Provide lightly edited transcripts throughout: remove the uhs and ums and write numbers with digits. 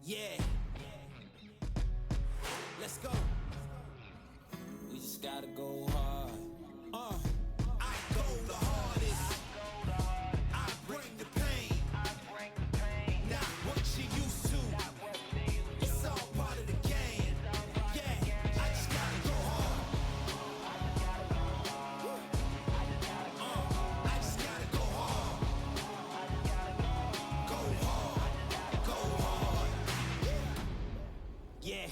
Yeah. Let's go. We just gotta go hard. I go the hardest. I bring the pain. Not what you used to. It's all part of the game. Yeah, I just gotta go hard. I just gotta go hard. Go hard. Go hard. Yeah.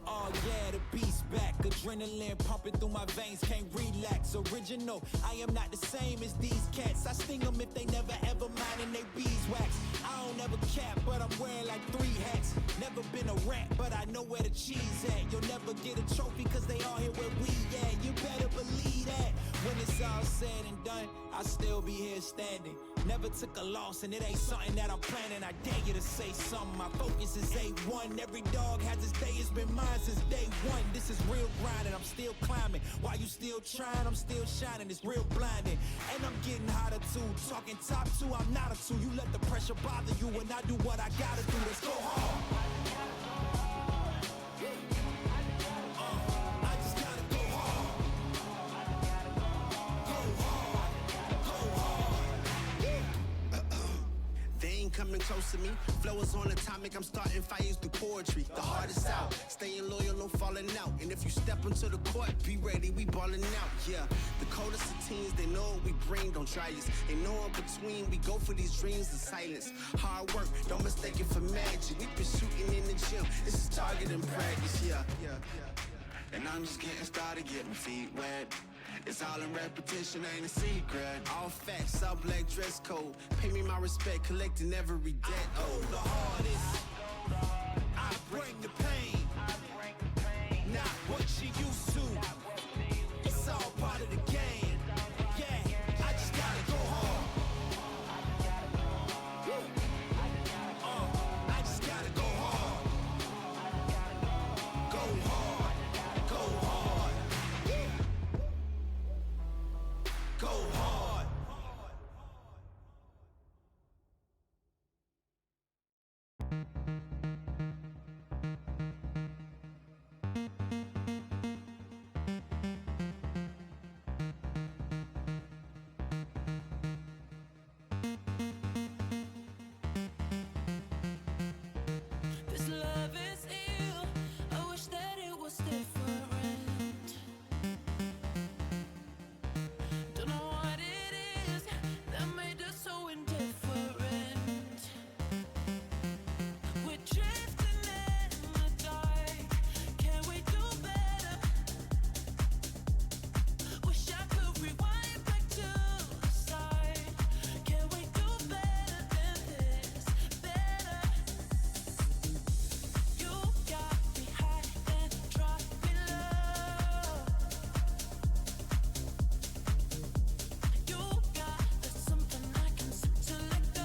Oh yeah, the beast back. Adrenaline pumping through my veins, can't relax. Original, I am not the same as these cats. I sting them if they never ever mind and they beeswax. I don't ever cap, but I'm wearing like 3 hats. Never been a rat, but I know where the cheese at. You'll never get a trophy cause they all here where we at. You better believe that. When it's all said and done, I'll still be here standing. Never took a loss and it ain't something that I'm planning. I dare you to say something, my focus is A1. Every dog has its day, it's been mine since day one. This is real grinding, I'm still climbing. While you still trying, I'm still shining. It's real blinding, and I'm getting hotter too. Talking top 2, I'm not a 2. You let the pressure bother you when I do what I gotta do. Let's go hard. I just gotta go hard. Go hard. Go hard. They ain't coming close to me. Flow is on atomic, I'm starting fires through poetry. The hardest out, staying loyal, no falling out. And if you step into the court, be ready, we balling out. Yeah, the coldest of teens, they know what we bring, don't try us. Ain't no in between, we go for these dreams in silence. Hard work, don't mistake it for magic. We been shooting in the gym, this is target and practice. Yeah. And I'm just getting started, getting feet wet. It's all in repetition, ain't a secret. All facts, all black dress code. Pay me my respect, collecting every debt. Oh, the hardest. I bring the pain. Not what you used to. It's all part of the game. Yeah, I just gotta go hard. I just gotta go hard. Go hard. Go hard. Go hard. This love is ill. I wish that it was different. Don't know what it is that made us so indifferent. We're drifting in the dark. Can we do better? Wish I could rewind back to the start. Can we do better than this? Better. You got me high and drop me low. You got there's something I can sip to let go.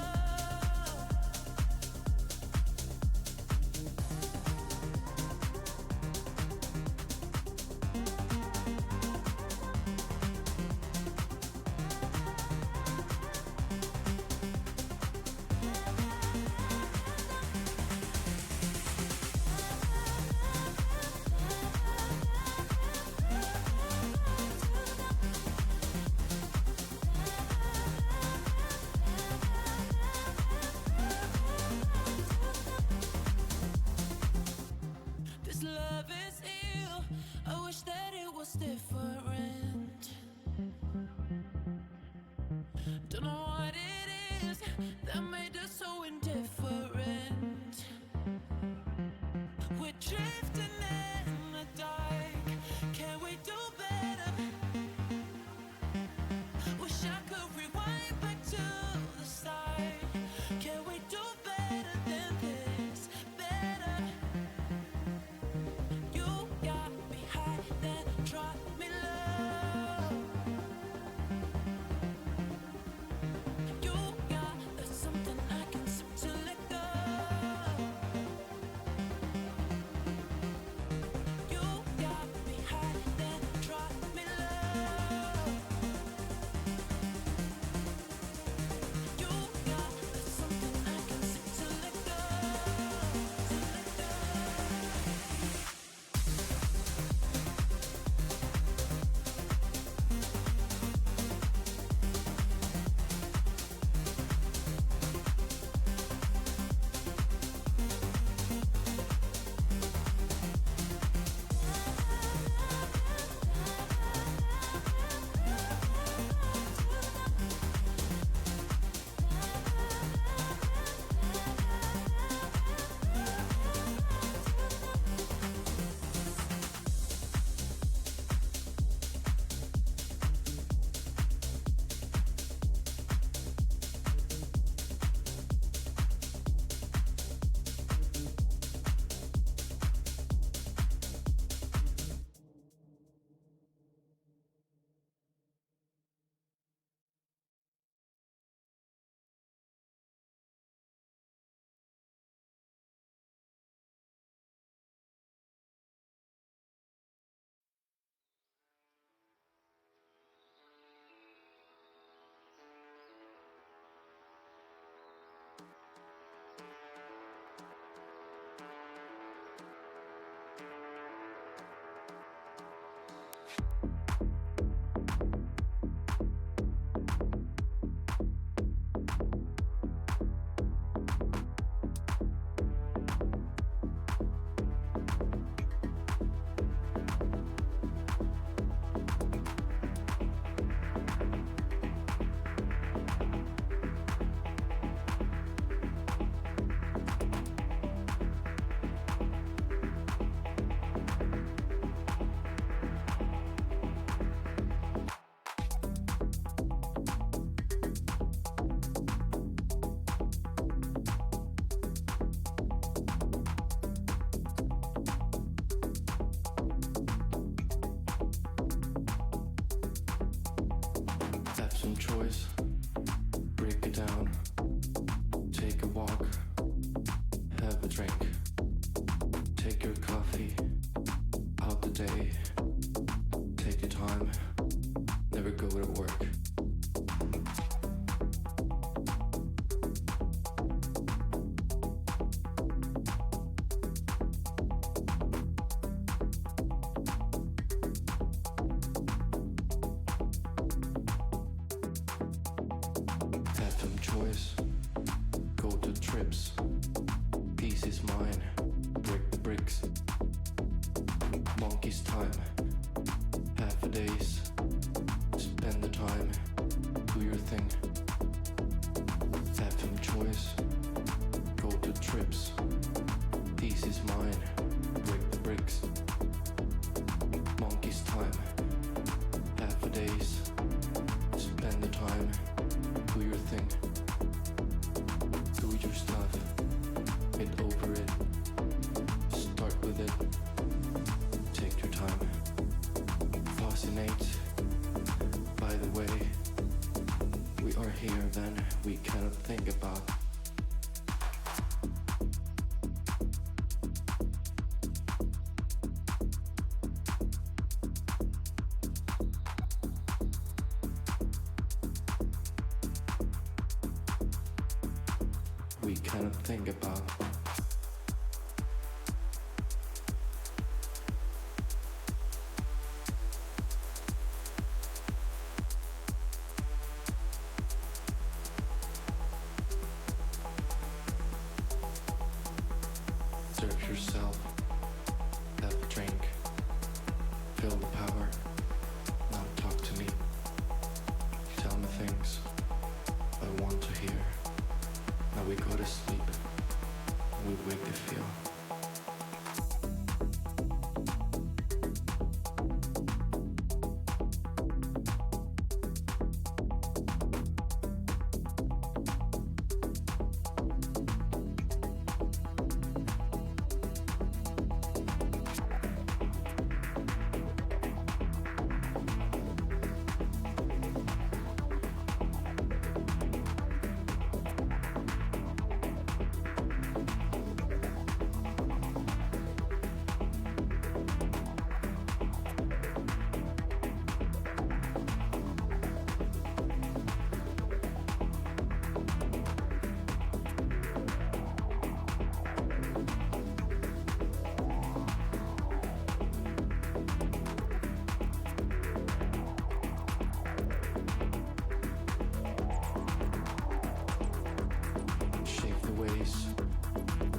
This love is ill. I wish that it was different. Don't know what it is that made us so indifferent. We're drifting in the dark. Can we do better? Wish I could rewind back to the start. Can we do better than this? Better. You got me high, then drop me low. You got there's something I can sip to let go. trips. Peace is mine. Break the bricks. Monkey's time. Half a days. Spend the time. Do your thing. Have some choice. Go to trips. Peace is mine. Break the bricks. Monkey's time. Half a days. Spend the time. Do your thing. Do your stuff. Get over it. Start with it. Take your time. Fascinate. By the way, we are here then we cannot think about. We cannot think about. Search yourself. Have a drink. Feel the power. Now talk to me. Tell me things I want to hear. Now we go to sleep. We wake to feel.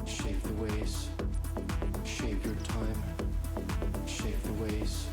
Shave the ways, shave your time, shave the ways.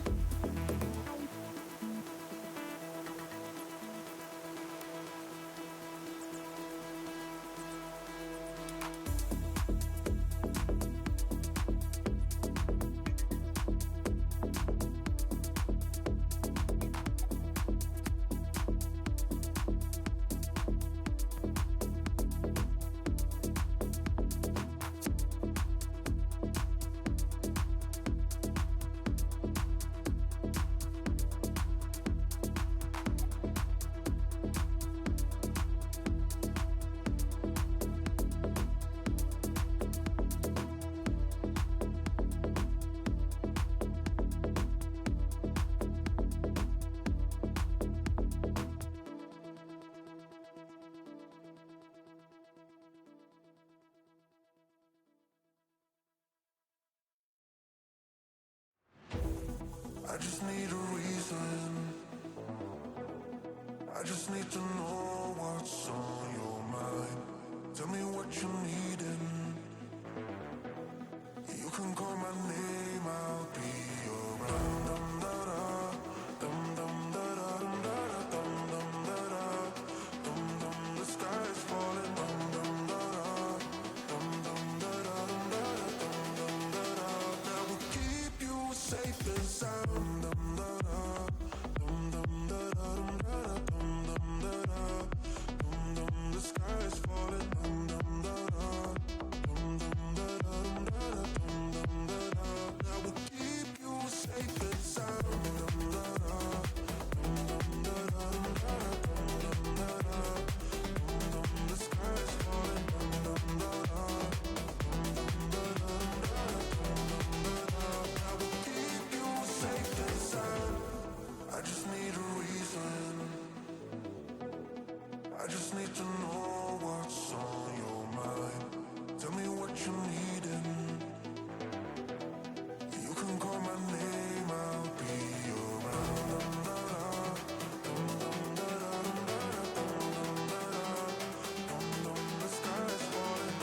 I just need a reason. I just need to know what's on your mind. Tell me what you're needing. You can call my name, I'll be around. Dum da da, dum dum da da, dum da da, dum dum da da, dum dum. The sky is falling. Dum dum da da, dum dum da da, dum da da, dum dum da da. That will keep you safe and sound. Dum da da, dum dum da da, dum da da, dum dum da da, dum dum. The sky is falling. Dum dum da da, dum dum da da, dum da da, dum dum da da. That will keep you safe and sound. Dum da da, dum dum da da, dum da da, dum dum da da, dum dum. The sky is falling. Dum dum da da, dum dum da da, dum da da, dum dum da da. That will keep you safe and sound. I just need a reason. I just need to know what's on your mind. Tell me what you're needing. You can call my name, I'll be around. Dum da da, dum dum da da, dum da da, dum dum da da, dum dum. The sky is falling.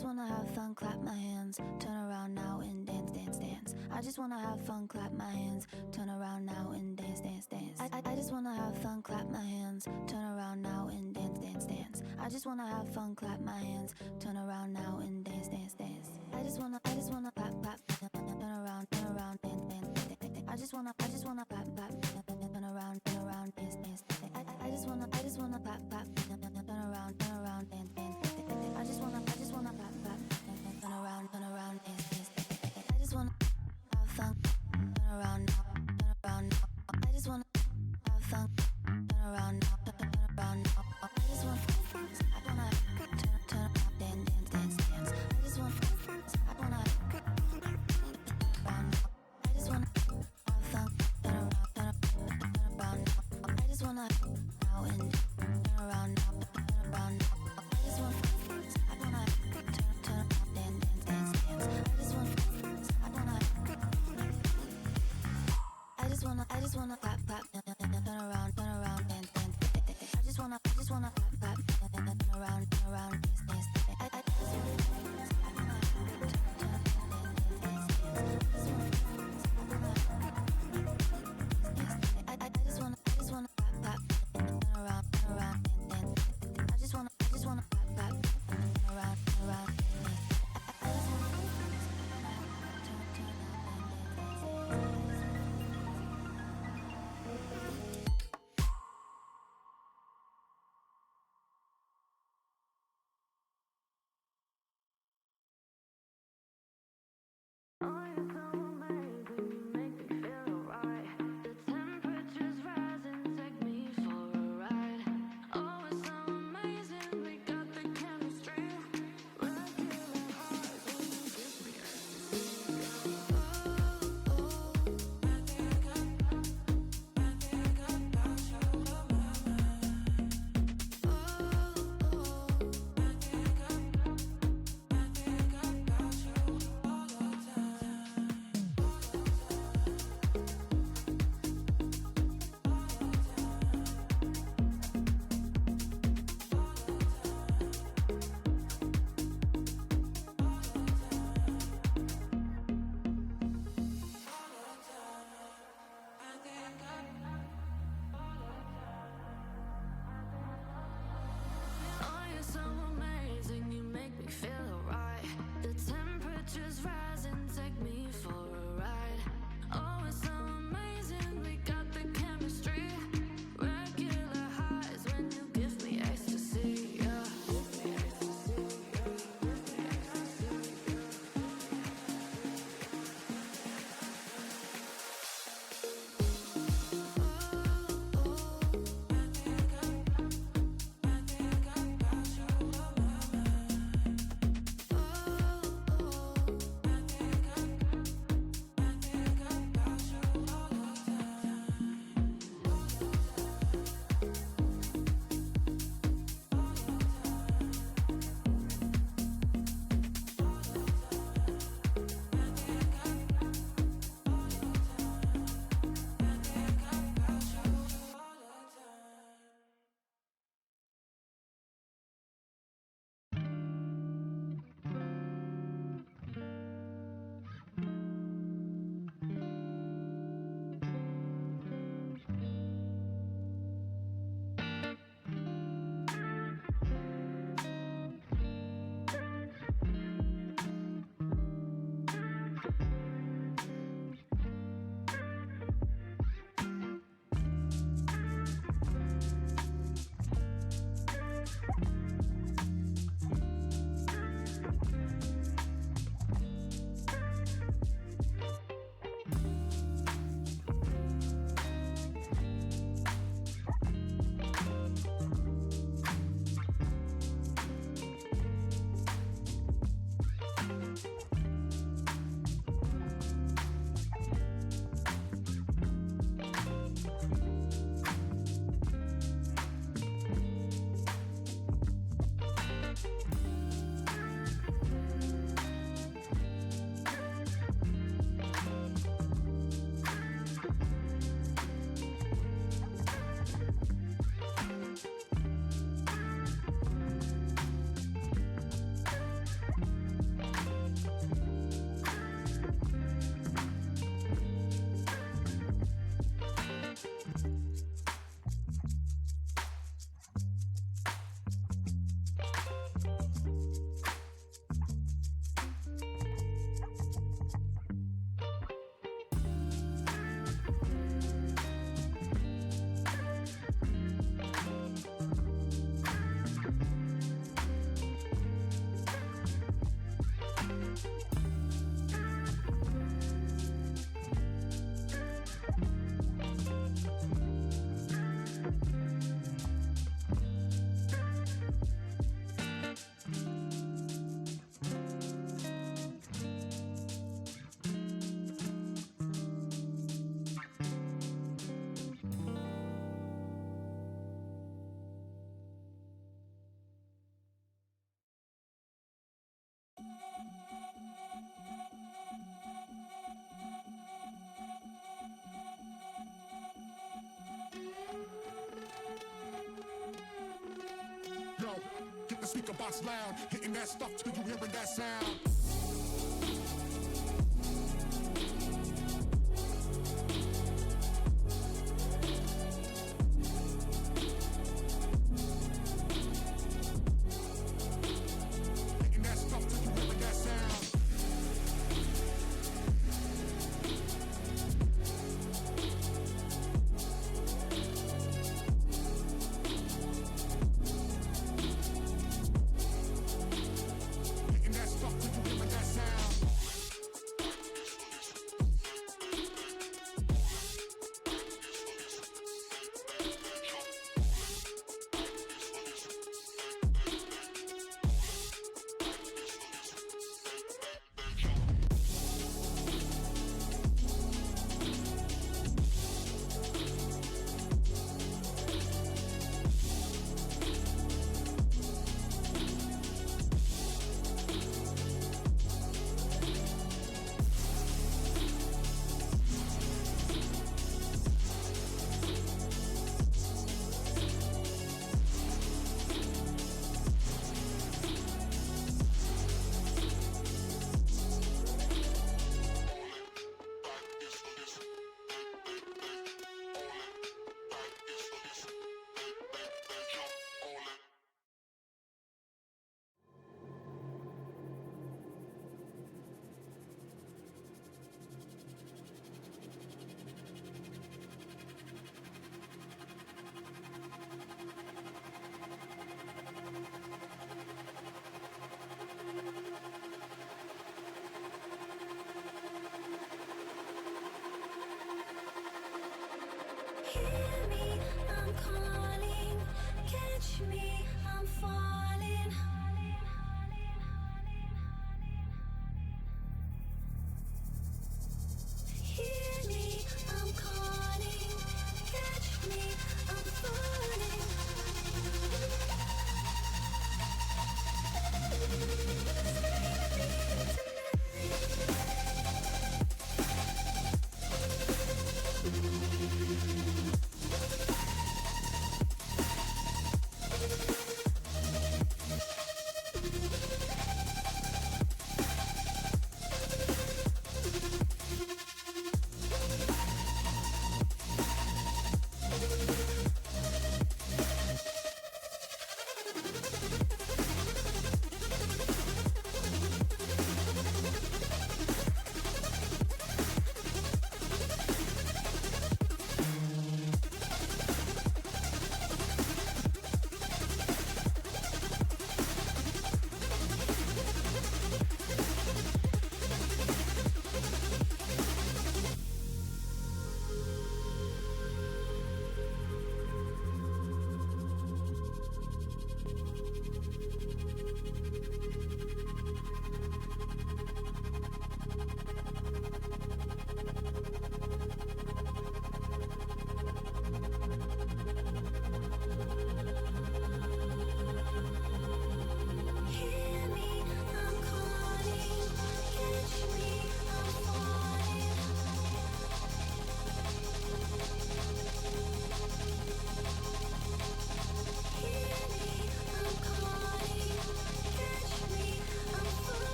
just wanna have fun, clap my hands, turn around now and dance, dance, dance. I just wanna have fun, clap my hands, turn around now and dance, dance, dance. I just wanna have fun, clap my hands, turn around now and dance, dance, dance. I just wanna have fun, clap my hands, turn around now and dance, dance, dance. I just wanna clap, clap, turn around, dance, dance, dance. I just wanna clap, clap, turn around, dance, dance, dance. I just wanna clap, clap, turn around, dance, dance, dance. I just wanna clap, clap, turn around, dance, dance, dance. I just wanna have fun, turn around now, turn around now. I just wanna have fun, turn around now, turn around now. I just wanna turn around, dance, dance, dance. I just wanna around now. I just wanna have fun, turn around now. I just wanna now and turn around now, turn around now. I just wanna turn around, dance, dance, dance. I just wanna clap, clap, turn around, dance, dance, dance. I just wanna clap, clap, turn around, dance, dance, dance. I just wanna clap, clap, turn around, dance, dance. I just wanna clap, clap, turn around, dance, dance. speaker box loud, hitting that stuff till you hearing that sound. Hitting that stuff till you hearing that sound. Hitting that stuff till you hearing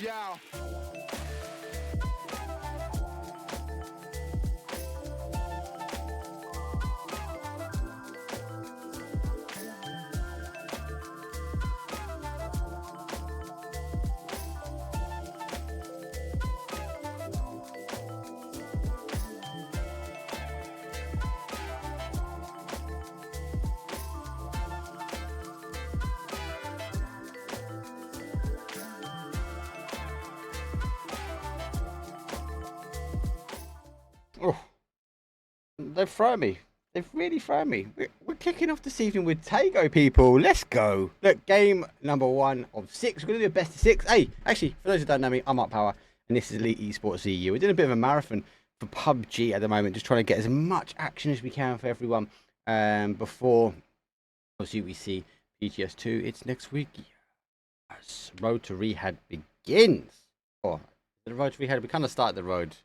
Yeah. Oh, they've thrown me. They've really thrown me. We're kicking off this evening with Tago, people. Let's go. Look, game number 1 of 6. We're going to do a best of 6. Hey, actually, for those who don't know me, I'm Mark Power, and this is Elite Esports EU. We're doing a bit of a marathon for PUBG at the moment, just trying to get as much action as we can for everyone before, obviously, we see PGS 2. It's next week. Yes. Road to Rehab begins. Oh, the road to Rehab, we kind of started the road.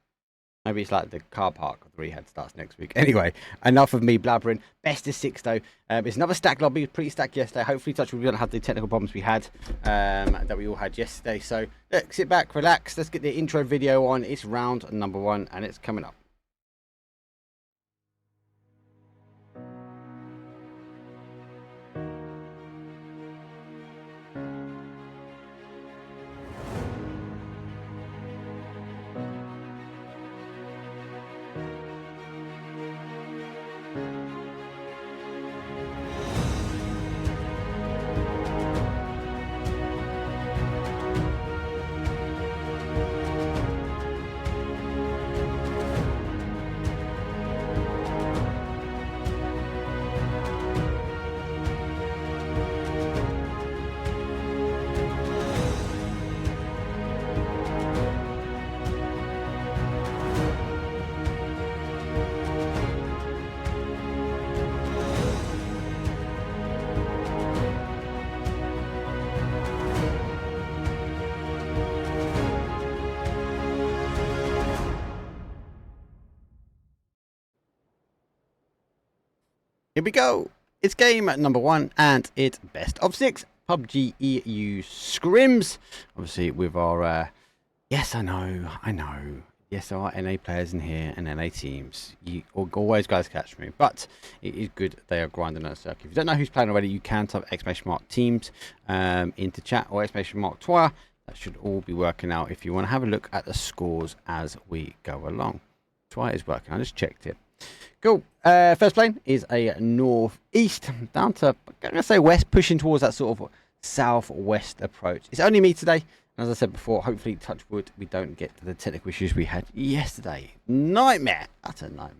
Maybe it's like the car park of the rehab starts next week. Anyway, enough of me blabbering. Best of 6 though. It's another stack lobby. Pretty stacked yesterday. Hopefully, touch wood, we don't have the technical problems we had that we all had yesterday. So look, sit back, relax. Let's get the intro video on. It's round number 1 and it's coming up. Here we go. It's game number 1 and it's best of 6 PUBG EU Scrims. Obviously with our yes, I know. Yes, there are NA players in here and NA teams. You always guys catch me, but it is good they are grinding on a circuit. If you don't know who's playing already, you can type !teams into chat or !Twa. That should all be working out if you want to have a look at the scores as we go along. Twa is working. I just checked it. Cool. First plane is a northeast down to, I'm going to say west, pushing towards that sort of southwest approach. It's only me today. And as I said before, hopefully, touch wood, we don't get to the technical issues we had yesterday. Nightmare. That's a nightmare.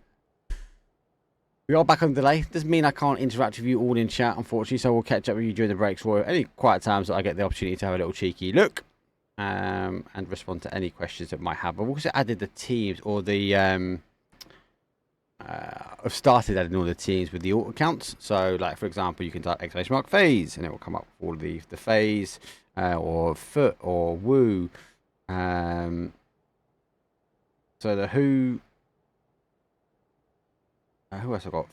We are back on delay. Doesn't mean I can't interact with you all in chat, unfortunately. So we'll catch up with you during the breaks or any quiet times that I get the opportunity to have a little cheeky look and respond to any questions that might have. I've also added the teams or the I've started adding all the teams with the auto counts. So, like for example, you can type !phase and it will come up with all the phase or foot or woo. So the who else I got?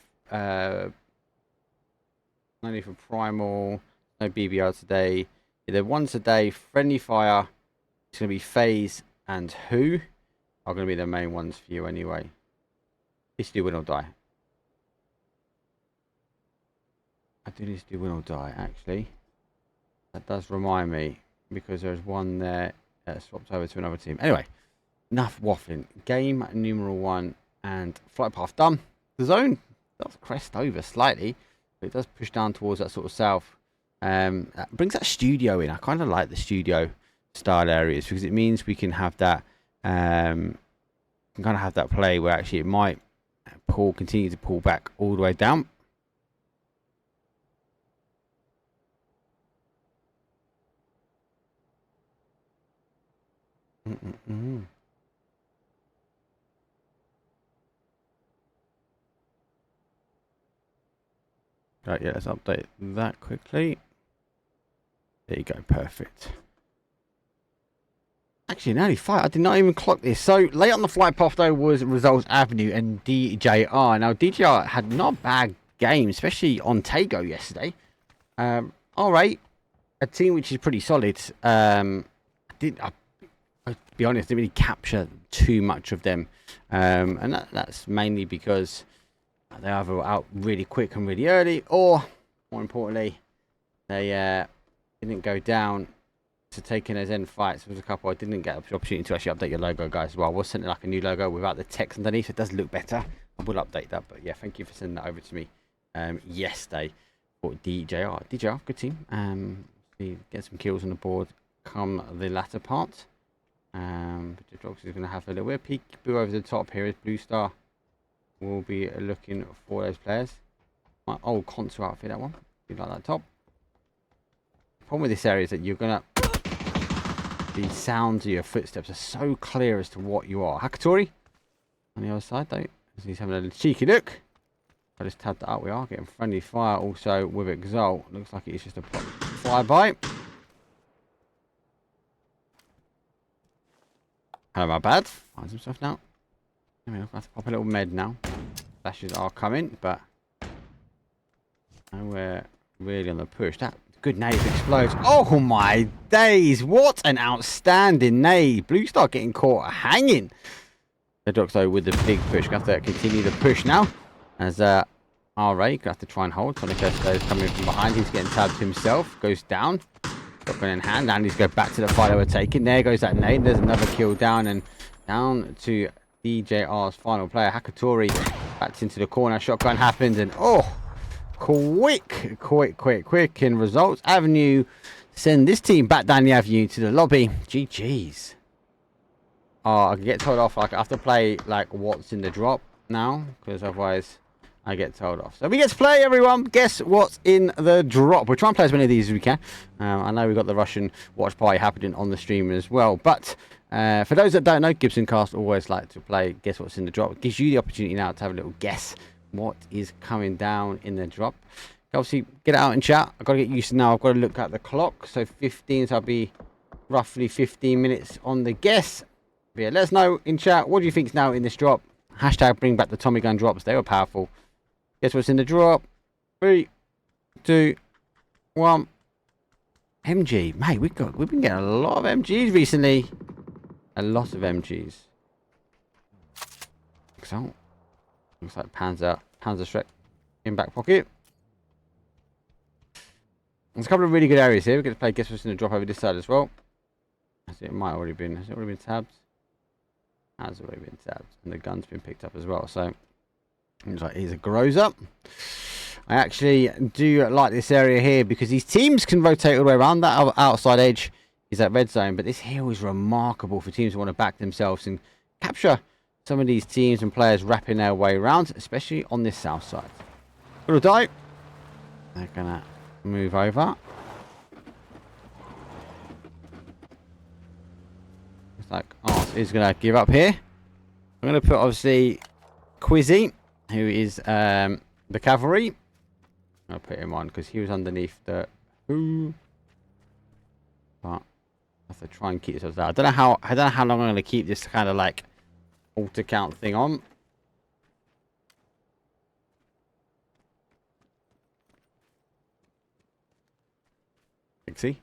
No need for primal, no BBR today. The ones today, friendly fire. It's going to be phase and who are going to be the main ones for you anyway. It's do win or die. I do need to do win or die, actually. That does remind me, because there's one there that swapped over to another team. Anyway, enough waffling. Game numeral 1 and flight path done. The zone does crest over slightly, but it does push down towards that sort of south. That brings that studio in. I kind of like the studio style areas because it means we can have that can kind of have that play where actually it might continue to pull back all the way down. Right, yeah, let's update that quickly. There you go, perfect. Actually, nearly 5. I did not even clock this. So, late on the flight path, though, was Results Avenue and DJR. Now, DJR had not a bad game, especially on Tago yesterday. All right. A team which is pretty solid. I be honest, didn't really capture too much of them. And that's mainly because they either were out really quick and really early, or more importantly, they didn't go down to taking those end fights. There was a couple I didn't get the opportunity to actually update your logo, guys, as well. I was sending like a new logo without the text underneath. It does look better. I will update that, but yeah, thank you for sending that over to me yesterday for DJR. DJR, good team. Get some kills on the board come the latter part. But the Drox is going to have a little bit of peek over the top here. As Blue Star will be looking for those players. My old contour outfit, that one. You like that top. Problem with this area is that you're going to... The sounds of your footsteps are so clear as to what you are. Hakatori on the other side, though. He's having a cheeky look. I just tabbed that up. We are getting friendly fire also with Exalt. Looks like it's just a flyby. Hello, my bad. Finds himself now. I mean, I'll have to pop a little med now. Flashes are coming, but nowhere really on the push. That good nade explodes. Oh my days! What an outstanding nade! Blue Star getting caught hanging. The Drox though with the big push. Gonna have to continue the push now. As RA gonna have to try and hold. Sonic is coming from behind. He's getting tabbed himself. Goes down. Shotgun in hand. And he's go back to the fight they were taking. There goes that nade. There's another kill down and down to DJR's final player. Hakatori backed into the corner. Shotgun happened and quick in results. Avenue send this team back down the avenue to the lobby. GG's. I can get told off. Like, I have to play like what's in the drop now, because otherwise I get told off. So we get to play, everyone. Guess what's in the drop. We'll try and play as many of these as we can. I know we've got the Russian watch party happening on the stream as well. But for those that don't know, Gibson Cast always like to play Guess What's in the Drop. It gives you the opportunity now to have a little guess what is coming down in the drop. Obviously, get it out in chat. I've got to get used to now. I've got to look at the clock. So 15, so I'll be roughly 15 minutes on the guess. But yeah, let us know in chat. What do you think is now in this drop? Hashtag bring back the Tommy gun drops. They were powerful. Guess what's in the drop? 3, 2, 1. MG. Mate, we've been getting a lot of MGs recently. A lot of MGs. So, looks like Panzer Shrek in back pocket. There's a couple of really good areas here. We're going to play Guess What's in the Drop over this side as well. It might already been. Has it already been tabbed? Has already been tabbed. And the gun's been picked up as well. So, looks like he's a grows up. I actually do like this area here because these teams can rotate all the way around. That outside edge is that red zone. But this hill is remarkable for teams who want to back themselves and capture some of these teams and players wrapping their way around, especially on this south side. Little die. They're going to move over. It's like, is going to give up here. I'm going to put, obviously, Quizzy, who is the cavalry. I'll put him on because he was underneath the who. But I have to try and keep this out. I don't know how long I'm going to keep this kind of like alter count thing on. See,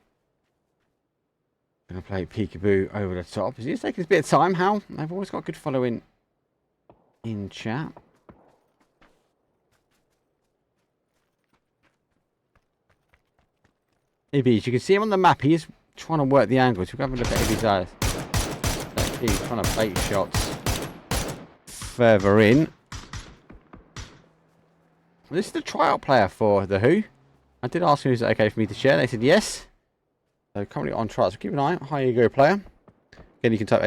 gonna play peekaboo over the top. It's taking a bit of time. How I've always got good following in chat. Ibis, you can see him on the map. He is trying to work the angles. We'll have a look at Ibis' eyes. He's trying to bait shots further in. This is the tryout player for the Who. I did ask him, is it okay for me to share? They said yes. So currently on trials. So keep an eye. High ego player. Again, you can type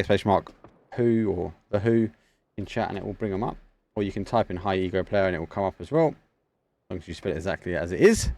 !Who or the Who in chat and it will bring them up. Or you can type in high ego player and it will come up as well. As long as you spell it exactly as it is.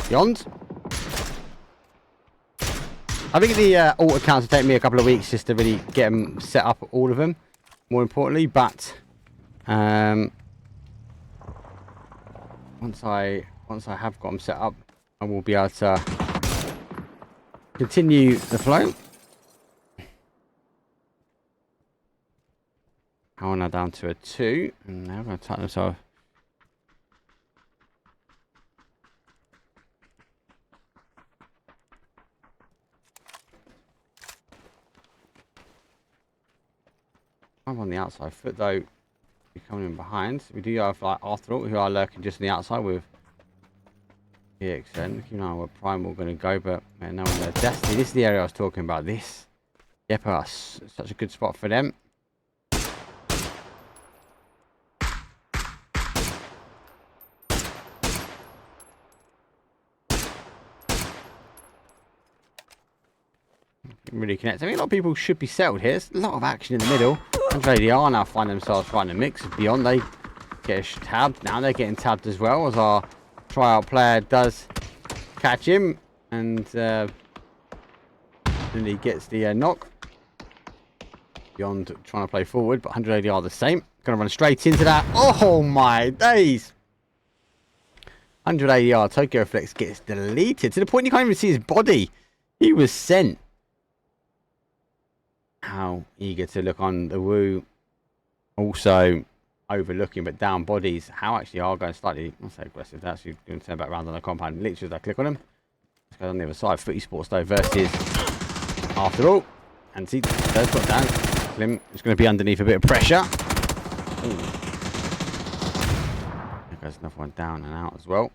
Beyond. I think the alt accounts will take me a couple of weeks just to really get them set up, all of them. more importantly, but once I have got them set up, I will be able to continue the flow. I want now down to a 2, and now I'm going to tighten this off. I'm on the outside foot though. Be coming in behind. We do have like Arthur who are lurking just on the outside with PXN. You know where Primal going to go, but man, no one there. Destiny. This is the area I was talking about. This. Yep, such a good spot for them. Really connect. I mean, a lot of people should be settled here. There's a lot of action in the middle. 100 ADR now find themselves right in the mix. Beyond, they get tabbed. Now they're getting tabbed as well as our tryout player does catch him. And then he gets the knock. Beyond trying to play forward, but 100 ADR the same. Going to run straight into that. Oh my days. 100 ADR. Tokyo Flex gets deleted to the point you can't even see his body. He was sent. How eager to look on the Woo. Also overlooking but down bodies. How actually are going slightly, I'll say aggressive. They're actually going to turn back around on the compound. Literally as I click on them. Let's go on the other side. Footy Sports though versus After All. And see, those got down. Slim is going to be underneath a bit of pressure. Ooh. There goes another one down and out as well.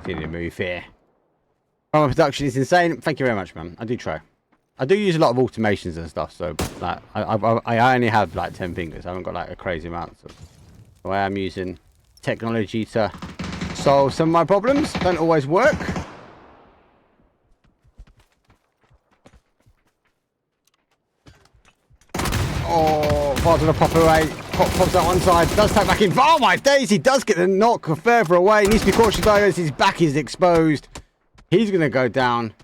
Continue to move here. My production is insane. Thank you very much, man. I do try. I do use a lot of automations and stuff, so like I only have like 10 fingers. I haven't got like a crazy amount. So I am using technology to solve some of my problems. Don't always work. Oh, far to the pop away. Pops out one side. Does tap back in. Oh my days, he does get the knock further away. Needs to be cautious though as his back is exposed. He's going to go down.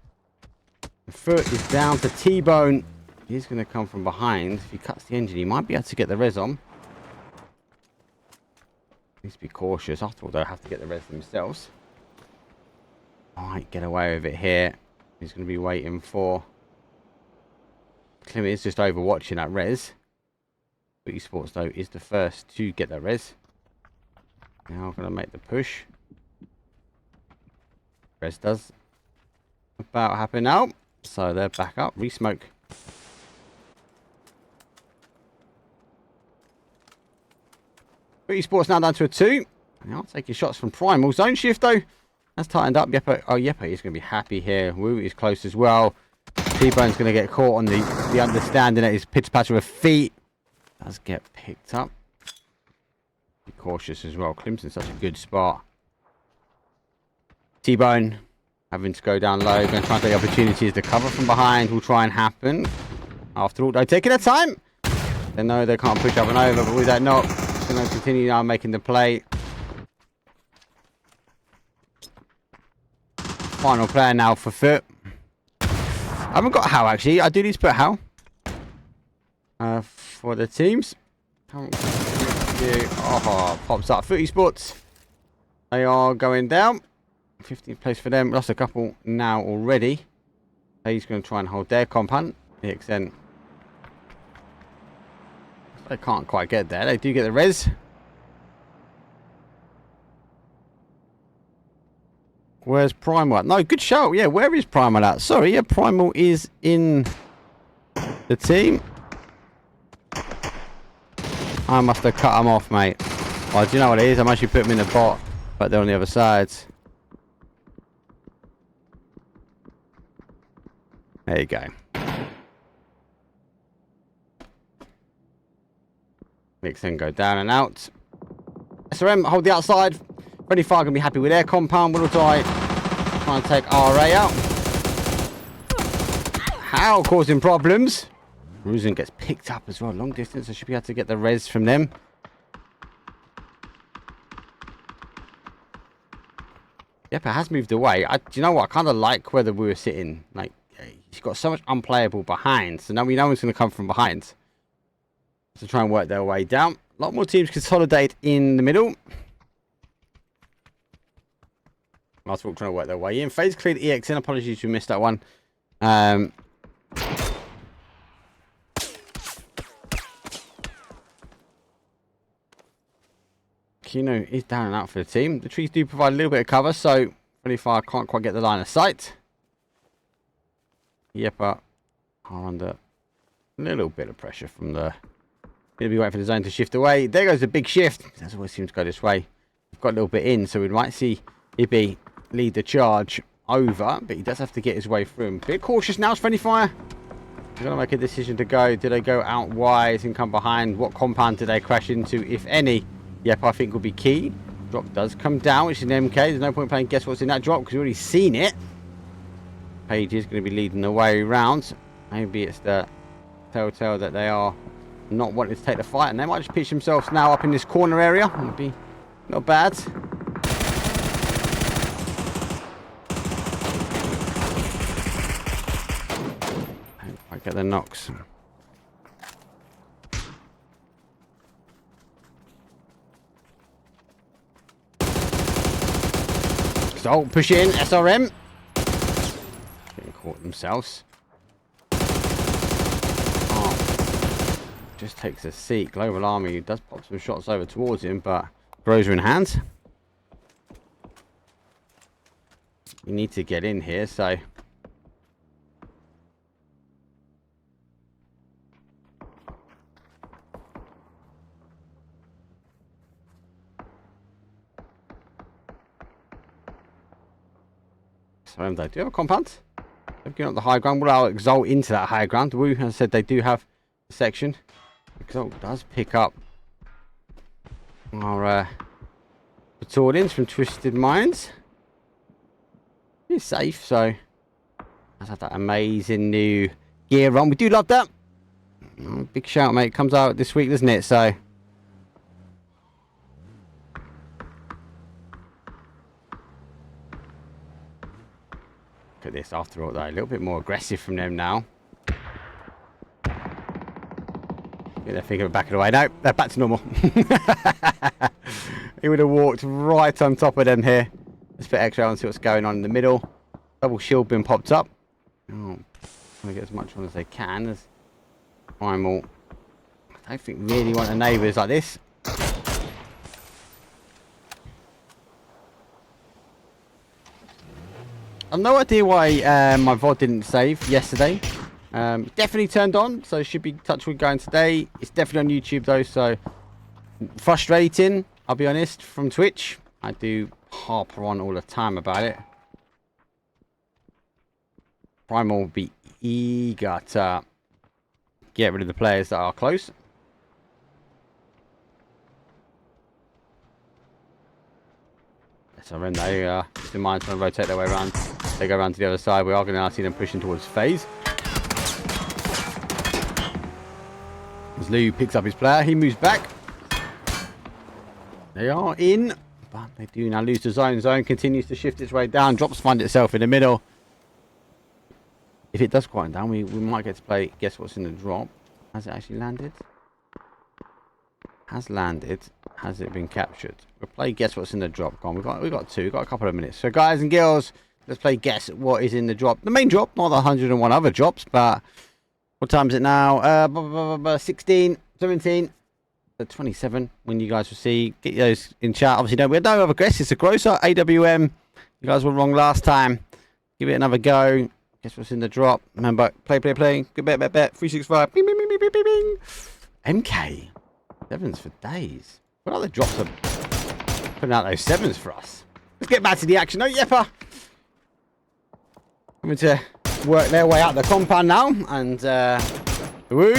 The foot is down to T-Bone. He's going to come from behind. If he cuts the engine, he might be able to get the res on. Needs to be cautious. After all, they'll have to get the res themselves. Might get away with it here. He's going to be waiting for... Clem is just overwatching that res. Booty Sports, though, is the first to get that res. Now I'm going to make the push. Res does about happen now. So they're back up. Resmoke. Booty Sports now down to a 2. Now taking shots from Primal. Zone shift, though. That's tightened up. Yepa. Oh, Yepa is going to be happy here. Woo is close as well. T-Bone's going to get caught on the understanding that his pitter-patter of feet does get picked up. Be cautious as well. Clemson's such a good spot. T-Bone having to go down low. Going to try and take opportunities to cover from behind. Will try and happen. After all, though, taking their time. They know they can't push up and over, but with that knock, it's going to continue now making the play. Final player now for Foot. I haven't got How actually. I do need to put How for the teams. Oh, pops up. Footy Sports. They are going down. 15th place for them. Lost a couple now already. He's going to try and hold their compound. The extent. They can't quite get there. They do get the res. Where's Primal at? No, good shout. Yeah, where is Primal at? Sorry, yeah, Primal is in the team. I must have cut him off, mate. Oh, do you know what it is? I'm actually putting him in the bot, but they're on the other side. There you go. Nixon go down and out. SRM hold the outside. Friendly Fire going to be happy with their compound. Will die. Trying to take RA out. How causing problems. Ruzen gets picked up as well. Long distance. I should be able to get the res from them. Yep, it has moved away. Do you know what? I kind of like where we were sitting. Like, he's got so much unplayable behind. So now we know it's going to come from behind. So try and work their way down. A lot more teams consolidate in the middle. Last walk trying to work their way in. Phase cleared EXN. Apologies if you missed that one. Kino is down and out for the team. The trees do provide a little bit of cover, so friendly fire can't quite get the line of sight. Yep, are under a little bit of pressure from the... Going to be waiting for the zone to shift away. There goes the big shift. That always seems to go this way. We've got a little bit in, so we might see Ibby lead the charge over, but he does have to get his way through. A bit cautious now, friendly fire. They're going to make a decision to go. Do they go out wide and come behind? What compound do they crash into, if any? Yep, I think will be key. Drop does come down, which is an MK. There's no point playing guess what's in that drop because we've already seen it. Page is going to be leading the way around. Maybe it's the telltale that they are not wanting to take the fight, and they might just pitch themselves now up in this corner area. Would be not bad. I get the knocks. So push in, SRM. Getting caught themselves. Oh. Just takes a seat. Global Army does pop some shots over towards him, but throws are in hand. You need to get in here, so... So they do have a compound. They've given up the high ground. We'll allow Exalt into that high ground. Woo, as I said, they do have a section. Exalt does pick up our battalions from Twisted Minds. He's safe, so let's have that amazing new gear on. We do love that. Oh, big shout, mate. Comes out this week, doesn't it? So look at this after all, though. A little bit more aggressive from them now. They're thinking of backing away. No, they're back to normal. He would have walked right on top of them here. Let's put extra on and see what's going on in the middle. Double shield being popped up. Oh, trying to get as much on as they can. As Primal, I don't think really want a neighbours like this. I've no idea why my VOD didn't save yesterday. Definitely turned on, so it should be touchwood going today. It's definitely on YouTube though, so frustrating, I'll be honest, from Twitch. I do harp on all the time about it. Primal will be eager to get rid of the players that are close. So when they just in mind trying to rotate their way around, they go around to the other side. We are going to see them pushing towards phase. As Lou picks up his player, he moves back. They are in, but they do now lose the zone. Zone continues to shift its way down. Drops find itself in the middle. If it does quiet down, we might get to play guess what's in the drop. Has it actually landed? Has landed. Has it been captured? We'll play guess what's in the drop. Go on, we've got two. Got a couple of minutes. So guys and girls, let's play guess what is in the drop. The main drop, not the 101 other drops, but what time is it now? 16, 17, 27. When you guys will see, get those in chat. Obviously, we don't have a guess. It's a grosser AWM. You guys were wrong last time. Give it another go. Guess what's in the drop. Remember, play. Good bet. 365. Bing, bing, bing, bing, bing, bing. MK. Sevens for days. What other drops are putting out those sevens for us? Let's get back to the action. Oh, Yepper. Coming to work their way out the compound now. And, woo.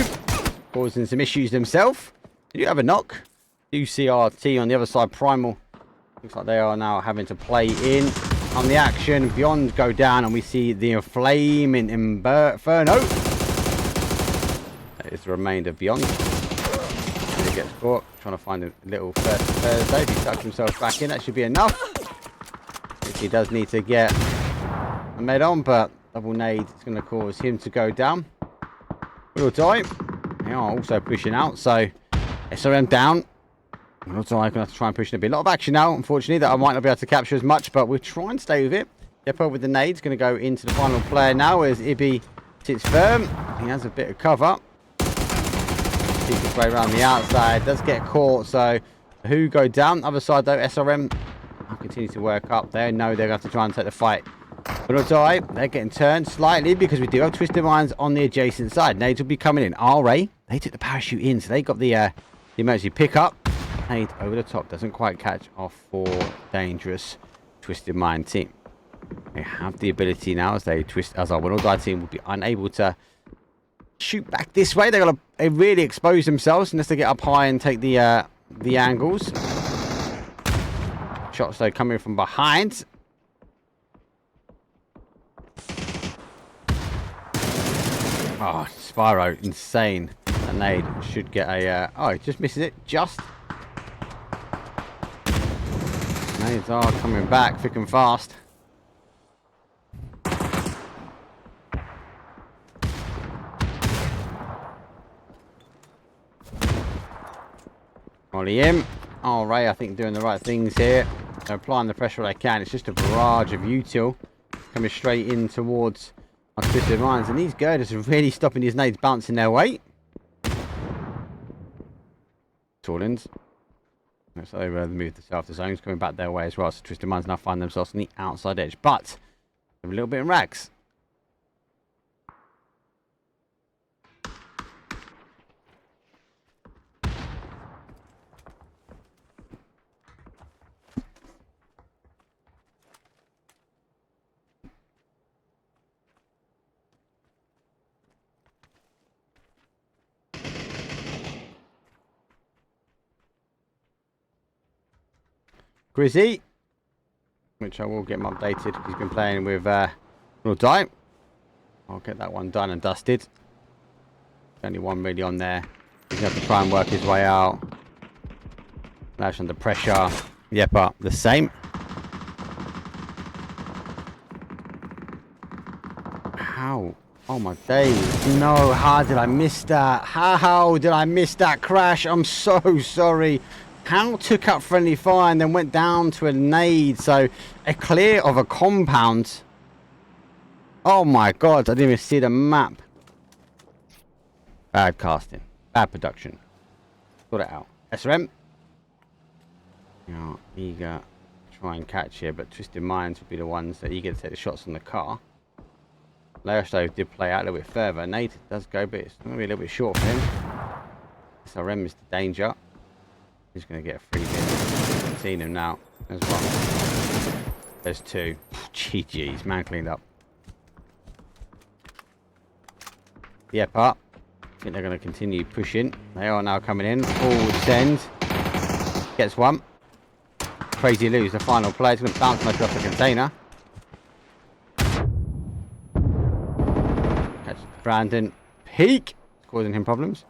Causing some issues themselves. Did you have a knock? UCRT on the other side. Primal. Looks like they are now having to play in on the action. Beyond go down. And we see the flaming Inferno. That is the remainder of Beyond. He gets caught. Trying to find a little Thursday. He tucks himself back in. That should be enough. He does need to get a med on, but double nade is going to cause him to go down. Will die. They are also pushing out, so SRM down. Will die going to have to try and push in a bit. A lot of action now, unfortunately, that I might not be able to capture as much, but we'll try and stay with it. Depot with the nades, going to go into the final player now as Ibby sits firm. He has a bit of cover. Sees his way around the outside, does get caught, so who go down? Other side though, SRM will continue to work up. They know they're going to have to try and take the fight. But die, they're getting turned slightly because we do have Twisted Minds on the adjacent side. Nades will be coming in. RA, they took the parachute in, so they got the emergency pickup. Nade over the top, doesn't quite catch off for dangerous Twisted Mind team. They have the ability now as they twist, as our Will Die team will be unable to shoot back this way. They're going to really expose themselves unless they get up high and take the angles. Shots though coming from behind. Oh, Spyro, insane. And nade should get a... oh, he just misses it. Just. Nades are coming back thick and fast. Molly in. Oh, Ray, I think doing the right things here. They're applying the pressure they can. It's just a barrage of util coming straight in towards our Twisted Minds. And these girders are really stopping these nades bouncing their way. Torlins. Looks like they moved themselves. The zone's coming back their way as well. So Twisted Minds now find themselves on the outside edge. But they're a little bit in rags. Grizzy, which I will get him updated. He's been playing with Will Die. I'll get that one done and dusted. Only one really on there. He's going to have to try and work his way out. Lash under pressure. Yep, but the same. How? Oh my days. No, how did I miss that? How did I miss that crash? I'm so sorry. How took up friendly fire and then went down to a nade. So a clear of a compound. Oh my god, I didn't even see the map. Bad casting. Bad production. Sort it out. SRM. You know, eager to try and catch here, but Twisted Minds would be the ones that eager to take the shots on the car. Laosh though did play out a little bit further. Nade does go, but it's going to be a little bit short for him. SRM is the danger. He's going to get a free hit. Seen him now. There's one. There's two. GG's, man cleaned up. Yep, up. I think they're going to continue pushing. They are now coming in. Forward send. Gets one. Crazy lose the final play. It's going to bounce most off the container. Catch Brandon. Peak. It's causing him problems.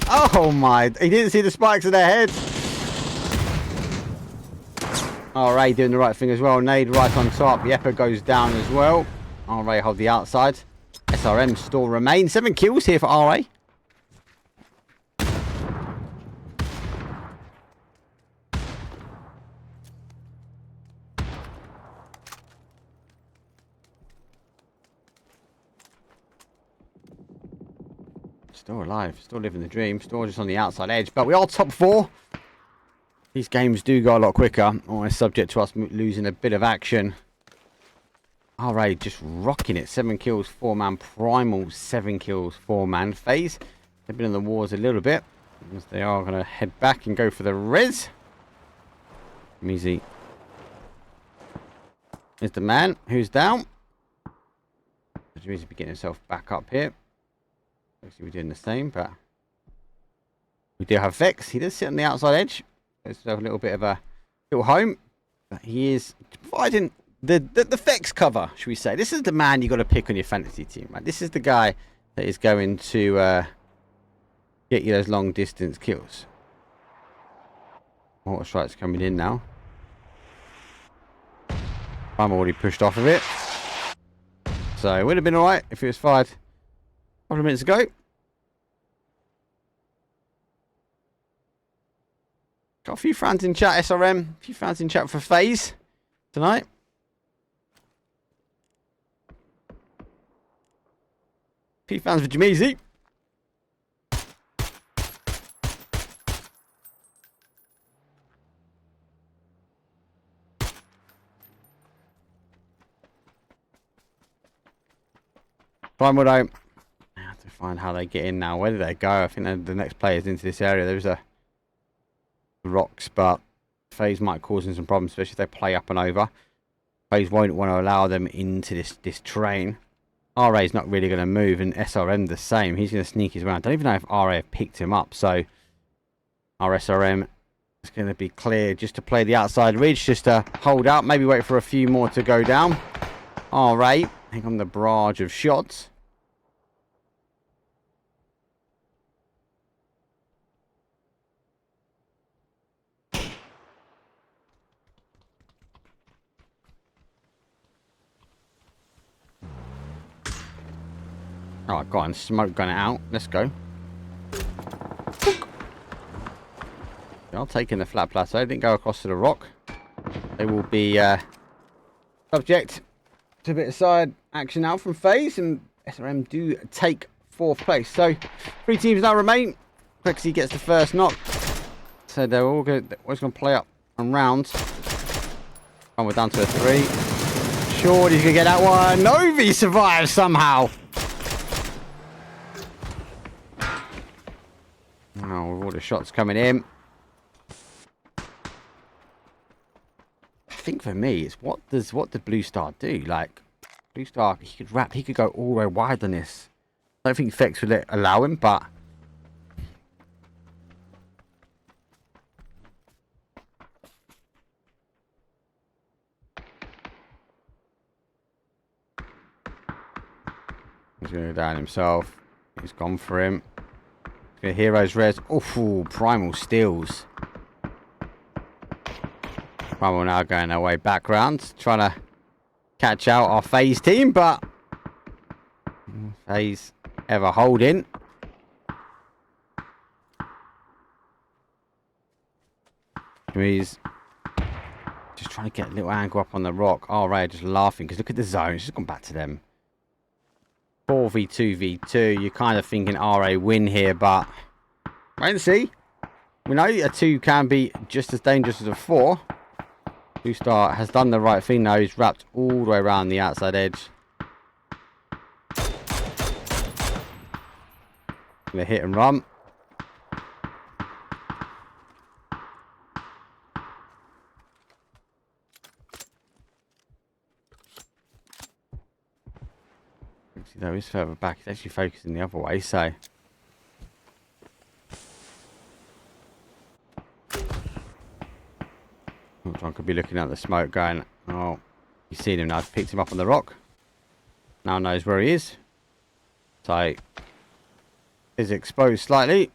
Oh my. He didn't see the spikes in their heads. RA doing the right thing as well. Nade right on top. Yepa goes down as well. RA hold the outside. SRM still remains. 7 kills here for RA. Still alive. Still living the dream. Still just on the outside edge. But we are top 4. These games do go a lot quicker, always subject to us losing a bit of action. RA just rocking it. 7 kills, 4-man. Primal, 7 kills, 4-man. FaZe, they've been in the wars a little bit. As they are going to head back and go for the res. Measy is the man who's down. Measy be getting himself back up here. Actually, we're doing the same, but we do have Vex. He does sit on the outside edge. Let's have a little bit of a little home. But he is providing the Vex cover, should we say. This is the man you got to pick on your fantasy team, right? This is the guy that is going to get you those long distance kills. Mortar strikes coming in now. I'm already pushed off of it. So it would have been alright if it was fired a couple of minutes ago. Got a few fans in chat, SRM. A few fans in chat for FaZe tonight. A few fans for Jameezy. Primal though, I have to find how they get in now. Where do they go? I think the next player is into this area. There's a rocks, but FaZe might cause them some problems, especially if they play up and over. FaZe won't want to allow them into this train. RA is not really going to move, and SRM the same. He's going to sneak his way around. I don't even know if RA have picked him up, so our SRM is going to be clear just to play the outside ridge, just to hold out, maybe wait for a few more to go down. RA, I think on the barrage of shots. Alright, go on, smoke gun out. Let's go. I'll take in the flat plateau. Didn't go across to the rock. They will be subject to a bit of side action now from FaZe, and SRM do take 4th place. So 3 teams now remain. Quexy gets the first knock. So they're all going to play up and round. And we're down to a 3. Sure, he's going to get that one. Novi survives somehow. Oh, with all the shots coming in. I think for me, it's what does Blue Star do? Like, Blue Star, he could go all the way wide on this. I don't think Fex would allow him, but he's going to go down himself. He's gone for him. Heroes res. Oh, Primal steals. Primal now going their way background, trying to catch out our FaZe team, but FaZe ever holding. He's just trying to get a little angle up on the rock. Oh, Ray just laughing because look at the zone. It's just gone back to them. 4v2v2. You're kind of thinking RA win here, but wait and see. We know a 2 can be just as dangerous as a 4. Blue Star has done the right thing now. He's wrapped all the way around the outside edge. Gonna hit and run. Though he's further back, he's actually focusing the other way, so John could be looking at the smoke going, oh, he's seen him now, he's picked him up on the rock, now knows where he is, so is exposed slightly.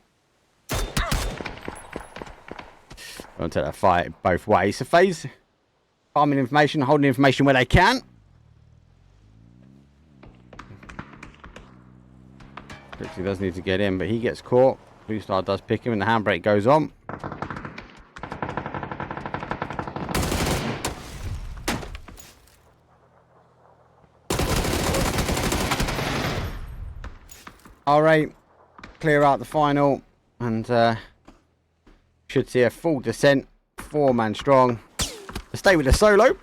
I'll take that fight both ways. So FaZe farming information, holding information where they can. He does need to get in, but he gets caught. Blue Star does pick him, and the handbrake goes on. R8 clear out the final, and should see a full descent, 4-man strong. To stay with the solo.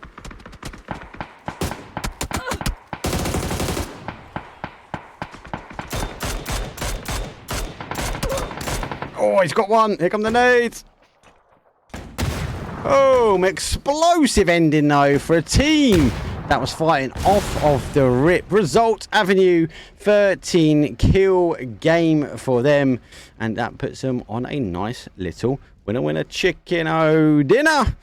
Oh, he's got one. Here come the nades. Oh, explosive ending though for a team that was fighting off of the rip. Result Avenue, 13 kill game for them, and that puts them on a nice little winner chicken dinner.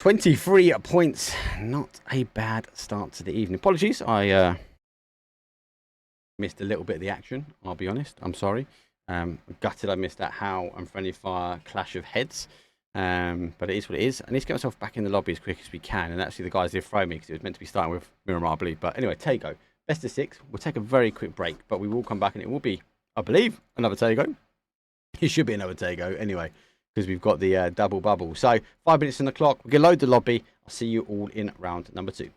23 points, not a bad start to the evening. Apologies, I missed a little bit of the action, I'll be honest. I'm sorry. Gutted I missed that How and Friendly Fire clash of heads. But it is what it is. I need to get myself back in the lobby as quick as we can. And actually, the guys did throw me because it was meant to be starting with Miramar, I believe. But anyway, Tego, best of 6. We'll take a very quick break, but we will come back and it will be, I believe, another Tego. It should be another Tego anyway, because we've got the double bubble. So 5 minutes on the clock. We can load the lobby. I'll see you all in round number 2.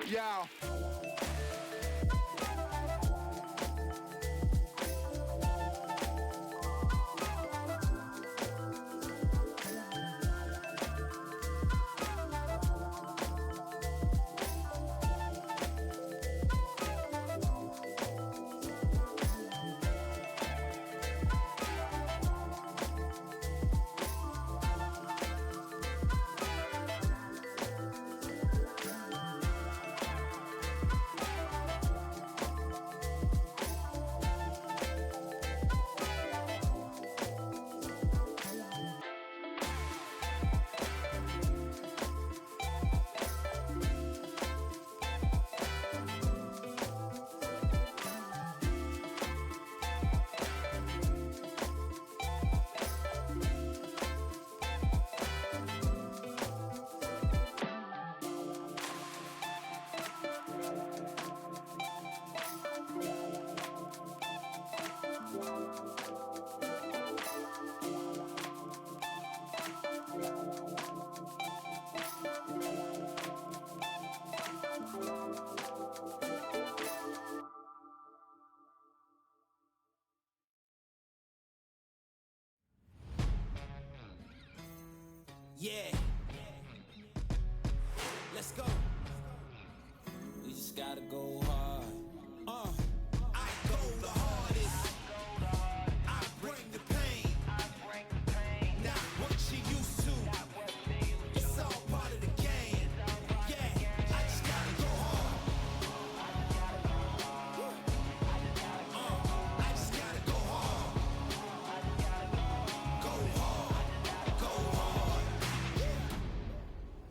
Yo. Yeah. Let's go. We just gotta go hard. I go the hardest. I bring the pain. Not what you used to. It's all part of the game. Yeah, I just gotta go hard. I just gotta go hard. Go hard. Go hard.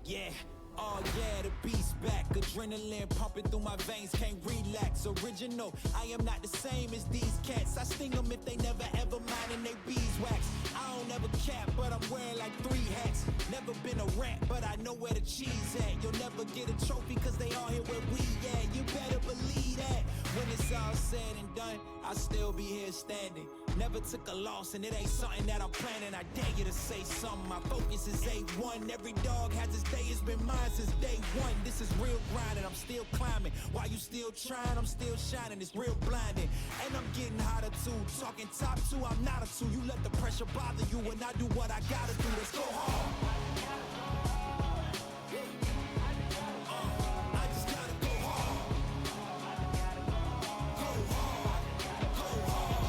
Yeah. Oh yeah, the beast back. Adrenaline pumping through my veins, can't relax. Original, I am not the same as these cats. I sting them if they never ever mind and they beeswax. I don't ever cap, but I'm wearing like 3 hats. Never been a rat, but I know where the cheese at. You'll never get a trophy cause they all here where we at. You better believe that. When it's all said and done, I'll still be here standing. Never took a loss and it ain't something that I'm planning. I dare you to say something, my focus is A1. Every dog has its day, it's been mine since day one. This is real grind and I'm still climbing. While you still trying, I'm still shining. It's real blinding. And I'm getting hotter too. Talking top 2, I'm not a 2. You let the pressure bother you and I do what I gotta do. Let's go hard. I just gotta go hard. Go hard. Go hard.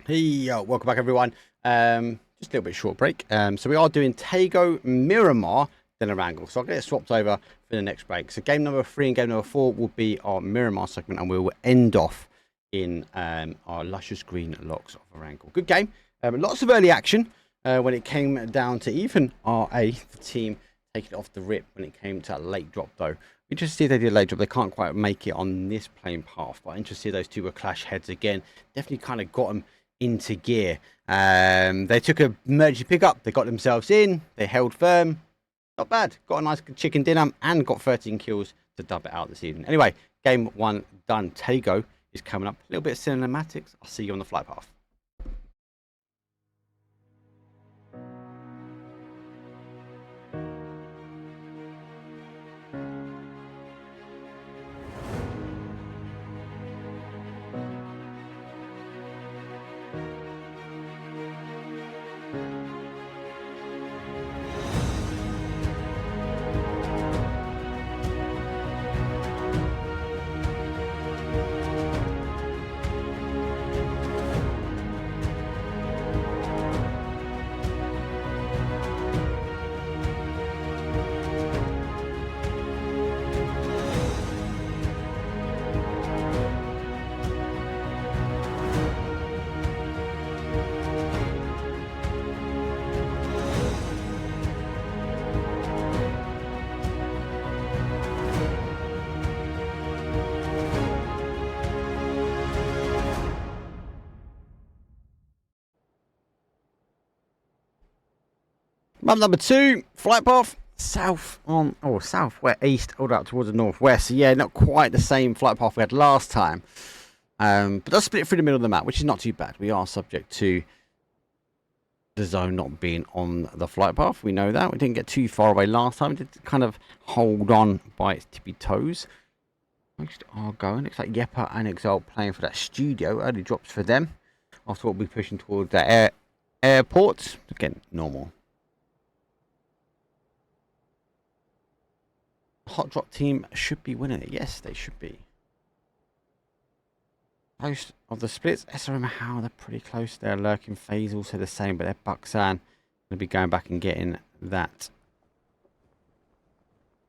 Hey, yo, welcome back, everyone. Just a little bit short break. So we are doing Tego, Miramar, then Erangel. So I'll get it swapped over for the next break. So game number 3 and game number 4 will be our Miramar segment, and we will end off in our luscious green locks of Erangel. Good game. Lots of early action. when it came down to even our 8th team taking it off the rip when it came to a late drop, though. Interested to see if they did a late drop. They can't quite make it on this plane path, but interested to see those two were clash heads again. Definitely kind of got them into gear. They took a emergency pickup. They got themselves in. They held firm. Not bad. Got a nice chicken dinner and got 13 kills to dub it out this evening. Anyway, game 1 done. Tego is coming up. A little bit of cinematics. I'll see you on the flight path. Map number 2, flight path, south on, or south, where east, all out towards the northwest. So yeah, not quite the same flight path we had last time. But that's split through the middle of the map, which is not too bad. We are subject to the zone not being on the flight path. We know that. We didn't get too far away last time. We did kind of hold on by its tippy toes. Most are going. Looks like Yeppa and Exalt playing for that studio. Early drops for them. After all, we'll be pushing towards the airport. Again, normal. Hot drop team should be winning it. Yes, they should be. Most of the splits, SRM how they're pretty close. They're lurking phase also the same, but they're Buxan going to be going back and getting that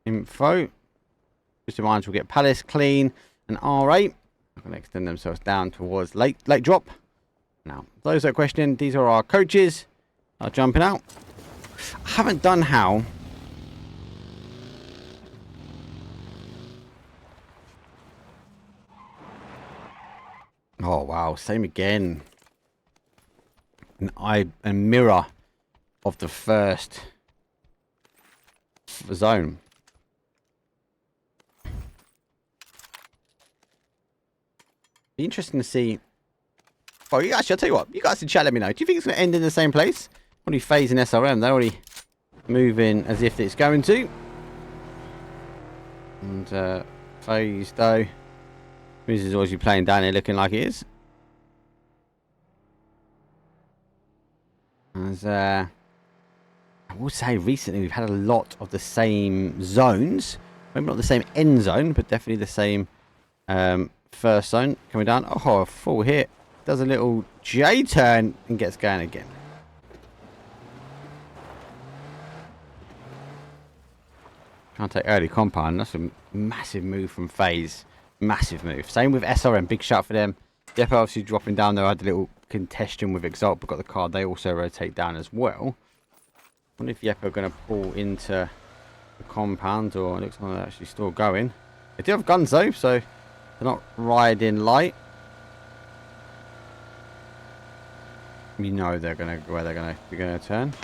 info. Just reminds we'll get Palace clean and R8. They're going to extend themselves down towards late drop. Now, those that are questioning, these are our coaches are jumping out. I haven't done how. Oh wow, same again. A mirror of the first zone. Be interesting to see. Oh, actually, I'll tell you what. You guys in chat, let me know. Do you think it's going to end in the same place? Already phasing SRM. They're already moving as if it's going to. And phase though. This is always playing down here looking like it is. As I will say recently we've had a lot of the same zones. Maybe not the same end zone, but definitely the same first zone coming down. Oh, a full hit. Does a little J turn and gets going again. Trying to take early compound. That's a massive move from FaZe. Massive move. Same with SRM. Big shout for them. Yep, obviously dropping down there. I had a little contention with Exalt, but got the card. They also rotate down as well. I wonder if Yep are going to pull into the compound, or it looks like they're actually still going. They do have guns though, so they're not riding light. You know they're going to where they're going to turn.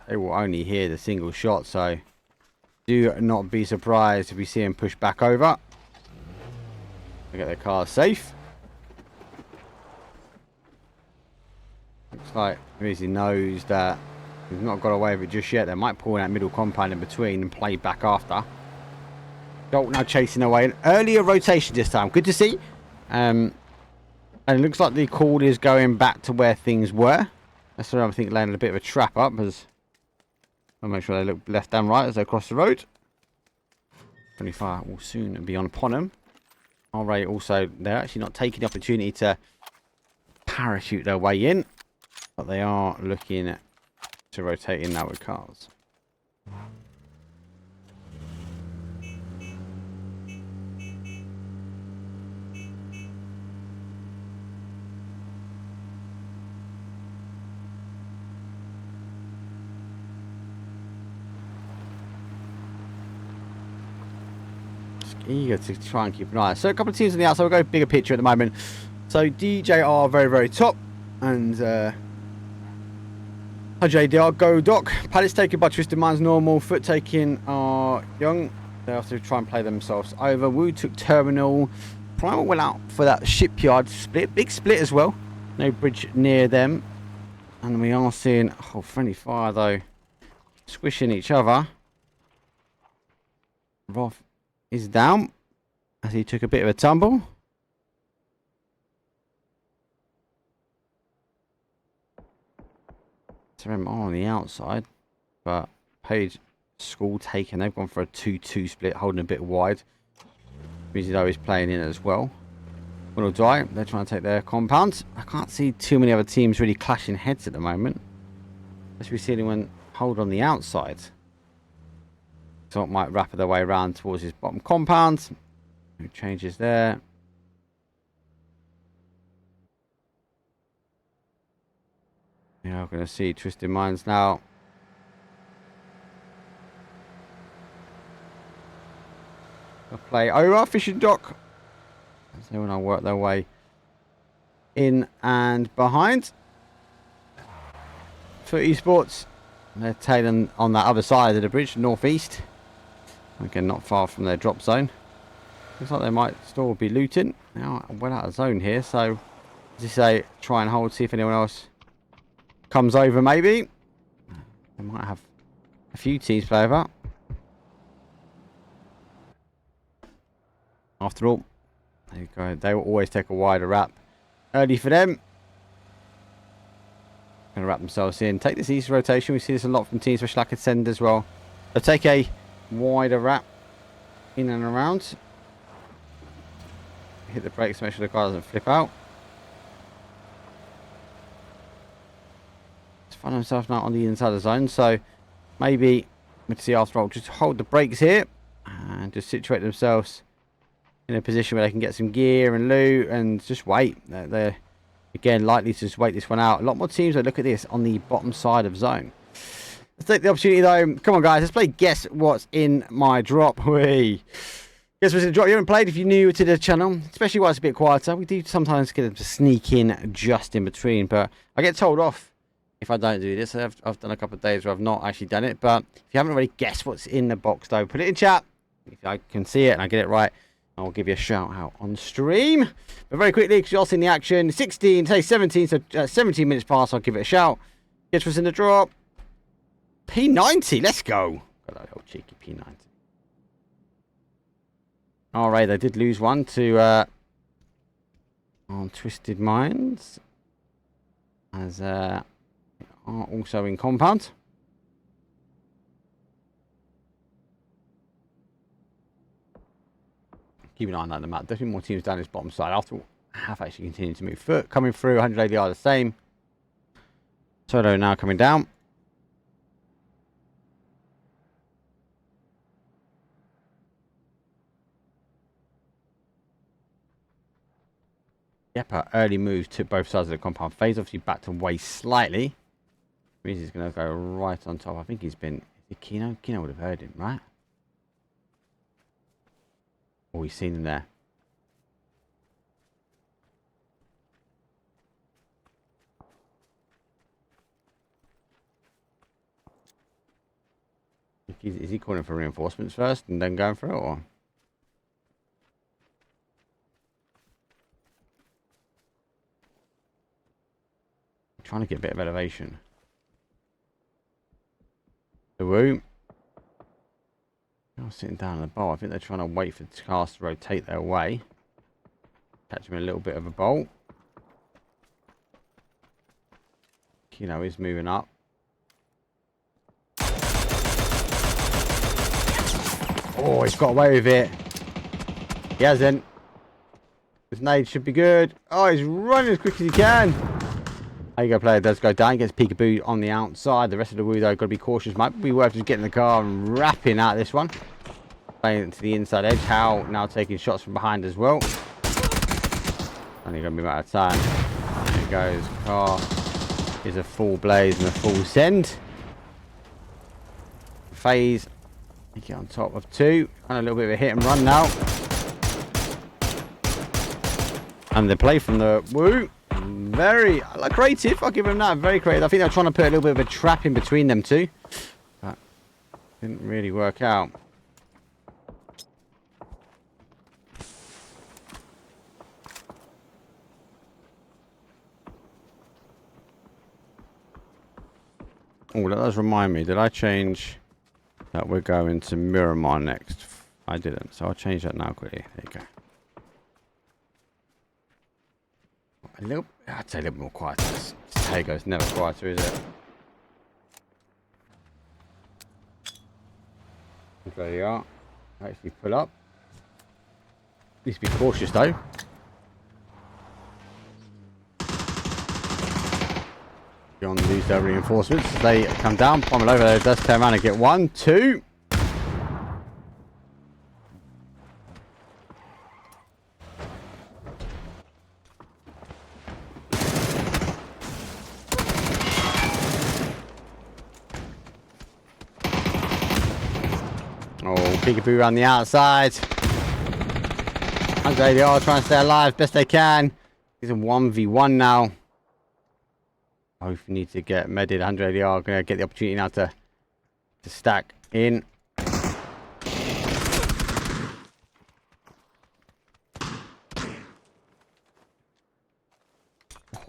They will only hear the single shot, so do not be surprised if we see him push back over. They get their car safe. Looks like he knows that he's not got away with it just yet. They might pull in that middle compound in between and play back after. Jolt now chasing away. An earlier rotation this time. Good to see. And it looks like the call is going back to where things were. That's where I think landed a bit of a trap up, as I'll make sure they look left and right as they cross the road. 25 will soon be upon them. Alright, also, they're actually not taking the opportunity to parachute their way in, but they are looking to rotate in now with cars. eager to try and keep an eye. So a couple of teams on the outside. We'll go bigger picture at the moment. So DJ are very, very top. And JDR, Go Doc. Palace taken by Twisted Minds normal. Foot taking are Young. They have to try and play themselves over. Wu took Terminal. Primal went out for that Shipyard split. Big split as well. No bridge near them. And we are seeing, oh, friendly fire though. Squishing each other. Roth is down as he took a bit of a tumble. Terem on the outside, but Page School taken. They've gone for a 2-2 split, holding a bit wide. Mizudo is playing in as well. Will die. They're trying to take their compounds. I can't see too many other teams really clashing heads at the moment. Unless we see anyone hold on the outside. So it might wrap their way around towards his bottom compound. No changes there. Yeah, we're going to see Twisted Minds now. They'll play over Fishing Dock. As they want to work their way in and behind. For esports, they're tailing on that other side of the bridge, northeast. Again, not far from their drop zone. Looks like they might still be looting. Now, well out of zone here, so as you say, try and hold, see if anyone else comes over maybe. They might have a few teams play over. After all, there you go. They will always take a wider wrap. Early for them. Going to wrap themselves in. Take this east rotation. We see this a lot from teams, especially like Ascend as well. They'll take a wider wrap in and around. Hit the brakes, make sure the car doesn't flip out. He's find himself now on the inside of the zone, so maybe we'll see after all. Just hold the brakes here and just situate themselves in a position where they can get some gear and loot and just wait. They're again likely to just wait this one out. A lot more teams that look at this on the bottom side of zone. Let's take the opportunity though. Come on guys, let's play Guess What's in My Drop. Guess What's in the Drop. You haven't played if you're new to the channel, especially while it's a bit quieter. We do sometimes get them to sneak in just in between, but I get told off if I don't do this. I've done a couple of days where I've not actually done it, but if you haven't already guessed what's in the box though, put it in chat. If I can see it and I get it right, I'll give you a shout out on stream. But very quickly, because you're all seeing the action, 16, say 17, so 17 minutes past, I'll give it a shout. Guess what's in the drop? P90, let's go. Got that old cheeky P90. Alright, they did lose one to on Twisted Minds. As are also in compound. Keep an eye on that on the map. Definitely more teams down this bottom side. After all, have actually continued to move. Foot coming through, 180 are the same. Solo now coming down. Yep, early move to both sides of the compound. Phase obviously back to way slightly. Means he's going to go right on top. I think he's been... Is it Kino? Kino would have heard him, right? Oh, we've seen him there. Is he calling for reinforcements first and then going for it, or? Trying to get a bit of elevation. The Woo. They're sitting down on the bowl. I think they're trying to wait for the cars to rotate their way. Catch him in a little bit of a bolt. Kino is moving up. Oh, he's got away with it. He hasn't. His nade should be good. Oh, he's running as quick as he can. There you go, player does go down. Gets Peekaboo on the outside. The rest of the Woo, though, got to be cautious. Might be worth just getting the car and wrapping out this one. Playing it to the inside edge. Hal now taking shots from behind as well. Only going to be out of time. There he goes. Car is a full blaze and a full send. Phase. Get on top of two. Kind of a little bit of a hit and run now. And the play from the Woo, very creative. I'll give him that. Very creative. I think they're trying to put a little bit of a trap in between them two. But didn't really work out. Oh, that does remind me. Did I change that we're going to Miramar next? I didn't, so I'll change that now quickly. There you go. I'd say a little bit more quieter. Tago's never quieter, is it? There you are. Actually pull up. Needs to be cautious though. On these reinforcements. They come down, pummel over there, does turn around and get 1, 2. Oh, Peekaboo around the outside. 100 ADR trying to stay alive best they can. He's a 1v1 now. Both need to get medded. 100 ADR going to get the opportunity now to stack in.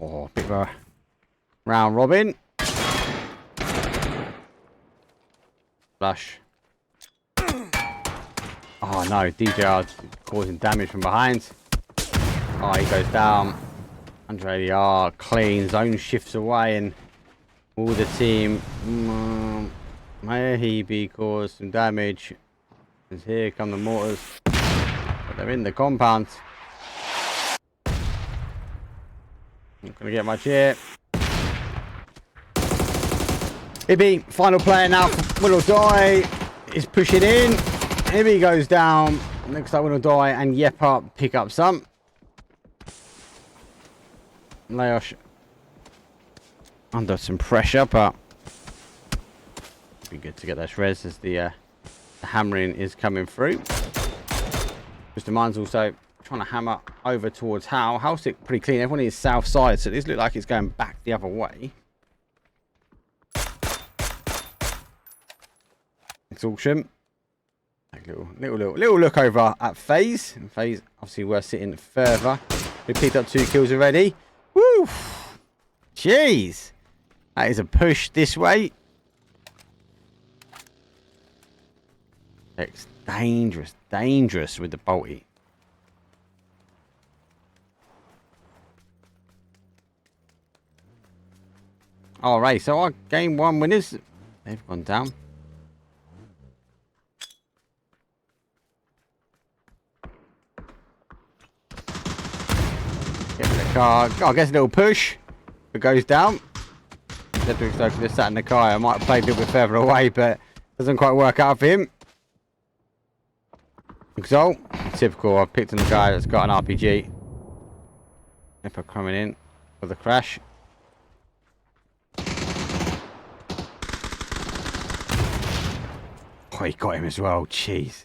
Oh, bit of a round robin. Flash. Oh no, DJR causing damage from behind. Oh, he goes down. 100 ADR clean, zone shifts away, and all the team may he be caused some damage. Because here come the mortars. But they're in the compound. Not gonna get much here. Ibby, final player now for Will or Die, is pushing in. Ibby goes down. Looks like Will or Die and Yepa pick up some. Laosh under some pressure, but it'd be good to get those res as the hammering is coming through. Mr. Mine's also trying to hammer over towards Howe. Howe's pretty clean. Everyone is south side, so it does look like it's going back the other way. Exhaustion. Little look over at FaZe. And FaZe obviously were sitting further. We picked up 2 kills already. Woo! Jeez! That is a push this way. It's dangerous, dangerous with the bolty. Alright, so our game 1 winners, they've gone down. Car. Oh, I guess a little push. It goes down. Cedric's just sat in the car. I might have played a little bit further away, but doesn't quite work out for him. Exalt. Typical. I've picked on the guy that's got an RPG. Nipper coming in for the crash. Oh, he got him as well. Jeez.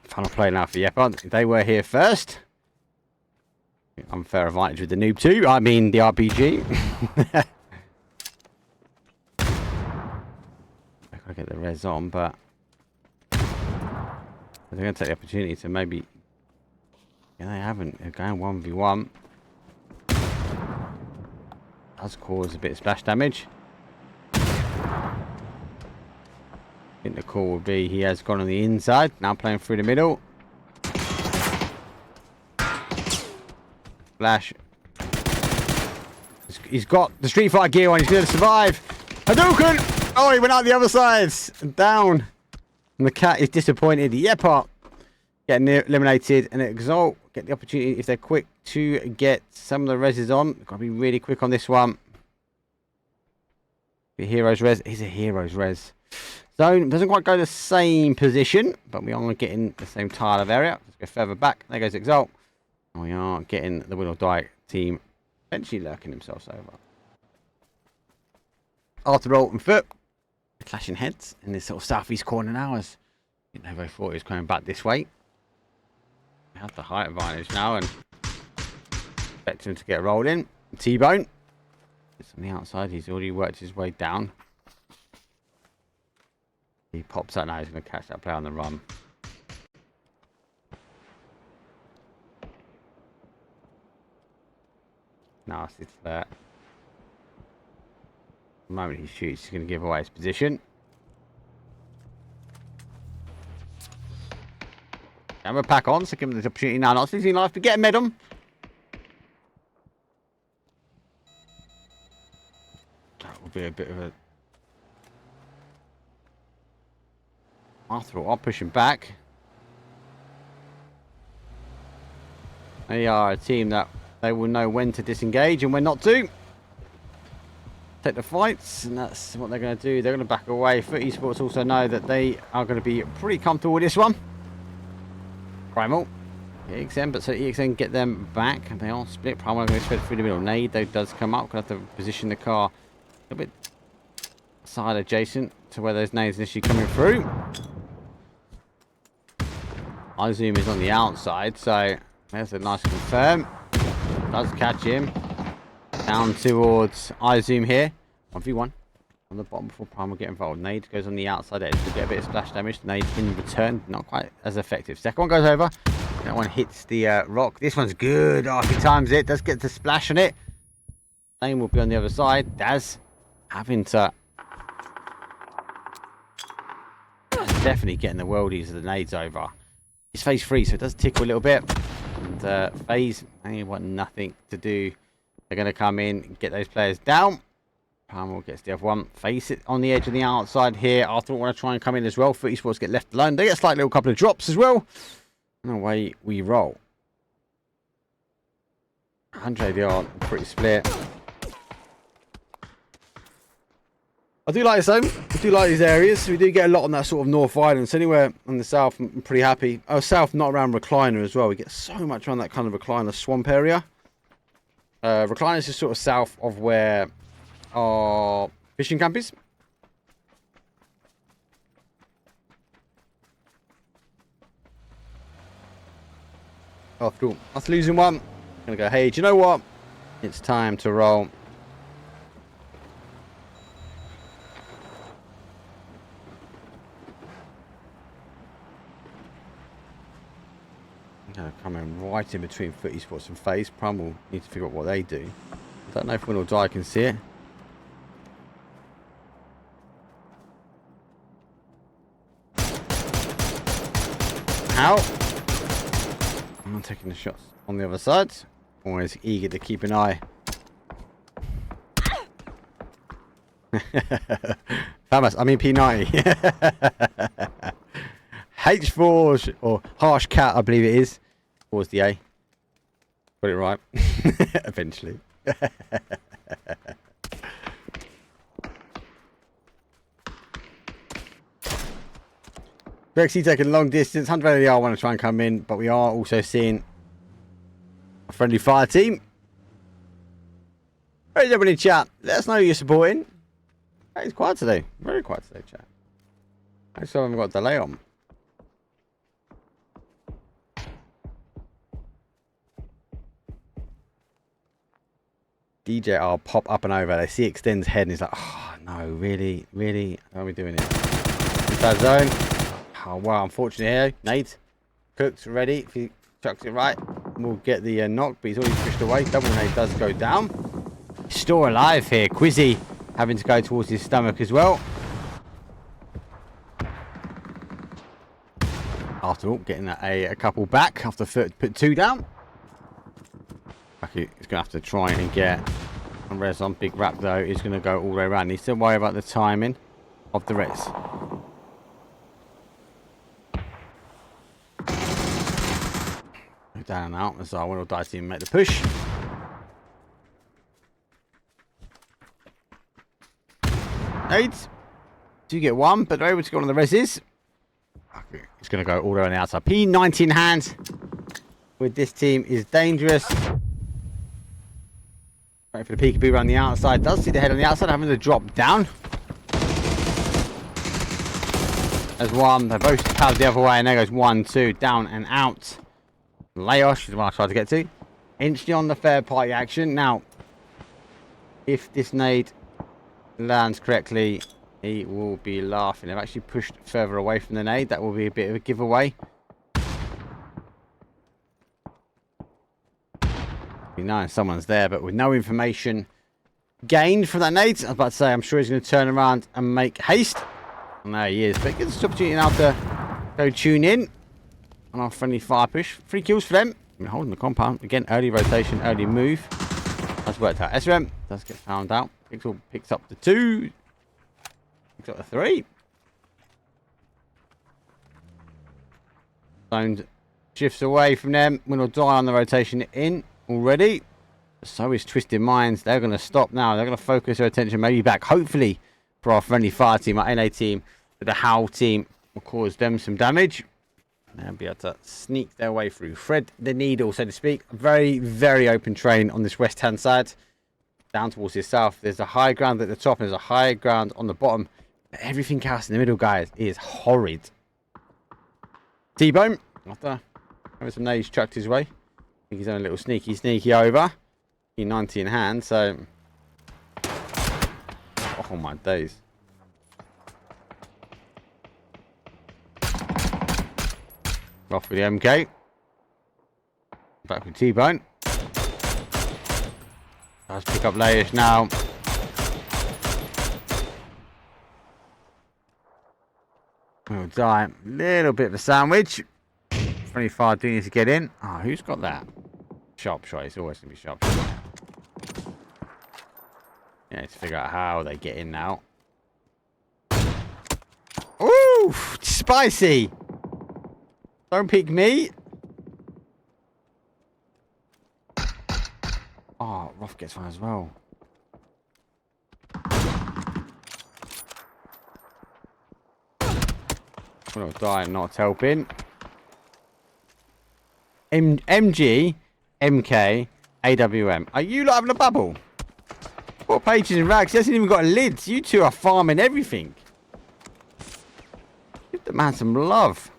Final play now for Yepa. They were here first. Unfair advantage with the noob too. I mean the RPG. I gotta get the res on, but they're gonna take the opportunity to maybe. Yeah, they haven't. They're going 1v1. Does cause a bit of splash damage. I think the call will be he has gone on the inside, now playing through the middle. Flash. He's got the Street Fighter gear on, he's going to survive. Hadouken! Oh, he went out the other side. Down. And the cat is disappointed. Yepa getting eliminated, and Exalt get the opportunity, if they're quick, to get some of the reses on. Got to be really quick on this one. The hero's res is a hero's res. Zone doesn't quite go the same position, but we are getting the same tile of area. Let's go further back. There goes Exalt. And we are getting the Will or Die team eventually lurking themselves over. Arthur Roll and Foot clashing heads in this sort of southeast corner now as They both thought he was coming back this way. We have the height advantage now and expect him to get rolled in. T-Bone. It's on the outside. He's already worked his way down. He pops out now. He's going to catch that player on the run. Nasty flirt. The moment he shoots, he's going to give away his position. Camera pack on, so give him the opportunity now. Not losing life to get a medal. That will be a bit of a... After all, I'll push him back. They are a team that they will know when to disengage and when not to. Take the fights, and that's what they're going to do. They're going to back away. Foot Esports also know that they are going to be pretty comfortable with this one. Primal. EXN, but so EXN get them back. And they all split. Primal are going to spread through the middle. Nade, though, does come up. Going to have to position the car a bit side adjacent to where those nades initially coming through. iZoom is on the outside, so there's a nice confirm. Does catch him. Down towards iZoom here. 1v1 on the bottom before Prime will get involved. Nade goes on the outside edge to get a bit of splash damage. Nade in return, not quite as effective. Second one goes over. That one hits the rock. This one's good. Oh, if he times it, does get the splash on it. Same will be on the other side. Daz having to... Definitely getting the worldies of the nades over. It's phase 3, so it does tickle a little bit. And phase, they want nothing to do. They're going to come in, get those players down. Primal gets the other one. Face it on the edge of the outside here. After all, want to try and come in as well. Foot Esports get left alone. They get a slight little couple of drops as well. And away we roll. 100 yard, pretty split. I do like this though. I do like these areas. We do get a lot on that sort of North Island. So anywhere on the south, I'm pretty happy. Oh, south, not around Recliner as well. We get so much around that kind of Recliner swamp area. Recliner is just sort of south of where our fishing camp is. After all, after losing one, I'm going to go, hey, do you know what? It's time to roll. Coming right in between Foot Esports and FaZe. Prime will need to figure out what they do. I don't know if Win or Die can see it. How? I'm taking the shots on the other side. Always eager to keep an eye. Famous, I mean P90. H4 or Harsh Cat, I believe it is. Towards the A. Got it right. Eventually. Rexy taking long distance. 100 ADR want to try and come in, but we are also seeing a friendly fire team. Hey, everybody in chat. Let us know who you're supporting. Hey, it's quiet today. Very quiet today, chat. I saw I haven't got a delay on. DJ R pop up and over. They see Extend's head and he's like, oh no, really? How are we doing it? Inside zone. Oh wow, unfortunately here. Nate cooked, ready. If he chucks it right, we'll get the knock, but he's already pushed away. Double nade does go down. Still alive here. Quizzy having to go towards his stomach as well. After all, getting a couple back after put 2 down. He's going to have to try and get a res on. Big Rap, though, is going to go all the way around. Needs to worry about the timing of the res. Down and out. As our Win or Die team make the push. Nades. Do get one, but they're able to go on the reses. It's going to go all the way on the outside. P90 in hand with this team is dangerous. Right for the peekaboo around the outside. Does see the head on the outside, having to drop down. There's one. They both paddle the other way, and there goes 1, 2, down and out. Layosh is what I tried to get to. Instantly on the third party action. Now, if this nade lands correctly, he will be laughing. They've actually pushed further away from the nade. That will be a bit of a giveaway. Be nice, someone's there, but with no information gained from that nade. I was about to say, I'm sure he's going to turn around and make haste. And there he is. But it gives us the opportunity now to go tune in on our friendly fire push. 3 kills for them. We're holding the compound. Again, early rotation, early move. That's worked out. SRM does get found out. Pixel picks up the 2. Picks up the 3. Zone shifts away from them. Win or die on the rotation in already. So is Twisted Minds. They're going to stop now. They're going to focus their attention maybe back, hopefully, for our friendly fire team, our NA team. But the Howl team will cause them some damage. And they'll be able to sneak their way through. Thread the needle, so to speak. Very, very open terrain on this west-hand side. Down towards the south. There's a high ground at the top and there's a high ground on the bottom. But everything else in the middle, guys, is horrid. T-Bone, after having some nades chucked his way. I think he's on a little sneaky over. 90 in hand, so... Oh my days. Off with the MK. Back with T-Bone. Let's pick up Layish now. We'll die. Little bit of a sandwich. 25 do need to get in. Oh, who's got that? Sharp shot. It's always going to be sharp shot. Yeah, to figure out how they get in now. Ooh! Spicy! Don't pick me. Oh, Roth gets one as well. We'll die and not helping. MG, MK, AWM. Are you lot having a bubble? What pages and rags? He hasn't even got lids. You two are farming everything. Give the man some love.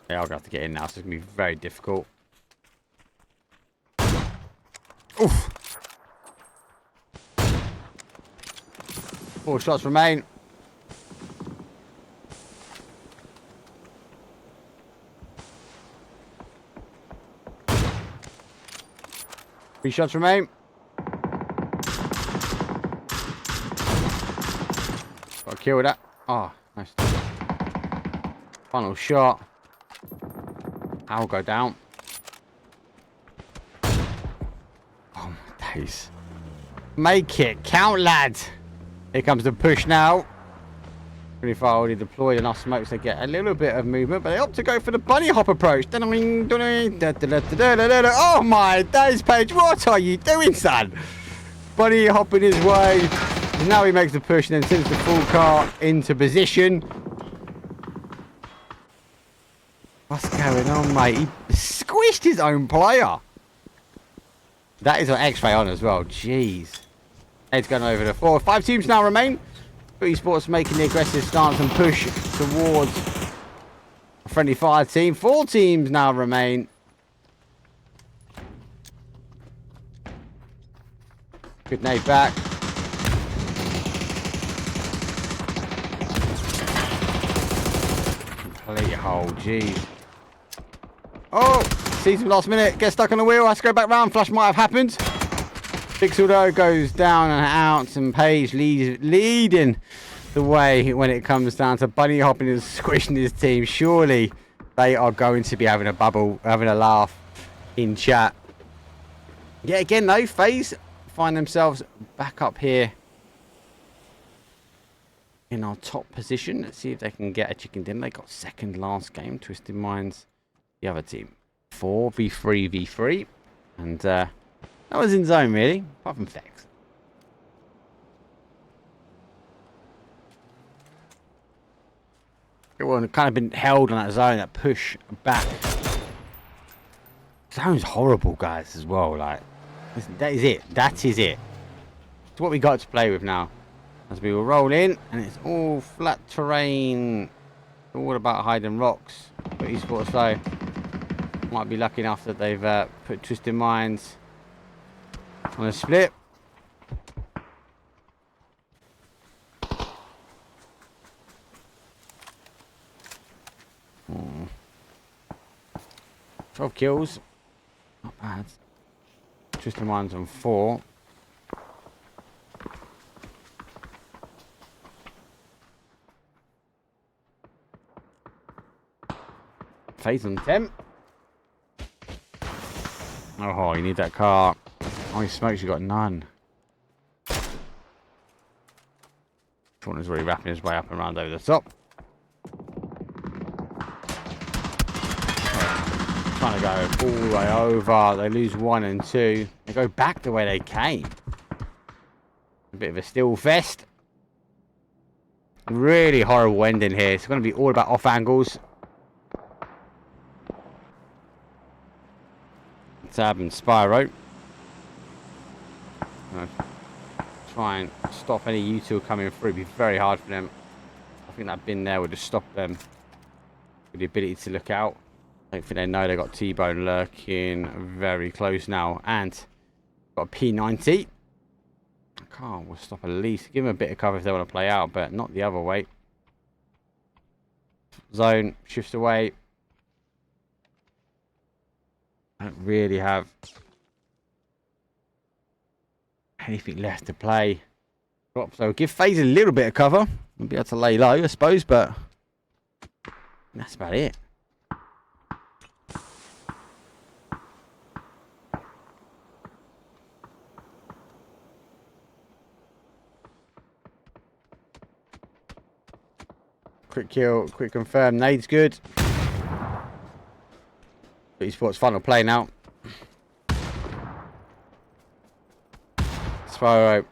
Yeah, I'll have to get in now, so it's going to be very difficult. Oof. 4 shots remain. Three shots remain. Got a kill with that. Oh, nice. Final shot. I'll go down. Oh my days. Make it count, lad. Here comes the push now. Pretty far already deployed enough smokes to get a little bit of movement, but they opt to go for the bunny hop approach. Oh my days, Paige, what are you doing, son? Bunny hopping his way. Now he makes the push and then sends the full car into position. What's going on, mate? He squished his own player. That is an X-ray on as well. Jeez. Ed's going over the 4. 5 teams now remain. Esports making the aggressive stance and push towards a friendly fire team. 4 teams now remain. Good nade back. Complete hole, jeez. Oh, sees him last minute. Gets stuck on the wheel. Has to go back round. Flash might have happened. Pixel though goes down and out, and Paige leading the way when it comes down to bunny hopping and squishing his team. Surely they are going to be having a bubble, having a laugh in chat. Yeah, again though, FaZe find themselves back up here in our top position. Let's see if they can get a chicken dinner. They got second last game. Twisted Minds, the other team. 4v3v3, and that was in zone, really, apart from Fex. Everyone kind of been held on that zone, that push back. Zone's horrible, guys, as well. Like, that is it. That is it. It's what we got to play with now. as we will roll in, and it's all flat terrain. All about hiding rocks. But esports though might be lucky enough that they've put Twisted Minds on a split. Hmm. 12 kills. Not bad. Twisted Minds on 4. FaZe on 10. Oh, you need that car. Oh, he smokes, you got none. Corner's really wrapping his way up and around over the top. Trying to go all the way over. They lose 1 and 2. They go back the way they came. A bit of a still fest. Really horrible ending here. It's going to be all about off angles. Tab and Spyro. Try and stop any U2 coming through. It'd be very hard for them. I think that bin there would just stop them with the ability to look out. I don't think they know they got T-Bone lurking very close now. And got a P90. Car will stop at least. Give them a bit of cover if they want to play out, but not the other way. Zone shifts away. I don't really have anything left to play. So give FaZe a little bit of cover. We'll be able to lay low, I suppose, but that's about it. Quick kill, quick confirm. Nade's good. Esports final play now. Spyro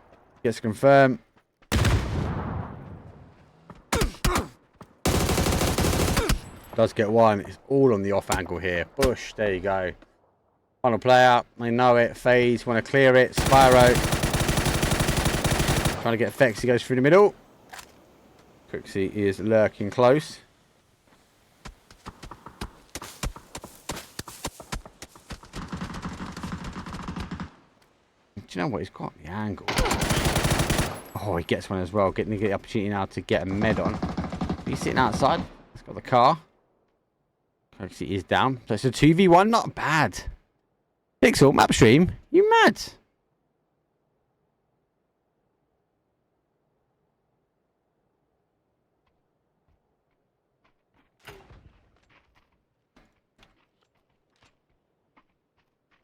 gets confirmed. Does get 1. It's all on the off angle here. Bush, there you go. Final play out. They know it. FaZe want to clear it. Spyro trying to get Fex. He goes through the middle. Crixie is lurking close. Do you know what? He's got the angle. Oh, he gets one as well. Getting the opportunity now to get a med on. He's sitting outside. He's got the car. Crixie is down. So it's a 2v1. Not bad. Pixel, map stream. You mad?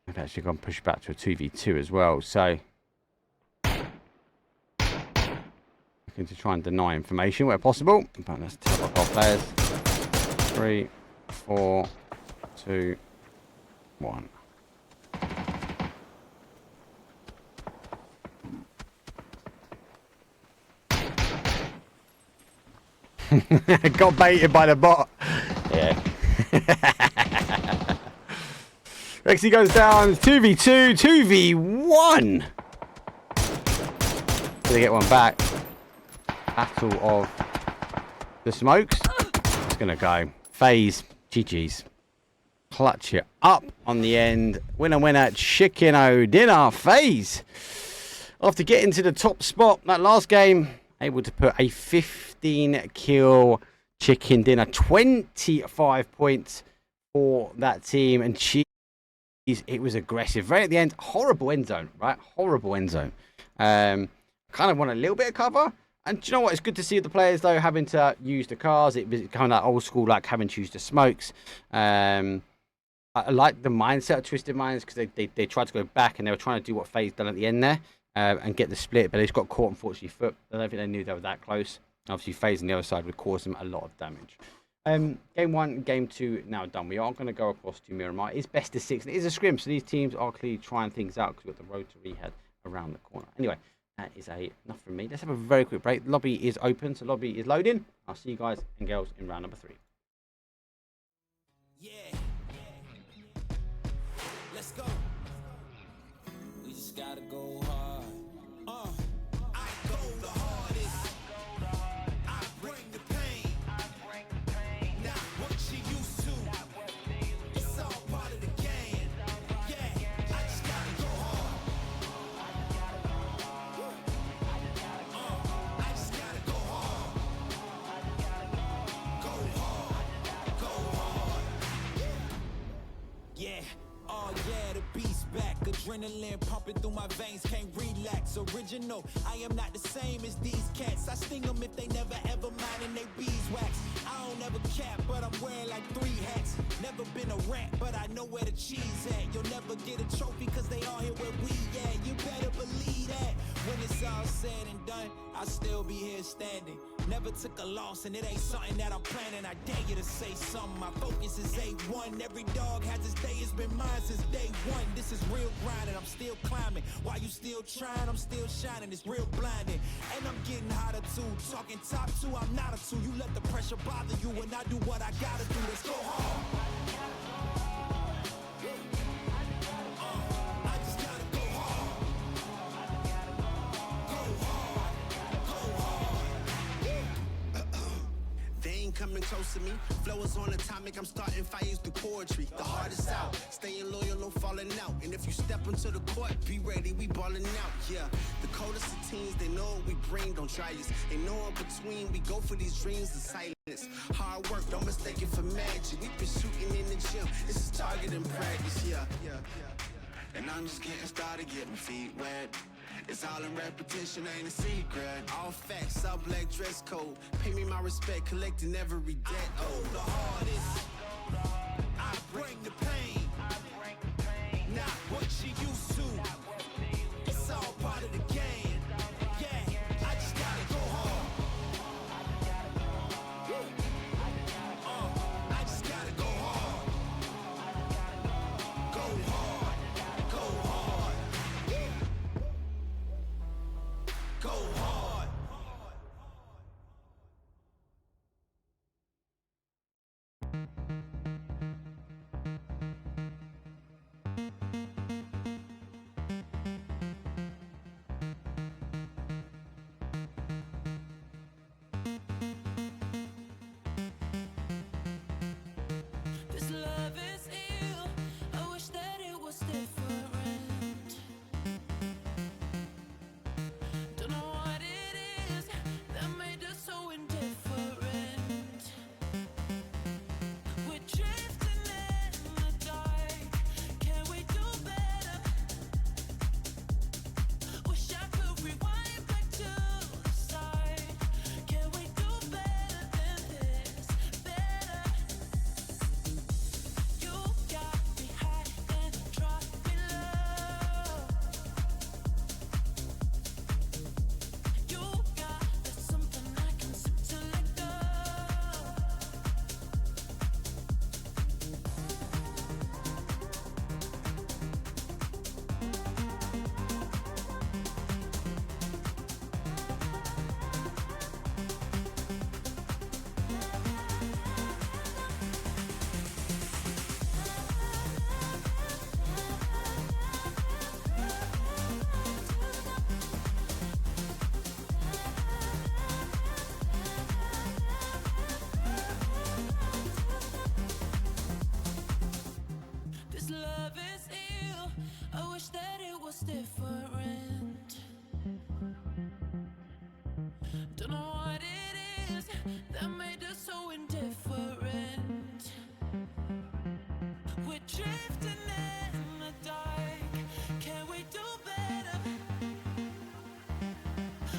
I've actually gone push back to a 2v2 as well, so looking to try and deny information where possible, but let's tell up our players. 3, 4, 2, 1. Got baited by the bot. Yeah. Rexy goes down. 2v2, 2v1. Gonna get one back. Battle of the smokes. It's gonna go. FaZe. GG's. Clutch it up on the end. Winner, winner. Chicken o' dinner. FaZe. After getting to the top spot that last game, able to put a 15 kill chicken dinner. 25 points for that team. And it was aggressive. Right at the end, horrible end zone, right? Horrible end zone. Kind of want a little bit of cover. And do you know what? It's good to see the players, though, having to use the cars. It was kind of that old school, like, having to use the smokes. I like the mindset of Twisted Minds because they tried to go back and they were trying to do what FaZe done at the end there and get the split. But they just got caught, unfortunately, foot. I don't think they knew they were that close. Obviously, FaZe on the other side would cause them a lot of damage. Game 1, game 2 now done. We are going to go across to Miramar. It's best of 6. It is a scrim, so these teams are clearly trying things out because we've got the road to rehab around the corner. Anyway, that is enough from me. Let's have a very quick break. Lobby is open, so lobby is loading. I'll see you guys and girls in round number 3. Yeah. Let's go. We just gotta go hard. I go the hardest. adrenaline pumping through my veins, can't relax. Original, I am not the same as these cats. I sting them if they never ever mind and they beeswax. I don't ever cap, but I'm wearing like 3 hats. Never been a rat, but I know where the cheese at. You'll never get a trophy cause they all here where we at. You better believe that. When it's all said and done, I'll still be here standing. Never took a loss and it ain't something that I'm planning. I dare you to say something. My focus is A1. Every dog has his day, it's been mine since day one. This is real grinding, I'm still climbing. While you still trying, I'm still shining. It's real blinding. And I'm getting hotter too. Talking top 2, I'm not a 2. You let the pressure bother you and I do what I gotta do. Let's go hard. I just gotta go hard. Go hard. Go hard. They ain't coming close to me. Flow is on atomic, I'm starting fires through poetry. The hardest out, staying loyal, no falling out. And if you step into the court, be ready, we balling out. Yeah, the coldest of teens, they know what we bring, don't try us. Ain't no in between, we go for these dreams in silence. Hard work, don't mistake it for magic. We been shooting in the gym, this is target and practice. Yeah. And I'm just getting started, getting my feet wet. It's all in repetition, ain't a secret. All facts, all black dress code. Pay me my respect, collecting every debt. Oh, the hardest. I bring the pain. Not what you used to. It's all part of the game. Yeah, I just gotta go hard. I just gotta go hard. Go hard. Go hard. Go hard. This love is ill. I wish that it was different. Don't know what it is that made us so indifferent. We're drifting in the dark. Can we do better? Wish I could rewind back to the start. Can we do better than this? Better. You got me high and drop me low. You got that something I can seem to let go. This love is ill. I wish that it was different. Don't know what it is that made us so indifferent. We're drifting in the dark. Can we do better?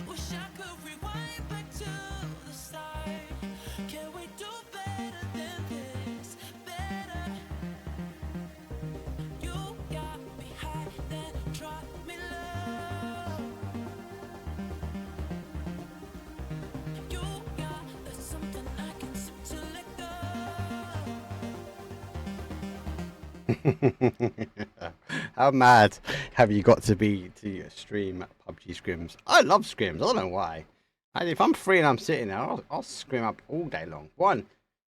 Wish I could rewind back to the start. Can we do better than this? Better. You got me high, then drop me low. You got that something I can seem to let go. How mad have you got to be to stream PUBG Scrims? I love Scrims. I don't know why. And if I'm free and I'm sitting there, I'll scrim up all day long. 1,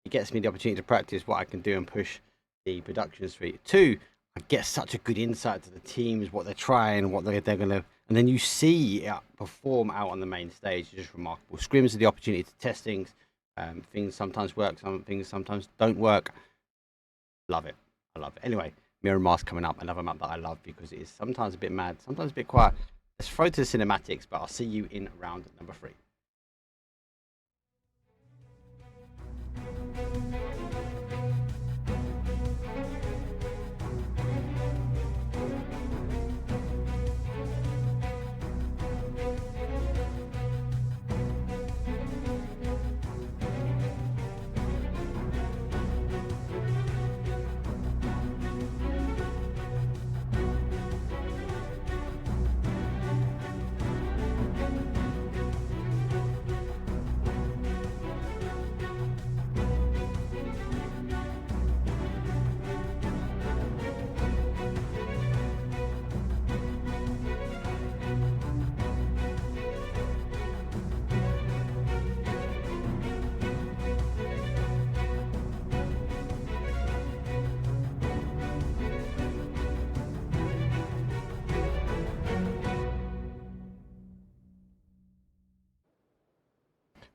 it gets me the opportunity to practice what I can do and push the production suite. 2, I get such a good insight to the teams, what they're trying, what they're going to... And then you see it perform out on the main stage. It's just remarkable. Scrims are the opportunity to test things. Things sometimes work, some things sometimes don't work. Love it. I love it. Anyway, Mirror Mask coming up, another map that I love because it is sometimes a bit mad, sometimes a bit quiet. Let's throw to the cinematics, but I'll see you in round number 3.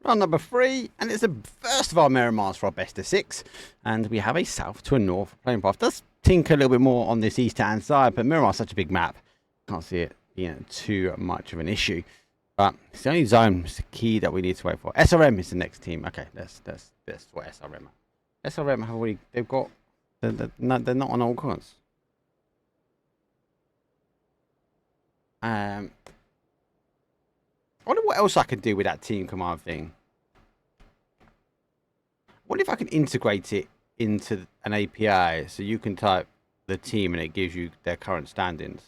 Run number 3, and it's the first of our Miramars for our best of 6. And we have a south to a north playing path. Does tinker a little bit more on this east-hand side, but Miramar is such a big map. Can't see it being too much of an issue. But it's the only zone, it's the key that we need to wait for. SRM is the next team. Okay, that's what SRM are. SRM have already, they've got, they're not on all courts. I wonder what else I can do with that team command thing. What if I can integrate it into an API so you can type the team and it gives you their current standings?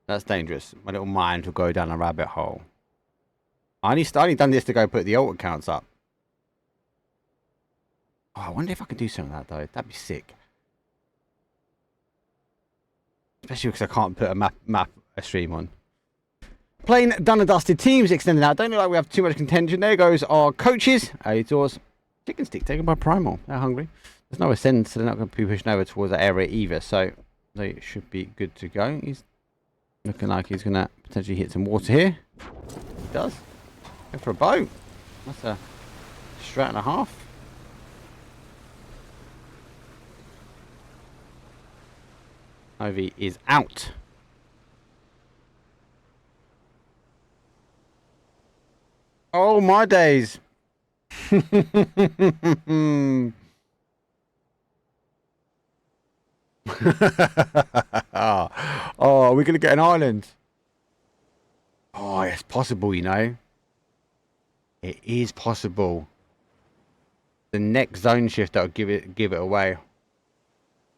That's dangerous. My little mind will go down a rabbit hole. I only done this to go put the alt accounts up. Oh, I wonder if I can do something like that though. That'd be sick. Especially because I can't put a map stream on. Plain done and dusted teams extended out. Don't look like we have too much contention. There goes our coaches. Editors. Chicken stick taken by Primal. They're hungry. There's no ascend, so they're not going to be pushing over towards that area either. So they should be good to go. He's looking like he's going to potentially hit some water here. He does. Go for a boat. That's a strat and a half. Ovi is out. Oh my days. Oh, we're gonna get an island. Oh, it's possible, you know. It is possible. The next zone shift that'll give it away.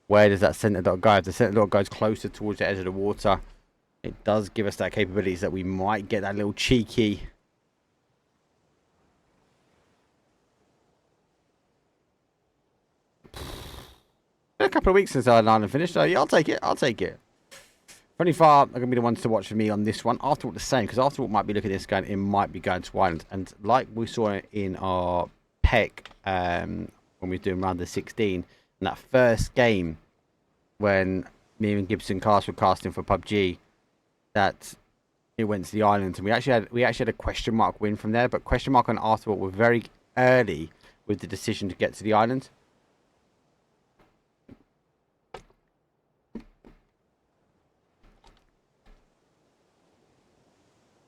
Where does that center dot go? If the center dot goes closer towards the edge of the water, it does give us that capabilities that we might get that little cheeky. A couple of weeks since our island finished, so yeah, I'll take it. I'll take it. Funny Far are going to be the ones to watch for me on this one. Afterward, the same, because Afterward might be looking at this going, it might be going to Ireland. And like we saw in our PEC when we were doing round the 16, in that first game when me and Gibson Cast were casting for PUBG, that it went to the island, and we actually had a question mark win from there. But question mark and Afterward were very early with the decision to get to the island.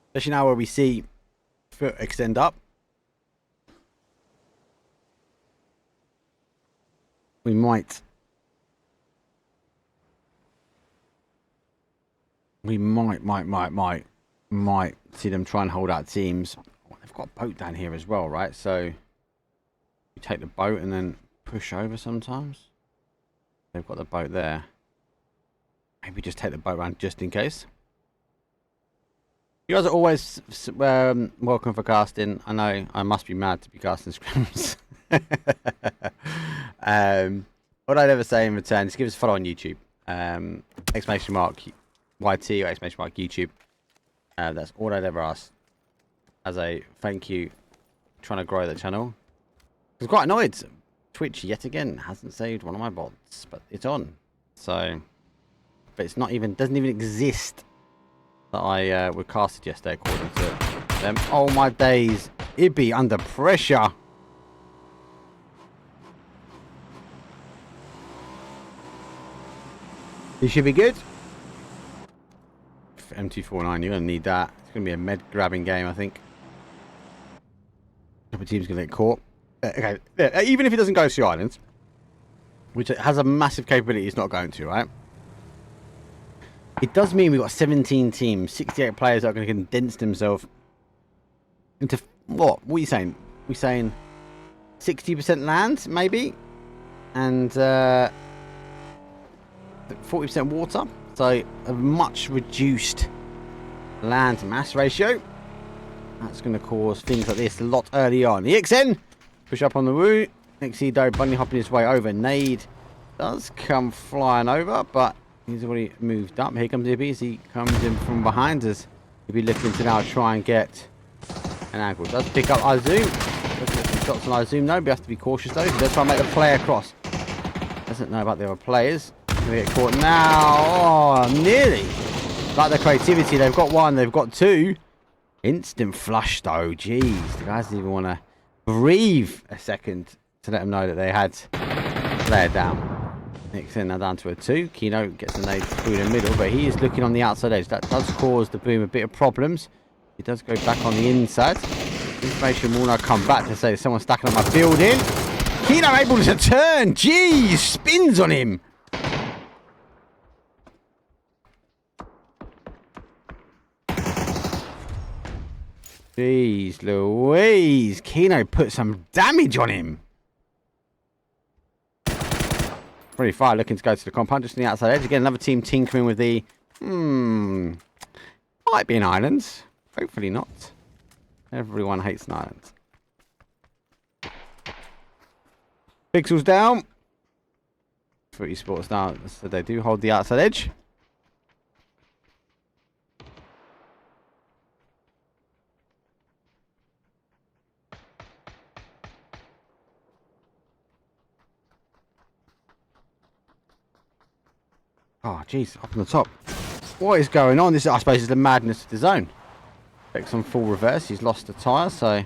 Especially now where we see foot extend up. We might see them try and hold out teams. Oh, they've got a boat down here as well, right? So you take the boat and then push over sometimes. They've got the boat there. Maybe just take the boat around just in case. You guys are always welcome for casting. I know I must be mad to be casting scrims. What I'd ever say in return is give us a follow on YouTube. Exclamation mark YT or exclamation mark YouTube. That's all I'd ever ask as a thank you. Trying to grow the channel. I was quite annoyed. Twitch yet again hasn't saved one of my bots, but it's on. So, but it's not even, doesn't even exist. That I were casted yesterday according to them. Oh my days, it'd be under pressure. You should be good. M249, you're gonna need that. It's gonna be a med grabbing game, I think. A couple of teams gonna get caught. Okay, even if it doesn't go to the islands, which it has a massive capability, it's not going to, right? It does mean we've got 17 teams, 68 players that are going to condense themselves into what? What are you saying? We're saying 60% land, maybe, and 40% water. So a much reduced land mass ratio. That's going to cause things like this a lot early on. The XN push up on the woo. XC though bunny hopping his way over. Nade does come flying over, but he's already moved up. Here comes Ibby as he comes in from behind us. He'll be looking to now try and get an angle. Does pick up our zoom. Does get some shots on our zoom though. We have to be cautious though. He does try and make the play across. Doesn't know about the other players. Gonna get caught now. Oh, nearly. Like the creativity. They've got one. They've got two. Instant flush though. Jeez. The guys didn't even want to breathe a second to let them know that they had player down. Nixon now down to a 2. Keno gets a nade through the middle, but he is looking on the outside edge. That does cause the Boom a bit of problems. He does go back on the inside. Information will now come back to say there's someone stacking on my building. Keno able to turn. Jeez, spins on him. Jeez Louise. Keno put some damage on him. Pretty far looking to go to the compound, just on the outside edge. Again, another team tinkering with the... might be an island. Hopefully not. Everyone hates an island. Pixels down. Footy Sports now, so they do hold the outside edge. Oh, jeez, up on the top. What is going on? This, I suppose, is the madness of the zone. Beck's on full reverse. He's lost the tyre, so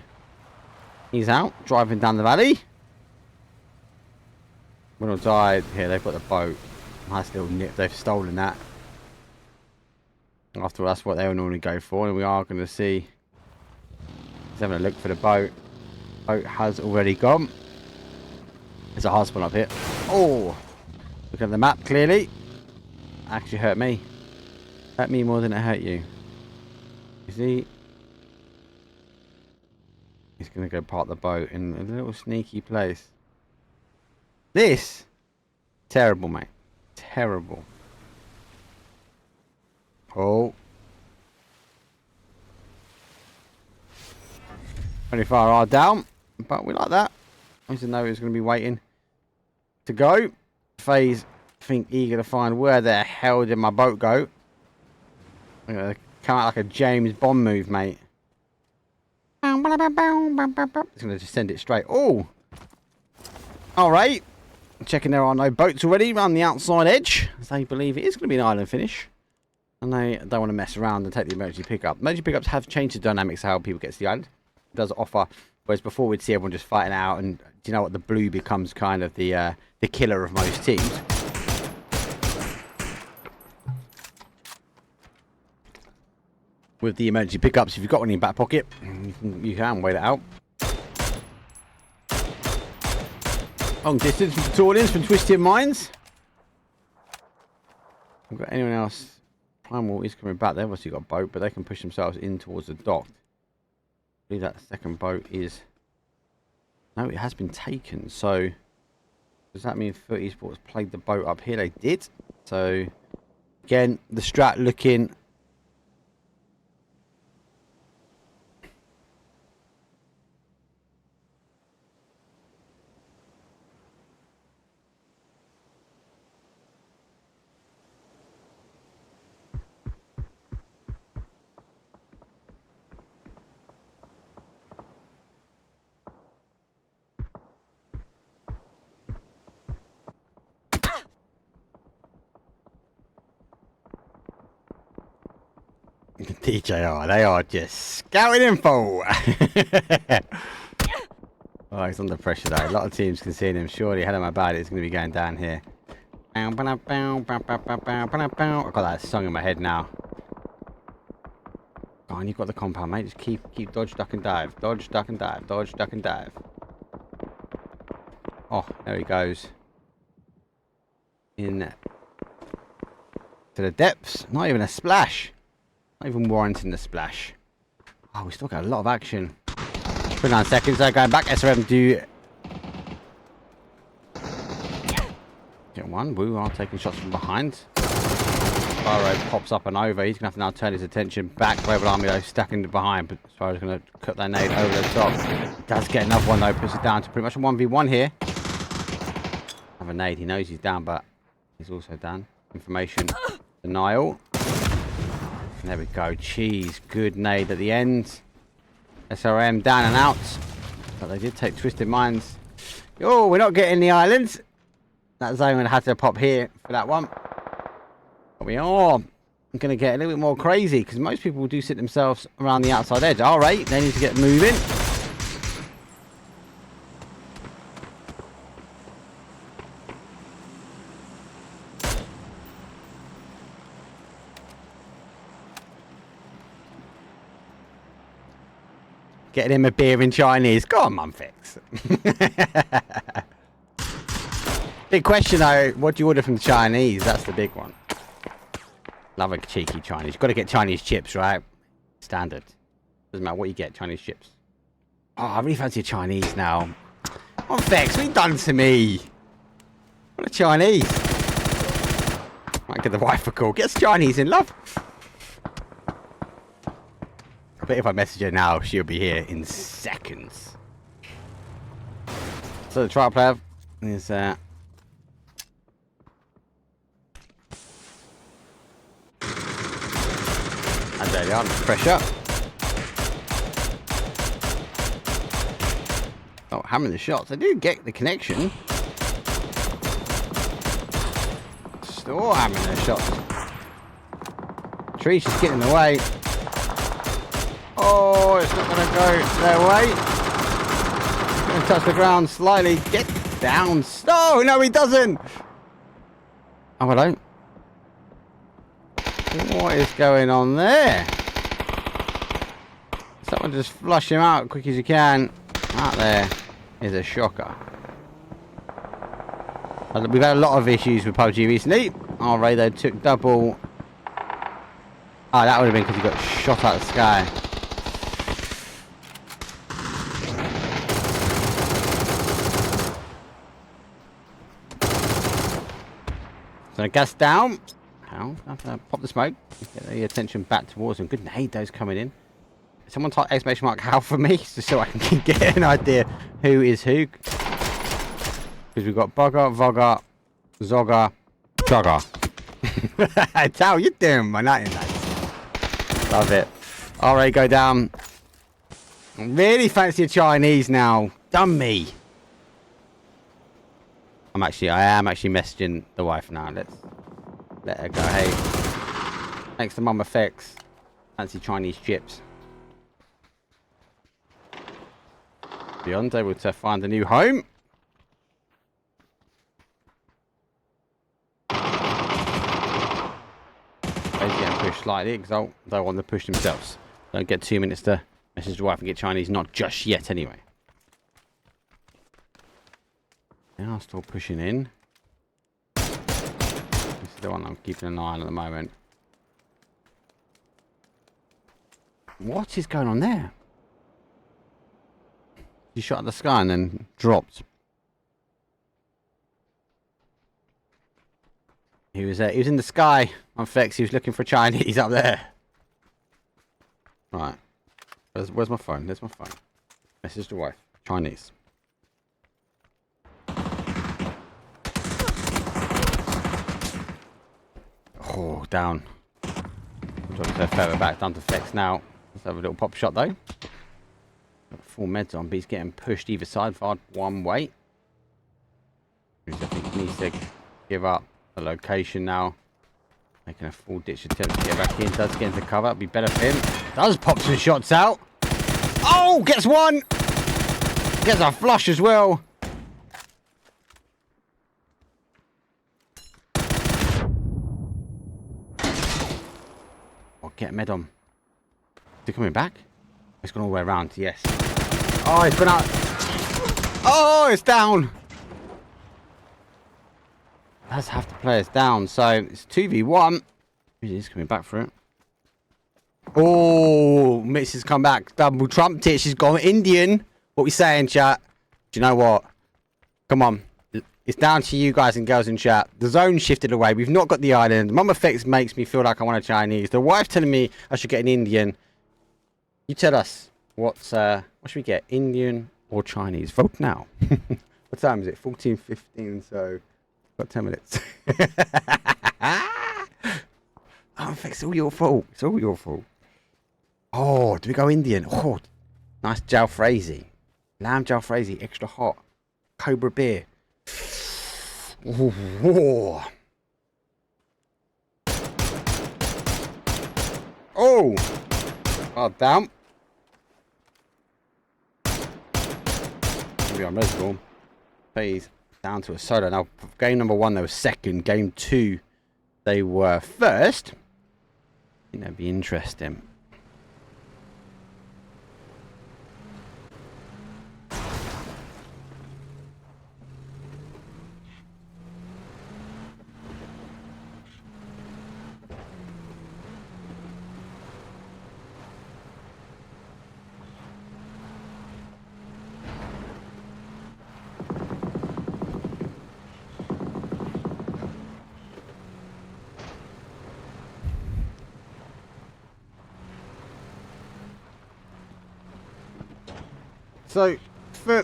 he's out, driving down the valley. When I died here, they've got the boat. Nice little nip. They've stolen that. After all, that's what they will normally go for, and we are going to see. He's having a look for the boat. Boat has already gone. There's a hard spot up here. Oh, look at the map clearly. Actually hurt me. Hurt me more than it hurt you. You see? He's going to go park the boat in a little sneaky place. This? Terrible, mate. Terrible. Oh. 25 are down. But we like that. I just know it's going to be waiting to go. Phase. Think eager to find where the hell did my boat go. I'm gonna come out like a James Bond move, mate. It's gonna just send it straight. Oh, all right. Checking there are no boats already around the outside edge, as they believe it is going to be an island finish, and they don't want to mess around and take the emergency pickup. Emergency pickups have changed the dynamics of how people get to the island. It does offer, whereas before we'd see everyone just fighting out, and do you know what? The blue becomes kind of the killer of most teams. With the emergency pickups, if you've got one in your back pocket, you can wait it out. Long distance from Tutorials from Twisted Minds. We've got anyone else? Primal is coming back. They've obviously got a boat, but they can push themselves in towards the dock. I believe that second boat is... No, it has been taken. So, does that mean 30 Sports played the boat up here? They did. So, again, the strat looking... DJR, they are just scouting info. Oh, he's under pressure though. A lot of teams can see him. Surely, hell am I bad? It's going to be going down here. I got that song in my head now. Go on, you've got the compound, mate. Just keep dodge, duck, and dive. Dodge, duck, and dive. Dodge, duck, and dive. Oh, there he goes. In to the depths. Not even a splash. Not even warranting the splash. Oh, we still got a lot of action. 29 seconds. They're going back. SRM do get one. Woo are taking shots from behind. Spyro pops up and over. He's going to have to now turn his attention back. Rebel Army though stacking behind. But Spyro's going to cut that nade over the top. Does get another one though. Puts it down to pretty much a 1v1 here. Another nade. He knows he's down, but he's also down. Information denial. There we go. Cheese. Good nade at the end. SRM down and out. But they did take Twisted Minds. Oh, we're not getting the islands. That zone would have had to pop here for that one. But we are going to get a little bit more crazy because most people do sit themselves around the outside edge. All right, they need to get moving. Getting him a beer in Chinese. Go on, Mumfix. Big question though, what do you order from the Chinese? That's the big one. Love a cheeky Chinese. You've got to get Chinese chips, right? Standard. Doesn't matter what you get, Chinese chips. Oh, I really fancy a Chinese now. Mumfix, what have you done to me? What a Chinese. Might give the wife a call. Get us Chinese in, love. But if I message her now, she'll be here in seconds. So the trial player is and there they are, pressure. Oh, hammering the shots. I do get the connection. Still hammering the shots. Tree's just getting in the way. Oh, it's not going to go their way. Going to touch the ground slightly. Get down. Oh, no, he doesn't. Oh, hello. What is going on there? Someone just flush him out as quick as you can. That there is a shocker. We've had a lot of issues with PUBG recently. Our radar took double. Oh, that would have been because he got shot out of the sky. So gas down. How? Pop the smoke. Get the attention back towards him. Good nade those coming in. Someone type exclamation mark how for me, just so I can get an idea who is who. Because we've got Bugger, Vogger, Zogger, Jogger. How you doing, my night night? Love it. Alright, go down. Really fancy a Chinese now. Done me. I am actually messaging the wife now. Let's let her go. Hey, thanks to Mum Effects. Fancy Chinese chips. Beyond able to find a new home. They're getting pushed slightly because they'll want to push themselves. Don't get 2 minutes to message the wife and get Chinese. Not just yet, anyway. They are still pushing in. This is the one I'm keeping an eye on at the moment. What is going on there? He shot at the sky and then dropped. He was in the sky on Flex. He was looking for Chinese up there. Right. Where's my phone? There's my phone. Message the wife. Chinese. Oh, down. Dropped her further back down to Flex now. Let's have a little pop shot though. Got full meds on, but he's getting pushed either side for one way. I think he needs to give up the location now. Making a full ditch attempt to get back in. Does get into cover. It'd be better for him. Does pop some shots out. Oh, gets one. Gets a flush as well. Oh, get a med on. Is he coming back? It's gone all the way around, yes. Oh, it's gone out. Oh, it's down. That's half the players down, so it's 2v1. He's coming back for it. Oh, Mitch has come back. Double trumped it. She's gone Indian. What we saying, chat? Do you know what? Come on. It's down to you guys and girls in chat. The zone shifted away. We've not got the island. Mum Effects makes me feel like I want a Chinese. The wife's telling me I should get an Indian. You tell us what should we get? Indian or Chinese? Vote now. What time is it? 14:15, so got 10 minutes. Oh, it's all your fault. It's all your fault. Oh, do we go Indian? Oh, nice jalfrezi. Lamb jalfrezi, extra hot. Cobra beer. Ooh, Oh! Oh, damn. Maybe I'm miserable. He's down to a solo. Now, game number 1, they were second. Game 2, they were first. I think that'd be interesting. So, for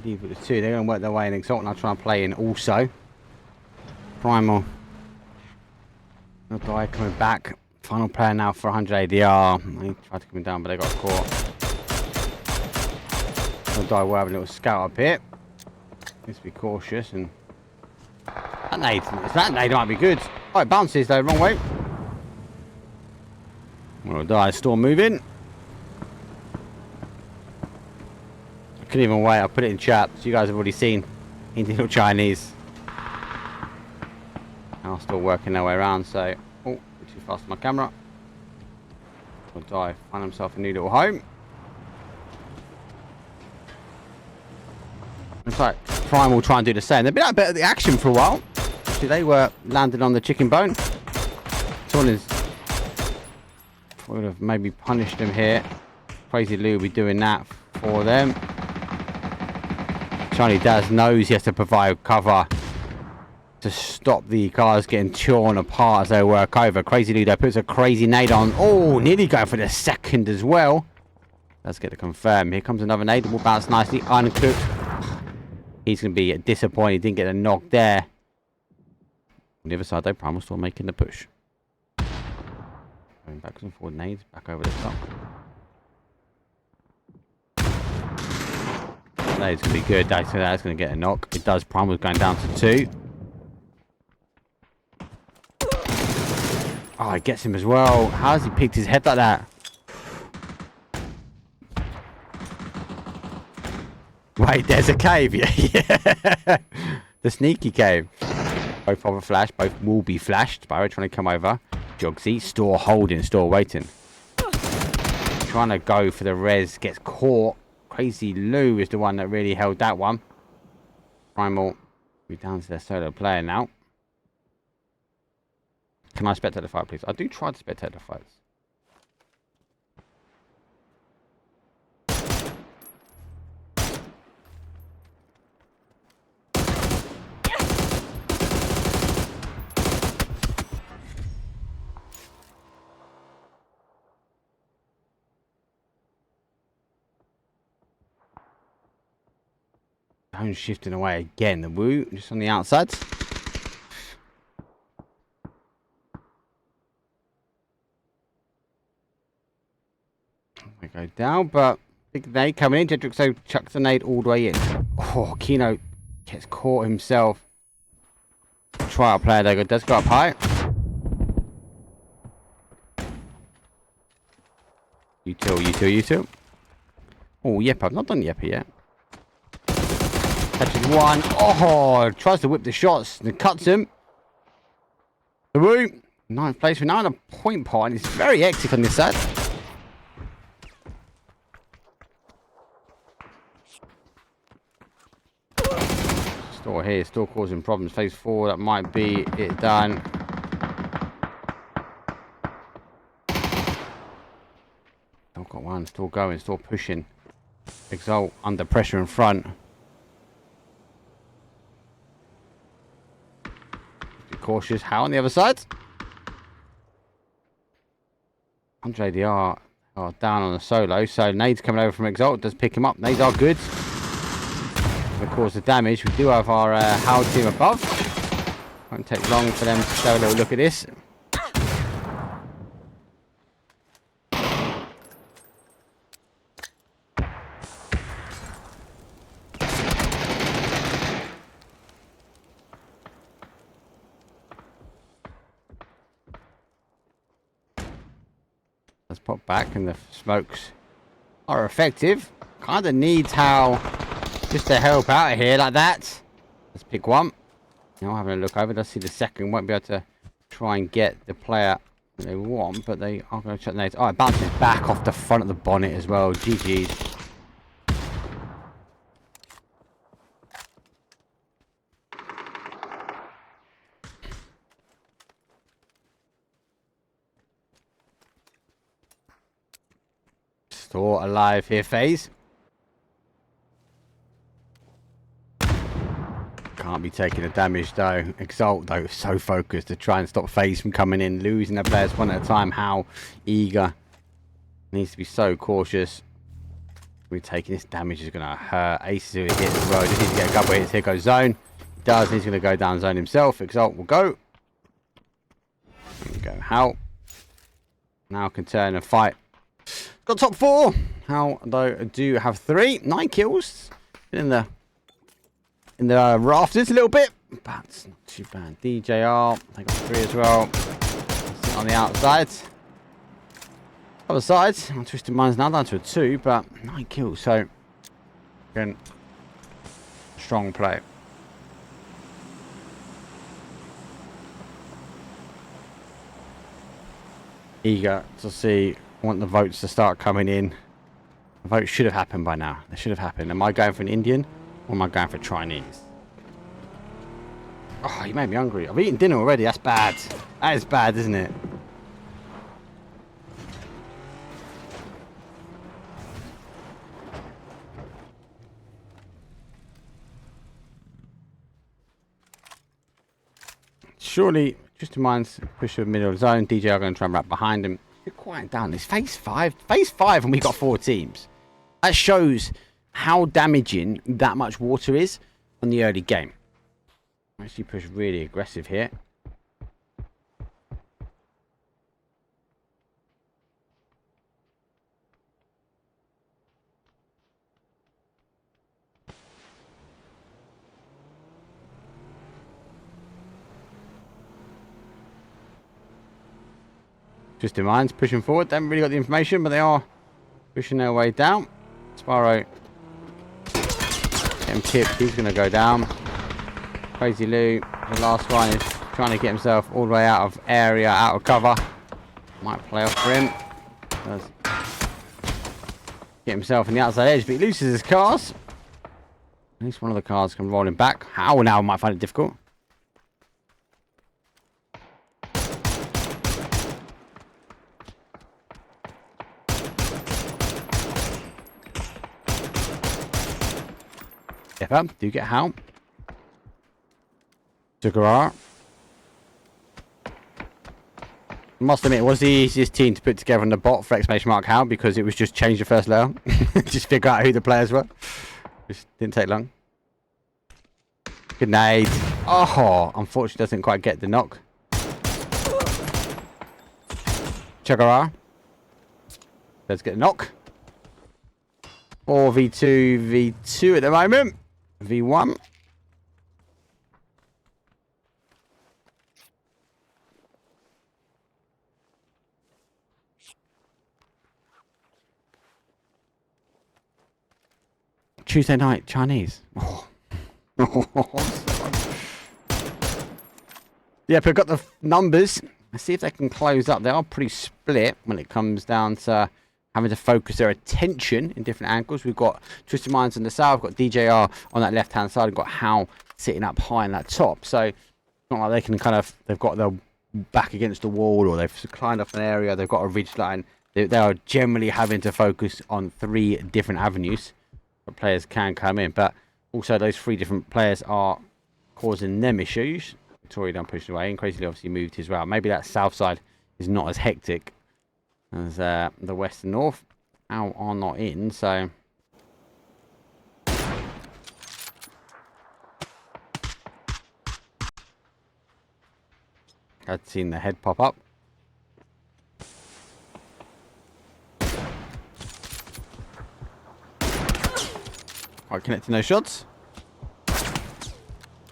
leave it with 2, they're going to work their way in Exalt, and I'll try and play in also. Primal. The guy coming back. Final player now for 100 ADR. He tried to come down, but they got caught. The guy will have a little scout up here. Needs to be cautious, and that nade might be good. Oh, it bounces though, wrong way. Well, die, storm moving. I couldn't even wait. I'll put it in chat, so you guys have already seen Indian or Chinese. I'm still working their way around, so oh, too fast for my camera. Will die, find himself a new little home. Looks like Prime will try and do the same. They've been out a bit of the action for a while. Actually, they were landing on the chicken bone. Someone would have maybe punished them here. Crazy Lou will be doing that for them. Charlie Daz knows he has to provide cover to stop the cars getting torn apart as they work over. Crazy Lou though puts a crazy nade on. Oh, nearly going for the second as well. Let's get it confirmed. Here comes another nade. Will bounce nicely, uncooked. He's going to be disappointed he didn't get a knock there. On the other side though, Primal still making the push. Going backwards and forward nades, back over the top. Nade's going to be good. That's going to get a knock. It does. Primal's going down to 2. Oh, it gets him as well. How has he picked his head like that? Wait, there's a cave. Yeah. The sneaky cave. Both have a flash. Both will be flashed. Spyro trying to come over. Jogsy. Store holding. Store waiting. Trying to go for the res. Gets caught. Crazy Lou is the one that really held that one. Primal. We're down to their solo player now. Can I spectate the fight, please? I do try to spectate the fights. Zone shifting away again. The Woo just on the outside. We go down, but big nade coming in. Jedrick chucks the nade all the way in. Oh, Kino gets caught himself. Trial player there does go up high. You two. Oh, yep, I've not done Yeppy yet. Catches one. Oh, tries to whip the shots and cuts him. The Woo. 9th place for now on a point pot, and it's very hectic on this side. Store here, still causing problems. Phase 4, that might be it done. Still got one, still going, still pushing. Exalt under pressure in front. Be cautious. How on the other side? 100 ADR are down on the solo, so nades coming over from Exalt does pick him up. Nades are good. To cause the damage. We do have our Howl team above. Won't take long for them to show a little look at this. Let's pop back, and the smokes are effective. Kind of needs how just to help out here like that. Let's pick one. Now having a look over. Let's see the second. Won't be able to try and get the player that they want, but they are going to check the nades. Oh, it bounces back off the front of the bonnet as well. GG's. Still alive here, FaZe. Can't be taking the damage though. Exalt though, so focused to try and stop FaZe from coming in, losing their players one at a time. How eager. Needs to be so cautious. We're taking this damage is going to hurt. Ace is going to hit as well. Just needs to get a couple of hits. Here goes Zone. He does. He's going to go down Zone himself. Exalt will go. There we go. How now can turn and fight. Got top 4. How though do have 3. 9 kills. In the rafters a little bit, but it's not too bad. DJR, they got 3 as well. Sit on the outside. Other side, I'm twisting mine's now down to a 2, but 9 kills, so again, strong play. Eager to see, want the votes to start coming in. The vote should have happened by now. They should have happened. Am I going for an Indian? Or am I going for Chinese? Oh, you made me hungry. I've eaten dinner already. That's bad. That is bad, isn't it? Surely, just to mind, push the middle of the zone. DJ are going to try and wrap behind him. You're quiet down. It's phase 5. Phase 5 and we got 4 teams. That shows how damaging that much water is on the early game. Actually push really aggressive here. Just in minds pushing forward. They haven't really got the information, but they are pushing their way down. Sparrow getting tipped. He's going to go down. Crazy Lou, the last one, is trying to get himself all the way out of area, out of cover. Might play off for him. Does get himself in the outside edge, but he loses his cars. At least one of the cars can roll him back. How now might find it difficult. Step up, do get How. Sugarar. Must admit, it was the easiest team to put together on the bot for !How, because it was just change the first layer. Just figure out who the players were. Just didn't take long. Good nade. Oh, unfortunately doesn't quite get the knock. Sugarar. Let's get a knock. 4v2, v2 at the moment. v1. Tuesday night, Chinese. Oh. Yeah, but I've got the numbers. Let's see if they can close up. They are pretty split when it comes down to having to focus their attention in different angles. We've got Twisted Minds on the south, we've got DJR on that left-hand side, we've got How sitting up high in that top. So it's not like they can kind of, they've got their back against the wall or they've climbed up an area, they've got a ridge line. They are generally having to focus on 3 different avenues where players can come in. But also those 3 different players are causing them issues. Victoria done pushing away and Crazily obviously moved his route. Maybe that south side is not as hectic as the west and north. How are not in, so I'd seen the head pop up. Quite connecting those shots.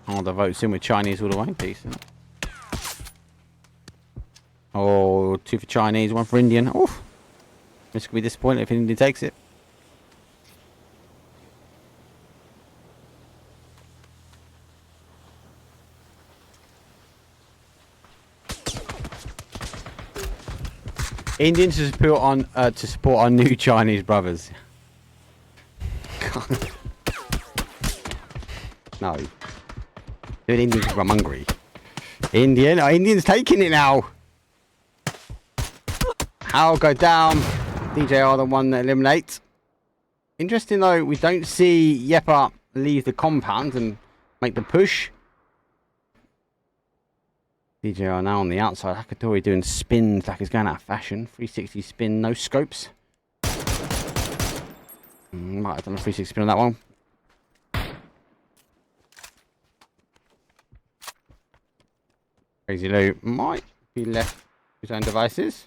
Oh, the vote's in with Chinese all the way. Decent. Oh, 2 for Chinese, 1 for Indian. Oof. This could be disappointing if India takes it. Indians to support our new Chinese brothers. No. Doing Indians because I'm hungry. Indians taking it now. I'll go down. DJR the one that eliminates. Interesting though, we don't see Yepa leave the compound and make the push. DJR now on the outside. Hakatori doing spins like he's going out of fashion. 360 spin, no scopes. Might have done a 360 spin on that one. Crazy Lou might be left with his own devices.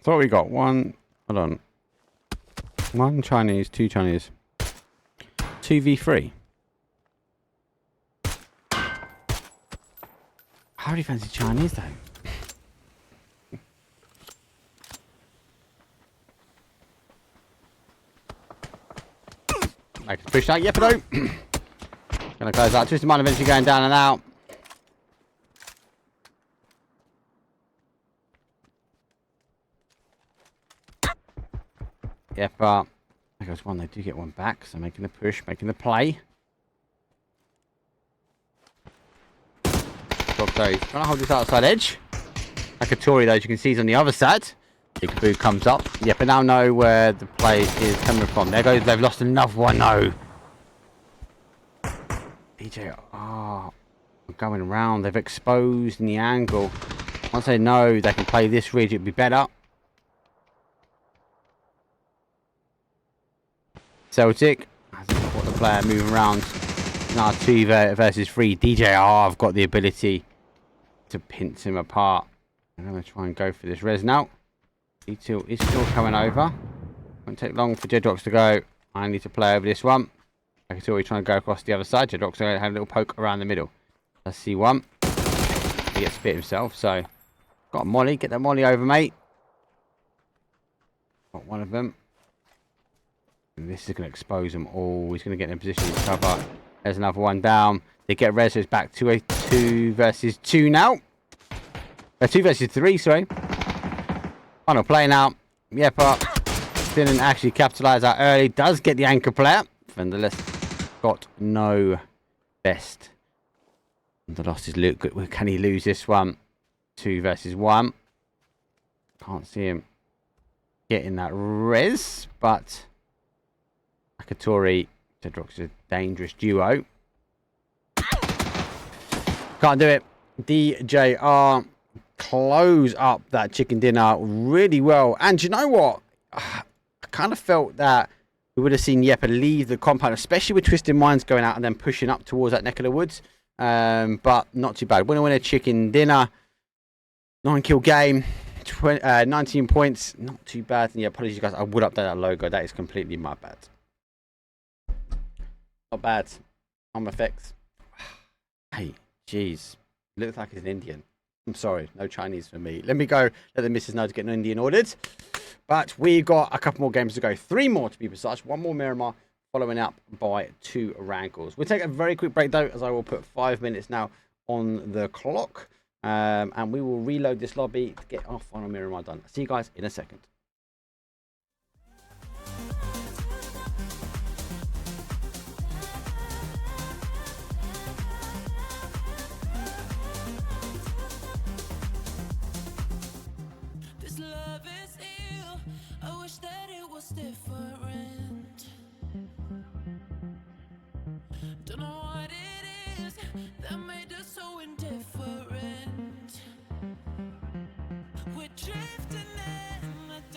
So what we got? Hold on. 1 Chinese, 2 Chinese. 2v3. How do you fancy Chinese though? I can push that, yep, though. Gonna close out. Twisted Mind eventually going down and out. Yep, there goes one. They do get one back, so making the push, making the play. Trying to hold this outside edge. Hakatori, though, as you can see, is on the other side. Peekaboo comes up. Yep, but now know where the play is coming from. There goes, they've lost another one, no. DJ, going around. They've exposed in the angle. Once they know they can play this ridge, it'd be better. Celtic, as a support the player moving around. Now 2 versus 3. DJR have got the ability to pinch him apart. I'm going to try and go for this res now. E2 is still coming over. Won't take long for Jedrox to go. I need to play over this one. Hakatori trying to go across the other side. Jedrox going to have a little poke around the middle. Let's see one. He gets spit himself, so got a molly. Get that molly over, mate. Got one of them. And this is going to expose them all. He's going to get in a position to cover. There's another one down. They get res, so it's back to a 2 versus 2 now. 2 versus 3, sorry. Final play now. Yepa didn't actually capitalise that early. Does get the anchor player. Nonetheless, got no best. And the loss is Luke. Can he lose this one? 2 versus 1. Can't see him getting that res, but Hakatori, Jedrox is a dangerous duo. Can't do it. DJR close up that chicken dinner really well. And you know what? I kind of felt that we would have seen Yepa leave the compound, especially with Twisted Minds going out and then pushing up towards that neck of the woods. But not too bad. Winner, chicken dinner. 9-kill game. 19 points. Not too bad. And yeah, apologies, guys. I would update that logo. That is completely my bad. Not bad. Home effects. Hey, jeez. Looks like it's an Indian. I'm sorry. No Chinese for me. Let me go. Let the missus know to get an Indian ordered. But we've got a couple more games to go. 3 more to be precise. 1 more Miramar, following up by 2 Rankles. We'll take a very quick break though, as I will put 5 minutes now on the clock. And we will reload this lobby to get our final Miramar done. See you guys in a second. This love is ill. I wish that it was different. Don't know what it is that made us so indifferent. We're drifting in the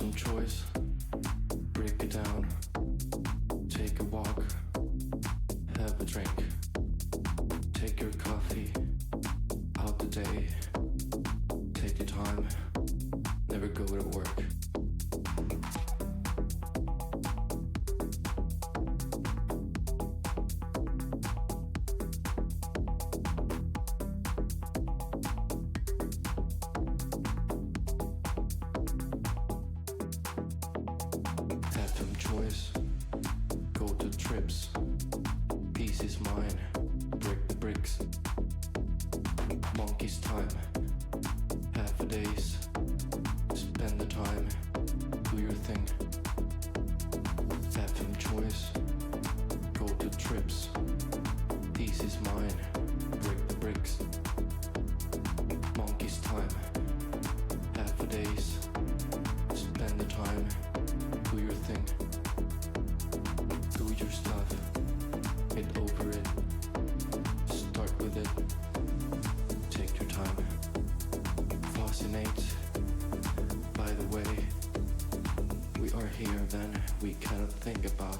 some choice. Break it down. Take a walk. Have a drink. Take your coffee. Out the day. Take your time. Never go to work. Have some choice. Go to trips. Peace is mine. Break the bricks. Monkey's time. Half a days. Spend the time. Do your thing. Have some choice. Go to trips. Peace is mine. Break the bricks. Monkey's time. Half a days. Spend the time. Do your thing. Do your stuff. Get over it. Start with it. Take your time. Fascinate. By the way, we are here then we cannot think about.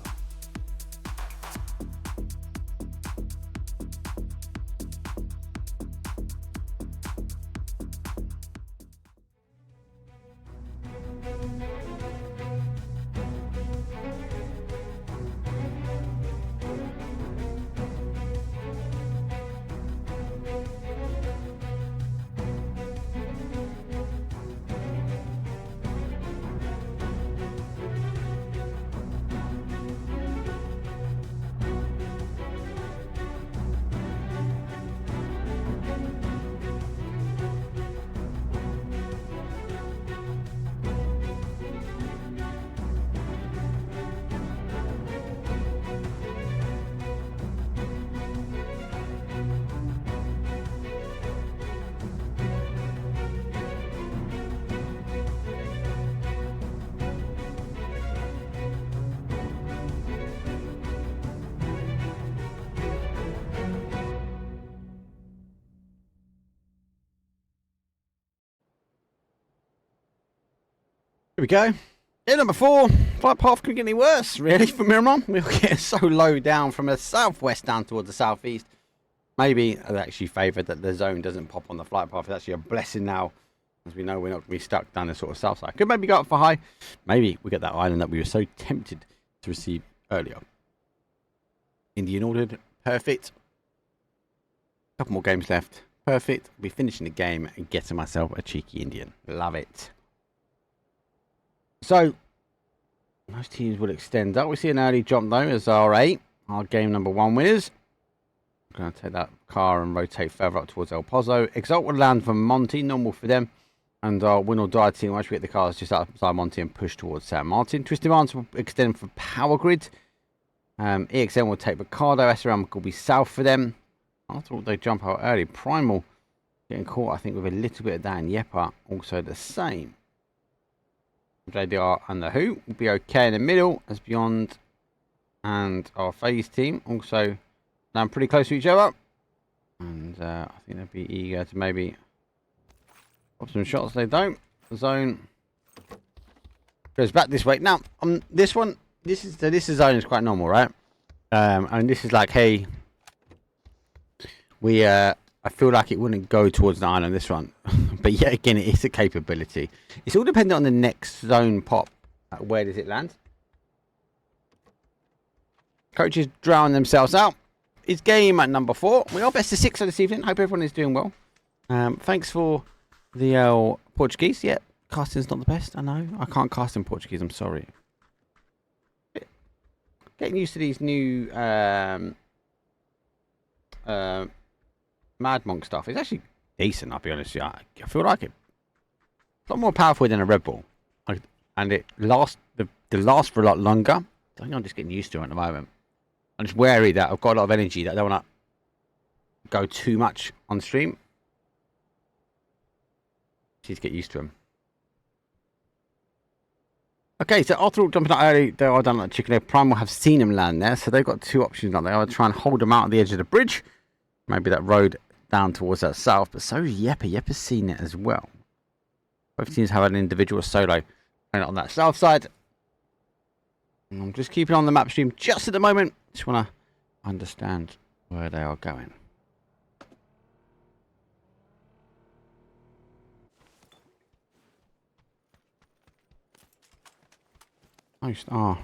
Here we go. Yeah, number 4. Flight path couldn't get any worse, really, for Miramar. We're getting so low down from the southwest down towards the southeast. Maybe they actually favoured that the zone doesn't pop on the flight path. It's actually a blessing now, as we know we're not going to be stuck down the sort of south side. Could maybe go up for high. Maybe we get that island that we were so tempted to receive earlier. Indian ordered. Perfect. Couple more games left. Perfect. We'll be finishing the game and getting myself a cheeky Indian. Love it. So, most teams will extend up. We see an early jump though as R8, our game number 1 winners. I'm going to take that car and rotate further up towards El Pozo. Exalt will land from Monty, normal for them. And our win or die team, once we get the cars just outside Monty and push towards San Martin. Twisted Arms will extend for Power Grid. EXM will take Ricardo. SRM will be south for them. I thought they'd jump out early. Primal getting caught, I think, with a little bit of that. And Yepa also the same. JDR and the Who will be okay in the middle as Beyond and our phase team also land pretty close to each other. And I think they'll be eager to maybe pop some shots. They don't. The zone goes back this way. Now, on this one, this zone is quite normal, right? And this is like, hey, we I feel like it wouldn't go towards the island, this one. But yet again, it is a capability. It's all dependent on the next zone pop. Where does it land? Coaches drown themselves out. It's game at number 4. We are best of 6 this evening. Hope everyone is doing well. Thanks for the Portuguese. Yeah, casting's not the best. I know. I can't cast in Portuguese. I'm sorry. Getting used to these new Mad Monk stuff. It's actually decent, I'll be honest with you. I feel like it's a lot more powerful than a Red Bull. And it lasts for a lot longer. I think I'm just getting used to it at the moment. I'm just wary that I've got a lot of energy that I don't want to go too much on stream. Just get used to them. Okay, so after all jumping out early, they are done like chicken egg. Prime will have seen him land there, so they've got 2 options. Like they are try and hold him out at the edge of the bridge. Maybe that road down towards that south, but so is Yepa. Yepa's seen it as well. Both teams have an individual solo. on that south side. And I'm just keeping on the map stream just at the moment. Just want to understand where they are going. Oh.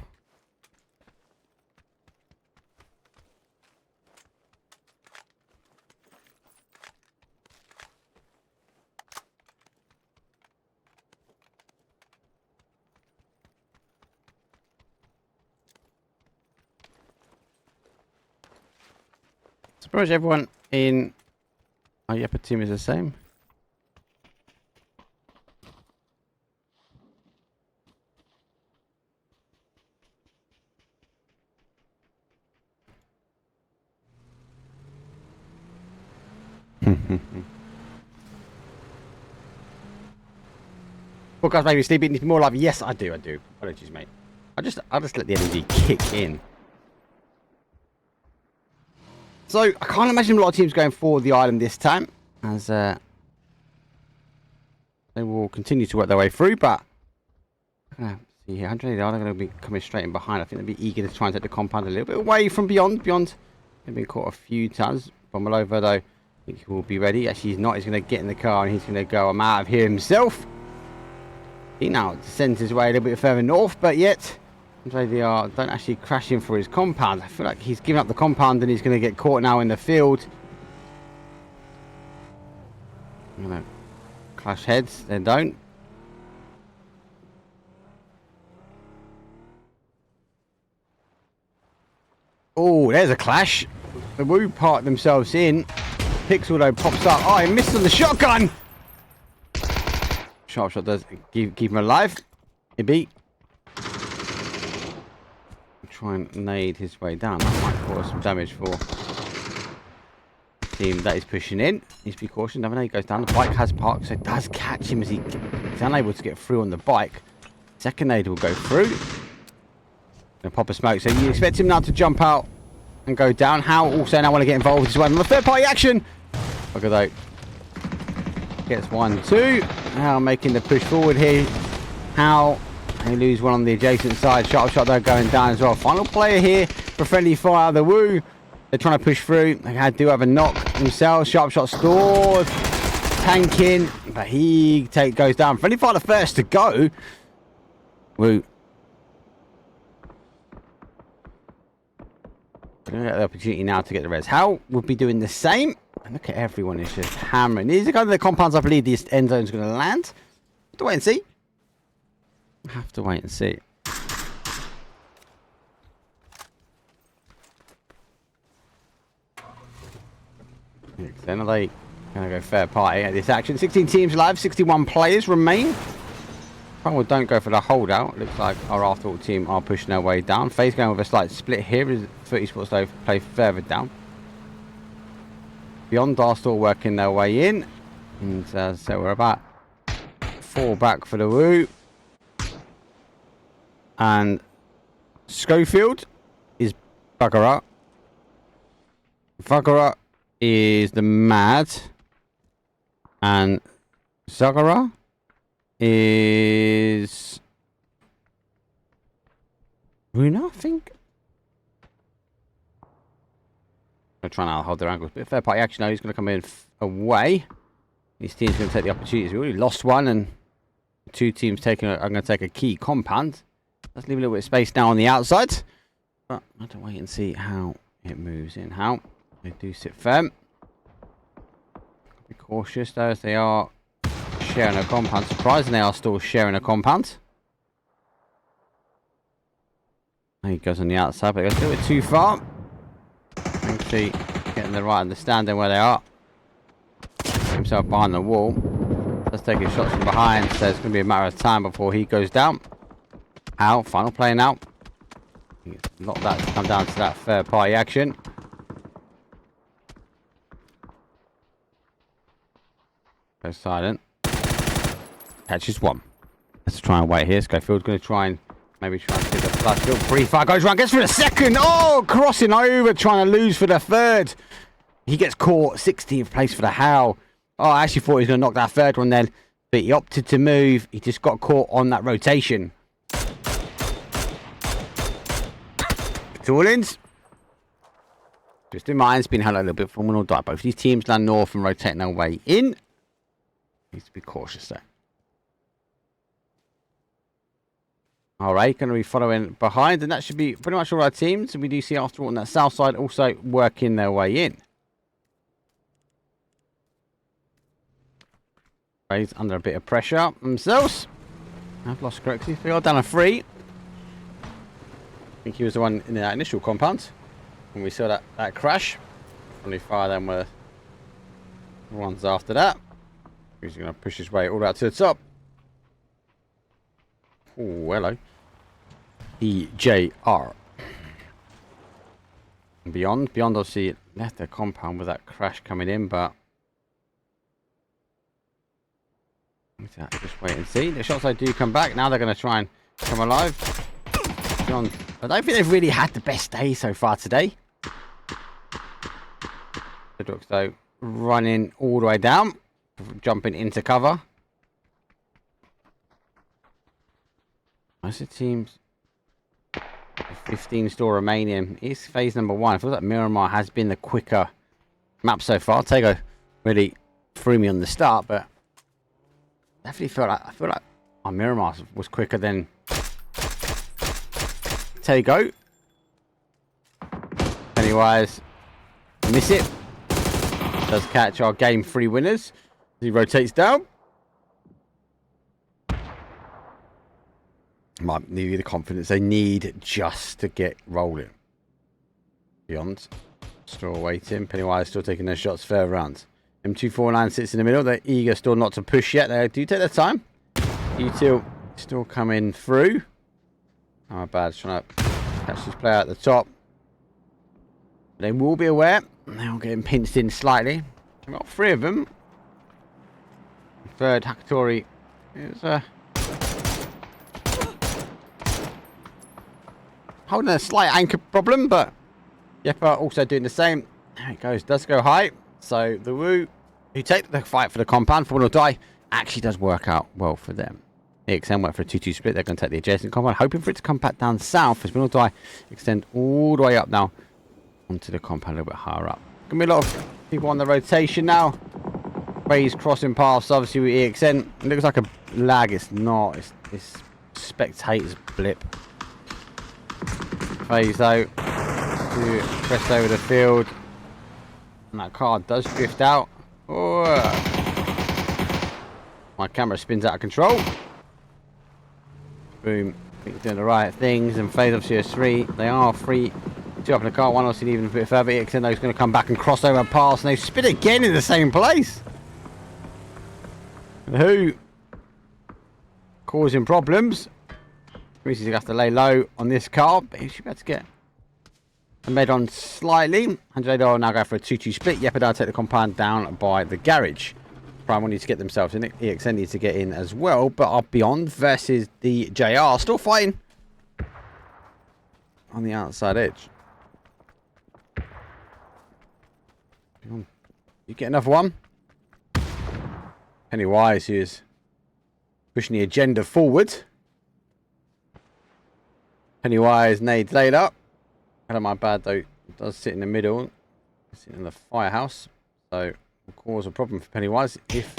Pretty much everyone in our Yeppa team is the same. Podcast made me sleepy. It needs more live. Yes, I do. Apologies, mate. I just let the energy kick in. So, I can't imagine a lot of teams going for the island this time, as they will continue to work their way through, but see here, 180 are going to be coming straight in behind. I think they'll be eager to try and take the compound a little bit away from Beyond. Beyond has been caught a few times. Bombalova, though, I think he will be ready. Actually, he's not. He's going to get in the car and he's going to go, I'm out of here himself. He now descends his way a little bit further north, but yet they don't actually crash in for his compound. I feel like he's giving up the compound and he's going to get caught now in the field. I'm going to clash heads. They don't. Oh, there's a clash. The Woo part themselves in. Pixel though pops up. Oh, he missed on the shotgun. Sharp shot does keep him alive. He beat. Try and nade his way down. That might cause some damage for the team that is pushing in. Needs to be cautious. Never know he goes down. The bike has parked, so it does catch him as he's unable to get through on the bike. Second nade will go through. Gonna pop a smoke. So you expect him now to jump out and go down. How also now want to get involved as well in the third party action. Look at that. Gets 1-2. How making the push forward here. How they lose one on the adjacent side. Sharp shot though going down as well. Final player here for friendly fire. The Woo. They're trying to push through. They do have a knock themselves. Sharp shot stored. Tanking. But he goes down. Friendly fire the first to go. Woo. Going to get the opportunity now to get the res. How will be doing the same. And look at everyone is just hammering. These are kind of the compounds I believe this end zone is going to land. Have to wait and see. Have to wait and see. Then are they going to go fair party at this action? 16 teams live, 61 players remain. Probably don't go for the holdout. Looks like our afterthought team are pushing their way down. FaZe going with a slight split here as 30 Sports though play further down. Beyond are still working their way in. And so we're about 4 back for the Woo. And Schofield is Bugger. Bugger is the Mad. And Zagara is Runa, I think. They're trying to hold their angles. Bit of fair party action now. He's going to come in away. His team's going to take the opportunities. We already lost one, and 2 teams are going to take a key compound. Let's leave a little bit of space now on the outside. But I have to wait and see how it moves in. How they do sit firm. Be cautious though, as they are sharing a compound. Surprising they are still sharing a compound. He goes on the outside, but he goes a little bit too far. Actually getting the right understanding where they are. Himself behind the wall. Let's take his shots from behind, so it's going to be a matter of time before he goes down. Out, final play now. Not that to come down to that third party action. Go silent. Catches 1. Let's try and wait here. Schofield's going to try and maybe try and get the flush. Little free fire goes round, gets for the second. Oh, crossing over, trying to lose for the third. He gets caught. 16th place for the Howl. Oh, I actually thought he was going to knock that third one then. But he opted to move. He just got caught on that rotation. Toolins. Just in mind, it's been held a little bit from one or die. Both these teams land north and rotating their way in. Needs to be cautious there. Alright, going to be following behind, and that should be pretty much all our teams. And we do see after all on that south side also working their way in. Rays under a bit of pressure themselves. I've lost correctly. They are down a 3. I think he was the one in the initial compound when we saw that crash. Only 5 of them were the ones after that. He's going to push his way all the way out to the top. Oh, hello. EJR. And beyond obviously left their compound with that crash coming in, but just wait and see. The shots I do come back. Now they're going to try and come alive. Beyond, I don't think they've really had the best day so far today. The Ducks though running all the way down, jumping into cover. Most of the teams, 15 still remaining. It's phase number 1. I feel like Miramar has been the quicker map so far. Tego really threw me on the start, but definitely I feel like our Miramar was quicker than Tego. Pennywise, miss it. Does catch our game 3 winners. He rotates down. Might need the confidence they need just to get rolling. Beyond. Still waiting. Pennywise still taking their shots further round. M249 sits in the middle. They're eager still not to push yet. They do take their time. U2 still coming through. Oh, bad. Trying to catch this player at the top. They will be aware. They're all getting pinched in slightly. We've got 3 of them. Third Hakatori is holding a slight anchor problem, but Yeppa also doing the same. There it goes. Does go high. So the Wu, who take the fight for the compound for one or die, actually does work out well for them. EXM went for a 2-2 split. They're going to take the adjacent compound, hoping for it to come back down south as Win or Die extend all the way up now onto the compound a little bit higher up. Going to be a lot of people on the rotation now. Rays crossing paths, obviously with EXN. It looks like a lag. It's not. It's spectators blip. Phase though to press over the field, and that car does drift out. Oh, my camera spins out of control. Boom, I think doing the right things, and Phase obviously is 3. They are 3. 2 up in the car, 1 obviously even a bit further. EXN though is going to come back and cross over past, and they spin again in the same place. And who causing problems? He's going to have to lay low on this car, but he should be able to get a med on slightly. 100 now go for a 2-2 split. Yeppa take the compound down by the garage. Prime will need to get themselves in. EXN needs to get in as well, but our Beyond versus the JR still fighting on the outside edge. You get another one. Pennywise, who is pushing the agenda forward. Pennywise nades laid up. Hello, my bad though. It does sit in the middle. Sitting in the firehouse. So will cause a problem for Pennywise if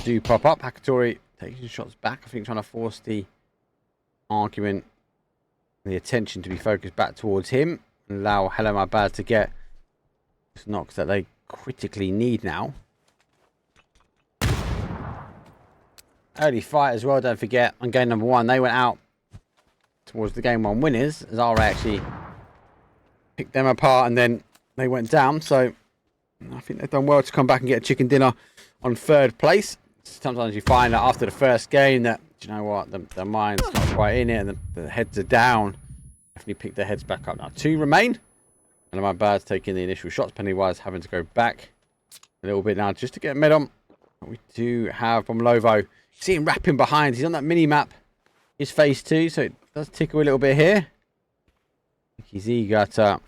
do pop up. Hakatori taking shots back. I think trying to force the argument and the attention to be focused back towards him. And allow Hello, my bad to get this knocks that they critically need now. Early fight as well, don't forget. On game number 1, they went out towards the game 1 winners, as RA actually picked them apart and then they went down. So I think they've done well to come back and get a chicken dinner on 3rd place. Sometimes you find that after the first game that, do you know what, the mind's not quite in it and the heads are down. Definitely pick their heads back up now. 2 remain. And my bad's taking the initial shots. Pennywise having to go back a little bit now just to get a med on. We do have Bomlovo. See him wrapping behind. He's on that mini map. It's phase 2, so it does tickle a little bit here. I think he's eager to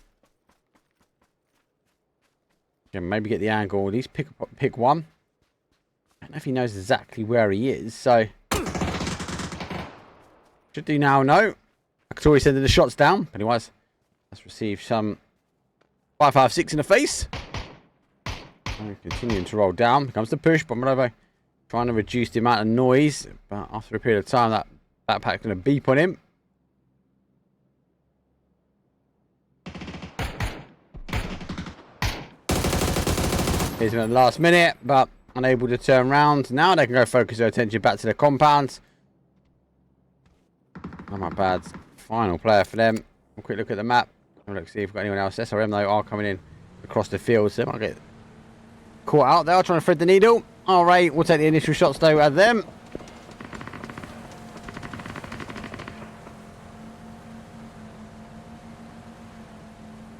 maybe get the angle. At least pick 1. don't know if he knows exactly where he is, so... Should do now, no. I could always send the shots down. Pennywise has received some 5.56 in the face. And continuing to roll down. Here comes the push. Bomberovo trying to reduce the amount of noise. But after a period of time, that backpack's going to beep on him. Here's him at the last minute, but unable to turn round. Now they can go focus their attention back to the compounds. Not my bad. Final player for them. A quick look at the map. Let's see if we've got anyone else. SRM, though, are coming in across the field, so they might get caught out. They are trying to thread the needle. All right, we'll take the initial shots, though, at them.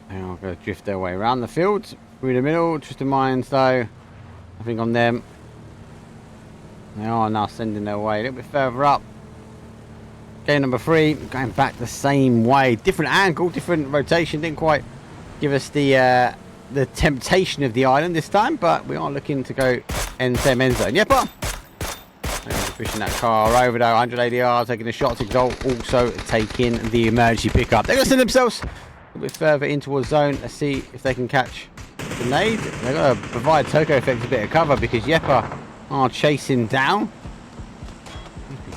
They are going to drift their way around the field. Through the middle. Twisted Minds, though. Nothing on them. They are now sending their way a little bit further up. Game number 3, going back the same way. Different angle, different rotation. Didn't quite give us the temptation of the island this time, but we are looking to go end zone. Yep, pushing that car over though. 100 ADR, taking the shots. Exalt also taking the emergency pickup. They're going to send themselves a little bit further in towards zone. Let's see if they can catch the nade. They're going to provide Toko Effects a bit of cover because Yepa are chasing down.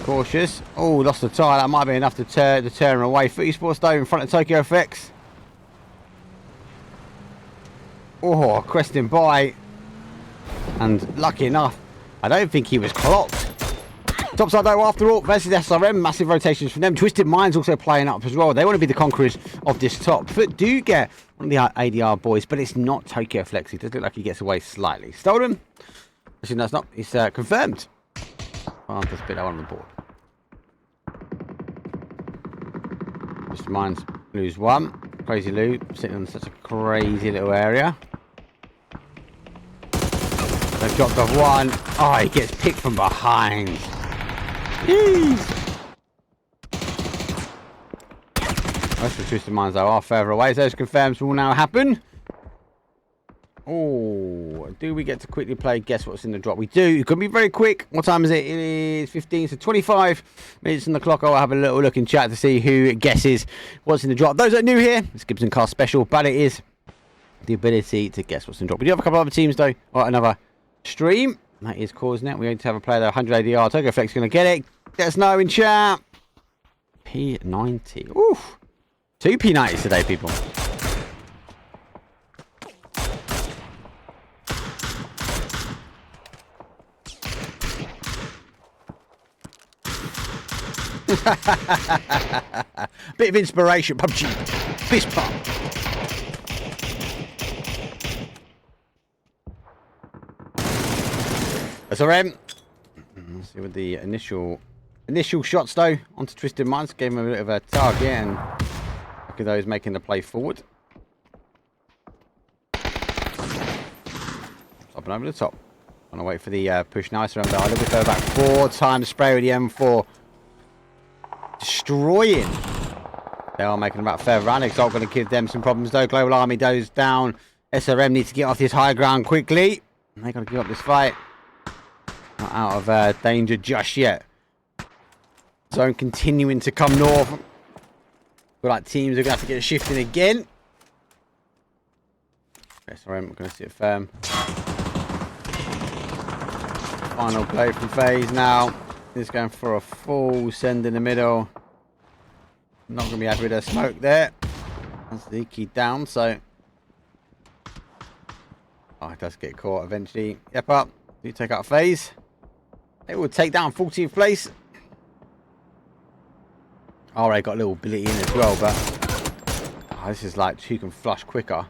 Cautious. Oh, lost the tyre. That might be enough to turn away. Footy Sports though in front of Tokyo FX. Oh, cresting by. And lucky enough, I don't think he was clocked. Topside though, after all, versus SRM. Massive rotations from them. Twisted Minds also playing up as well. They want to be the conquerors of this top. But do get one of the ADR boys, but it's not Tokyo Flex. It does look like he gets away slightly. Stolen. Actually, no, it's not. It's confirmed. I'll just put that one on the board. Twisted Minds lose one. Crazy Lou sitting on such a crazy little area. They've dropped off one. Oh, he gets picked from behind. Jeez. Most of the Twisted Minds though are further away. So those confirms will now happen. Oh, do we get to quickly play guess what's in the drop? We do. It could be very quick. What time is it? It is 15 to 25 minutes on the clock. I'll have a little look in chat to see who guesses what's in the drop. Those that are new here, it's Gibson Cast special, but it is the ability to guess what's in the drop. We do have a couple of other teams though, or another stream. That is causing it. We need to have a player there, 100 ADR. Tokyo Flex going to get it. Let us know in chat. P90. Oof. 2 P90s today, people. Bit of inspiration. Pubg. Fist pump. SRM. Let's see what the initial shots though onto Twisted Minds. Gave him a bit of a target and look at those making the play forward. Up and over the top. Want to wait for the push. Nice around there. A little bit further back. 4 times spray with the M4. Destroying. They are making about further round. Exalt going to give them some problems though. Global Army goes down. SRM needs to get off this high ground quickly. They got to give up this fight. Not out of danger just yet. Zone continuing to come north. Feel like teams are going to have to get shifting again. SRM going to sit firm. Final play from FaZe now. He's going for a full send in the middle. Not going to be happy with the smoke there. That's the key down, so... Oh, it does get caught eventually. Yep, up. Do take out FaZe. They will take down 14th place. RA got a little ability in as well, but... Oh, this is like who can flush quicker.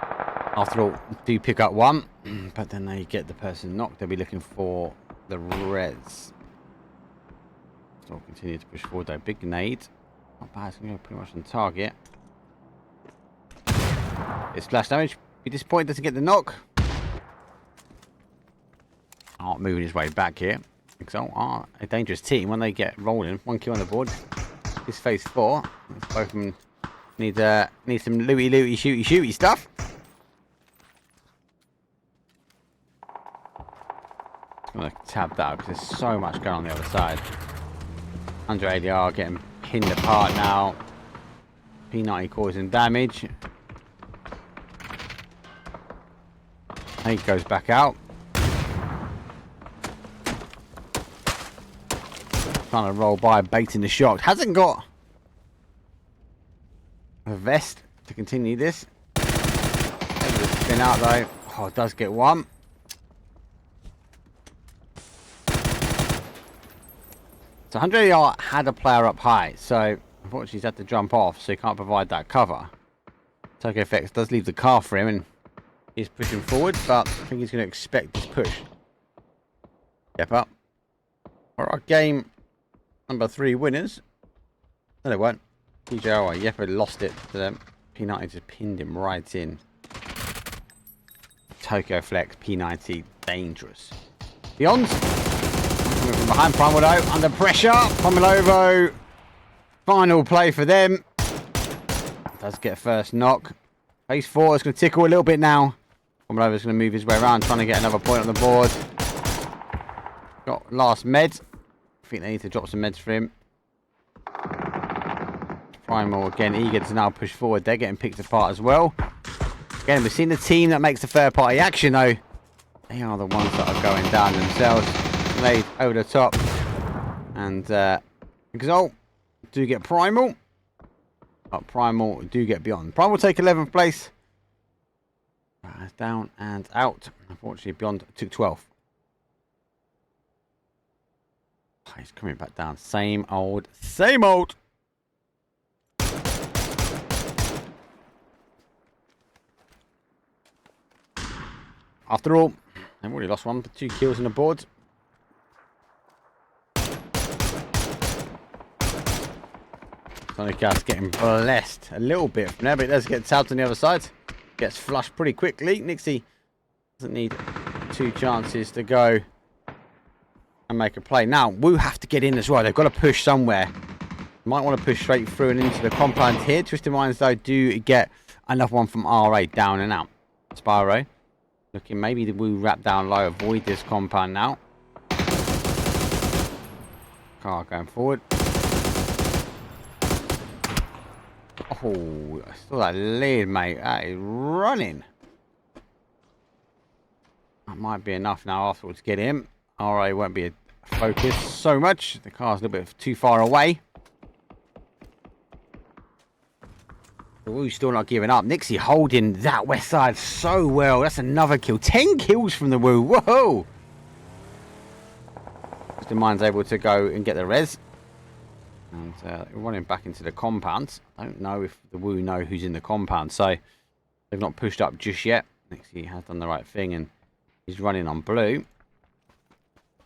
After all, do pick up one. But then they get the person knocked. They'll be looking for the Reds. Still continue to push forward though. Big nade. Not bad. It's going to go pretty much on target. It's splash damage. Be disappointed doesn't get the knock. Art moving his way back here. Exalt are a dangerous team when they get rolling. 1 kill on the board. This phase 4. Both of them need some looty shooty stuff. I'm going to tab that because there's so much going on the other side. Under ADR getting pinned apart now. P90 causing damage. He goes back out. Trying to roll by, baiting the shot. Hasn't got a vest to continue this. Spin out though. Oh, it does get one. So 100 AR had a player up high, so unfortunately he's had to jump off, so he can't provide that cover. Tokyo Effects does leave the car for him, and he's pushing forward, but I think he's going to expect this push. Step up. For our game number 3 winners. No, they weren't. TJR, Yepo lost it to them. P90 just pinned him right in. Tokyo Flex, P90, dangerous. Beyond. Coming from behind, Primaldo under pressure. Primaldo, final play for them. Does get a first knock. Phase 4 is going to tickle a little bit now. Primaldo's going to move his way around, trying to get another point on the board. Got last med. I think they need to drop some meds for him. Primal again, eager to now push forward. They're getting picked apart as well. Again, we've seen the team that makes the third party action though. They are the ones that are going down themselves. Laid over the top. And Exalt do get Primal. But Primal do get Beyond. Primal take 11th place. Down and out. Unfortunately, Beyond took 12th. He's coming back down. Same old, same old. After all, they've already lost one, but 2 kills on the board. Sonic Gas getting blessed a little bit from there, but it does get tapped on the other side. Gets flushed pretty quickly. Nixie doesn't need 2 chances to go and make a play. Now, Wu have to get in as well. They've got to push somewhere. Might want to push straight through and into the compound here. Twisted Minds, though, do get another one from RA down and out. Spyro looking maybe the Wu wrap down low. Avoid this compound now. Car going forward. Oh, I saw that lead, mate. That is running. That might be enough now afterwards to get him. RA won't be a focus so much. The car's a little bit too far away. The Wu's still not giving up. Nixie holding that west side so well. That's another kill. 10 kills from the Wu. Whoa! Mr. Mind's able to go and get the res. And running back into the compound. I don't know if the Wu know who's in the compound, so they've not pushed up just yet. Nixie has done the right thing, and he's running on blue.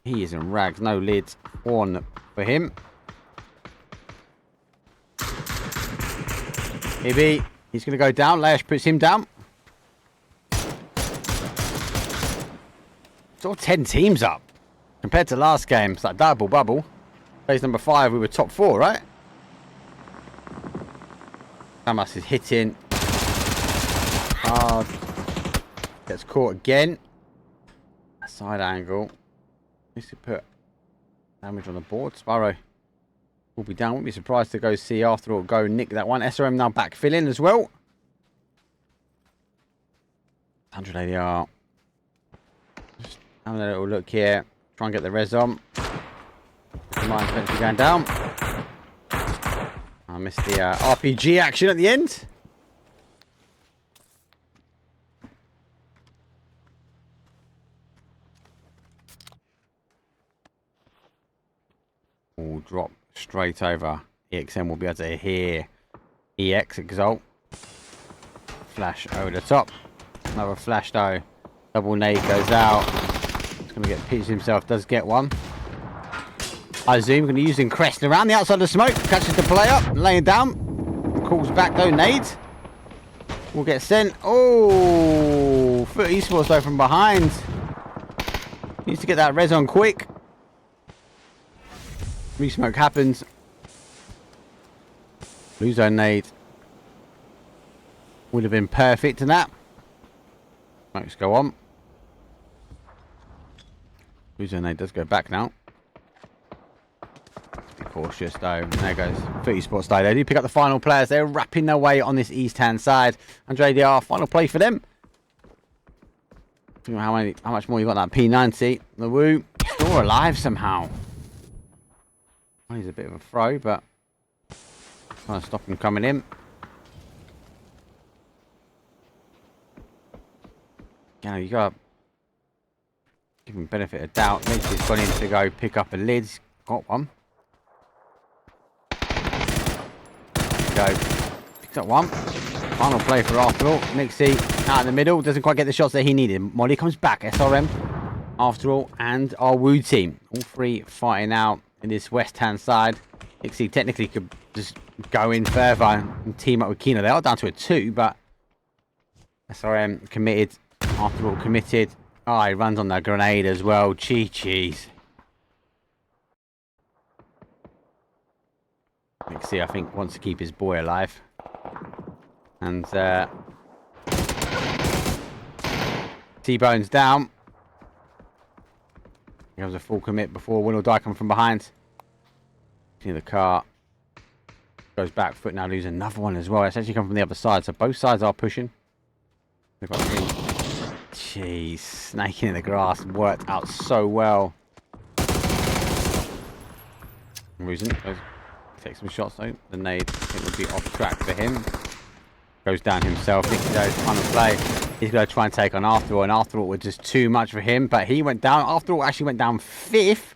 He is in rags. No lids on for him. Maybe he's going to go down. Lash puts him down. It's all 10 teams up. Compared to last game, it's like double bubble. Phase number 5, we were top 4, right? Hamas is hitting hard. Gets caught again. Side angle. Needs to put damage on the board. Sparrow will be down. Wouldn't be surprised to go see after all. Go nick that one. SRM now back filling as well. 100 ADR. Just having a little look here. Try and get the res on. Mine's eventually going down. I missed the RPG action at the end. Will drop straight over. EXM will be able to hear EX Exalt. Flash over the top. Another flash though. Double nade goes out. He's going to get pitched himself. Does get one. I zoom. Going to use him cresting around the outside of the smoke. Catches the player. Laying down. Calls back though. Nades. Will get sent. Oh. Foot Esports though from behind. Needs to get that res on quick. Resmoke happens. Blue zone nade. Would have been perfect in that. Smokes go on. Who's in there? Does go back now. Be cautious though. There goes 30 Sports though. They do pick up the final players. They're wrapping their way on this east-hand side. Andre DR, final play for them. How much more you got that P90? The Woo still alive somehow. Oh, he's a bit of a throw, but trying to stop him coming in. You got to give him benefit of doubt. Mitch's gone in to go pick up a lid. He's got one. Go. Picks up one. Final play for Arsenal. Nixie out in the middle. Doesn't quite get the shots that he needed. Molly comes back. SRM, after all, and our Woo team. All three fighting out in this west-hand side. Nixie technically could just go in further and team up with Kino. They are down to a 2, but SRM committed. After all, committed. Oh, he runs on that grenade as well. Cheese. Nixie, I think, wants to keep his boy alive. And T-Bone's down. He has a full commit before win or die come from behind. See the car. Goes back foot now, loses another one as well. It's actually come from the other side, so both sides are pushing. They've got jeez, snaking in the grass worked out so well. Reason takes some shots though. The nade I think would be off track for him. Goes down himself. Nicky goes final play. He's going to try and take on After All, and After All was just too much for him. But he went down. After All actually went down 5th.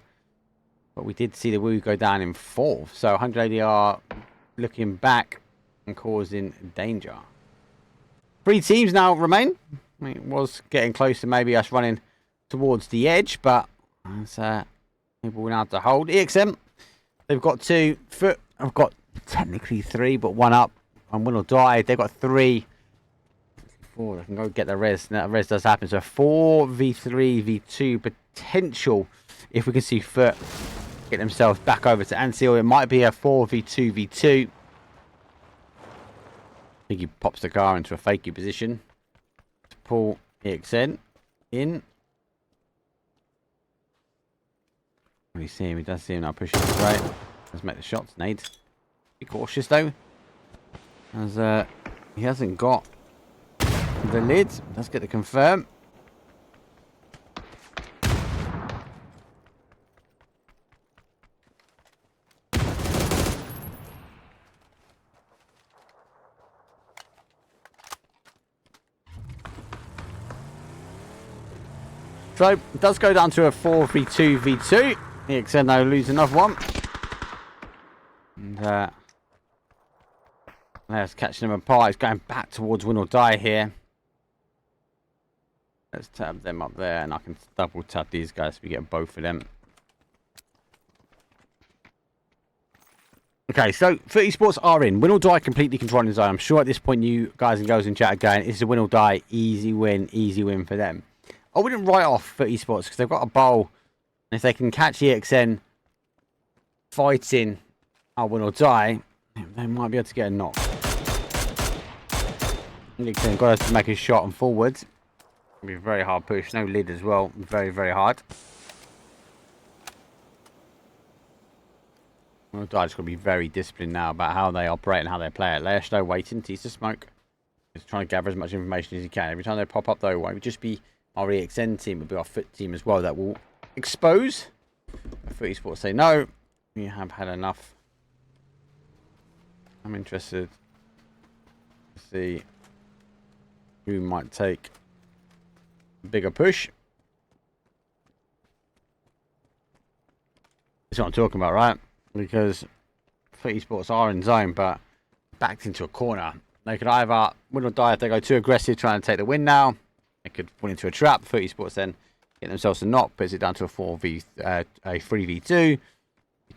But we did see the Woo go down in 4th. So 100 ADR looking back and causing danger. 3 teams now remain. I mean, it was getting close to maybe us running towards the edge, but it's people now to hold. EXM, they've got 2. Foot, I've got technically 3, but 1 up. And win or die, they've got 3. 4, they can go get the res. And that res does happen. So 4v3, v2 potential if we can see Foot get themselves back over to Anseal. It might be a 4v2, v2. I think he pops the car into a fakey position to pull EXN in. When you see him, he does see him now pushing to the right. Let's make the shots. Nade. Be cautious though, as he hasn't got the lid. Let's get the confirm. So it does go down to a 4v2 v2. EXN now lose another one. And let's catch them apart. It's going back towards win or die here. Let's tab them up there, and I can double tap these guys so we get both of them. Okay, so 30 Sports are in. Win or die completely controlling the zone. I'm sure at this point you guys and girls in chat are going, it's a win or die, easy win for them. I wouldn't write off 30 Sports because they've got a bowl. And if they can catch EXN fighting a win or die, they might be able to get a knock. EXN got to make a shot and forwards. It'll be a very hard push. No lid as well. Very, very hard. Win or die just got to be very disciplined now about how they operate and how they play it. Layer Snow waiting, tease to smoke. Just trying to gather as much information as you can. Every time they pop up though, it won't just be our EXN team, will be our Foot team as well that will expose. 30 Sports say no, you have had enough. I'm interested to see who might take a bigger push. That's what I'm talking about, right? Because 30 Sports are in zone, but backed into a corner. They could either win or die if they go too aggressive, trying to take the win now. They could fall into a trap. 30 Sports then get themselves a knock, puts it down to a 3v2. You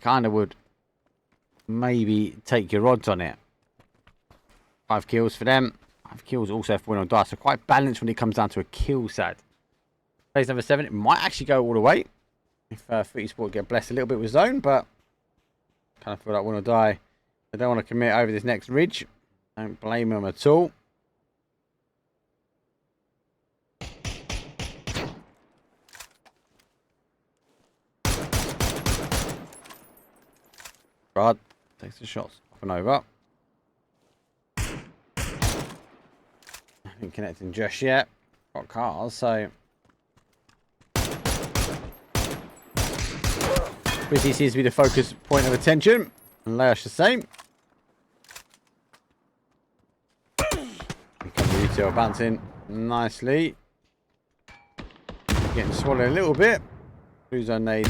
kind of would maybe take your odds on it. 5 kills for them. 5 kills also for win or die. So quite balanced when it comes down to a kill set. Phase number 7, it might actually go all the way. If 30 Sport get blessed a little bit with zone, but kind of feel like win or die. They don't want to commit over this next ridge. Don't blame them at all. Rod takes the shots off and over. Ain't connecting just yet. Got cars, so Chrissy seems to be the focus point of attention. And Leosh the same. Retail bouncing nicely. Getting swallowed a little bit. Lose our nades.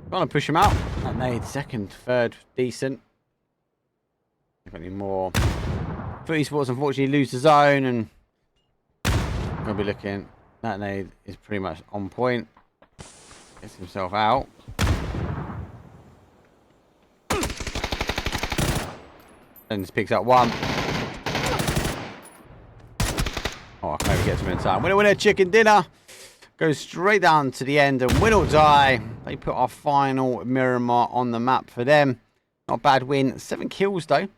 Trying to push him out. That nade, second, third, decent. Got any more? Footy Sports unfortunately lose the zone, and gonna be looking. That nade is pretty much on point. Gets himself out. And just picks up one. Oh, I can't even get to him in time. Winner, chicken dinner. Goes straight down to the end and win or die. They put our final Miramar on the map for them. Not a bad win. 7 kills though.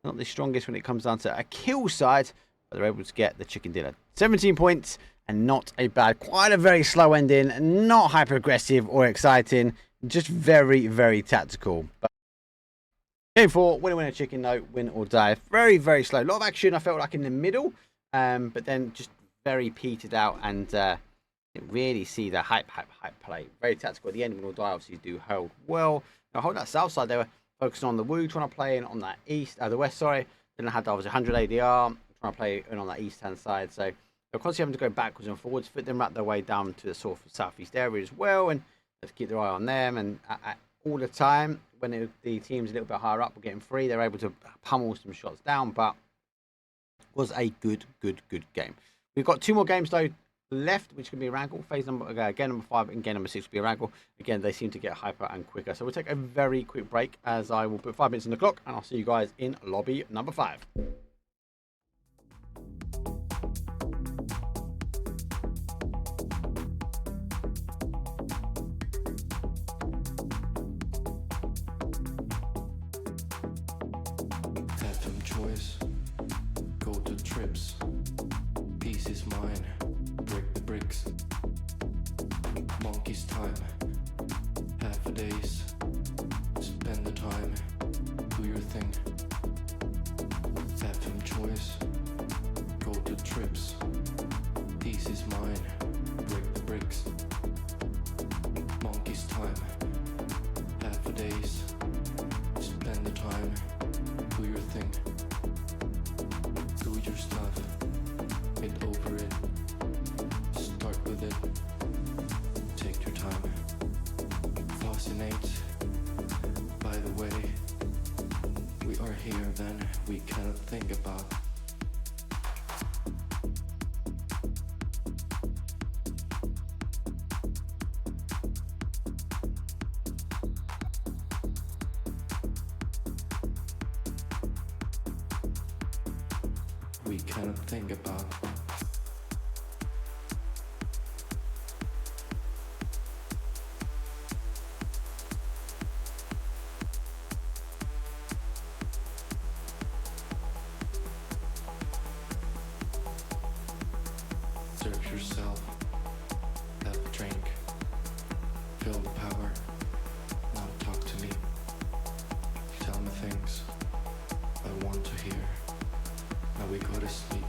Not the strongest when it comes down to a kill side. But they're able to get the chicken dinner. 17 points and not a bad. Quite a very slow ending. Not hyper aggressive or exciting. Just very, very tactical. But game 4, winner, chicken, no, win or die. Very, very slow. A lot of action I felt like in the middle. But then just very petered out and didn't really see the hype play. Very tactical at the end. Win or die obviously do hold well. Now hold that south side, they were focusing on the Woo, trying to play in on that the west, sorry. Then I had obviously 100 ADR, trying to play in on that east hand side. So they're constantly having to go backwards and forwards, fit them wrap their way down to the sort of southeast area as well, and let's keep their eye on them. And all the time when the team's a little bit higher up, we're getting free, they're able to pummel some shots down, but was a good game. We've got 2 more games though left, which can be a wrangle. Phase number game number 5 and game number 6 will be a wrangle. Again, they seem to get hyper and quicker. So we'll take a very quick break as I will put 5 minutes on the clock, and I'll see you guys in lobby number 5. Had some choice. Go to trips. Peace is mine. Break the bricks. Monkey's time. Half a days. Spend the time. Do your thing. Have some choice. Go to trips. Peace is mine. Break the bricks. Monkey's time. Half a days. Spend the time. Do your thing. Do your stuff. Get over it. Start with it. Take your time. Fascinate. By the way, we are here then we cannot think about. We cannot think about. Search yourself. Have a drink. Feel the power. Now talk to me. Tell me things I want to hear. Now we go to sleep.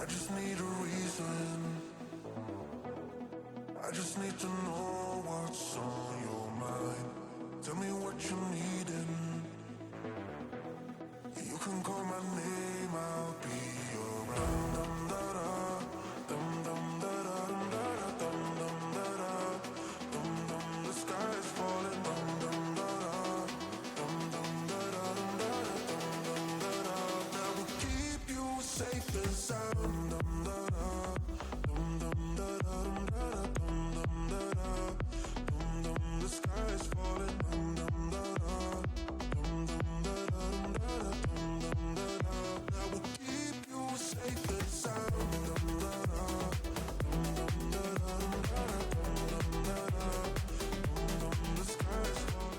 just need a reason. I just need to know what's on your mind. Tell me what you're needing. You can call my name, I'll be around. Dum da da, dum dum da da, dum da da, dum dum da da, dum dum. The sky is falling, dum dum da da, dum dum da da, dum da da, dum dum da da. That will keep you safe and sound. Dum da da, dum dum da da, dum da da, dum dum da da, dum dum. The sky is falling, dum dum da da, dum dum da da, dum da da, dum dum da da. That will keep you safe and sound. Dum da da, dum dum da da, dum da da, dum dum da da, dum dum. The sky is falling.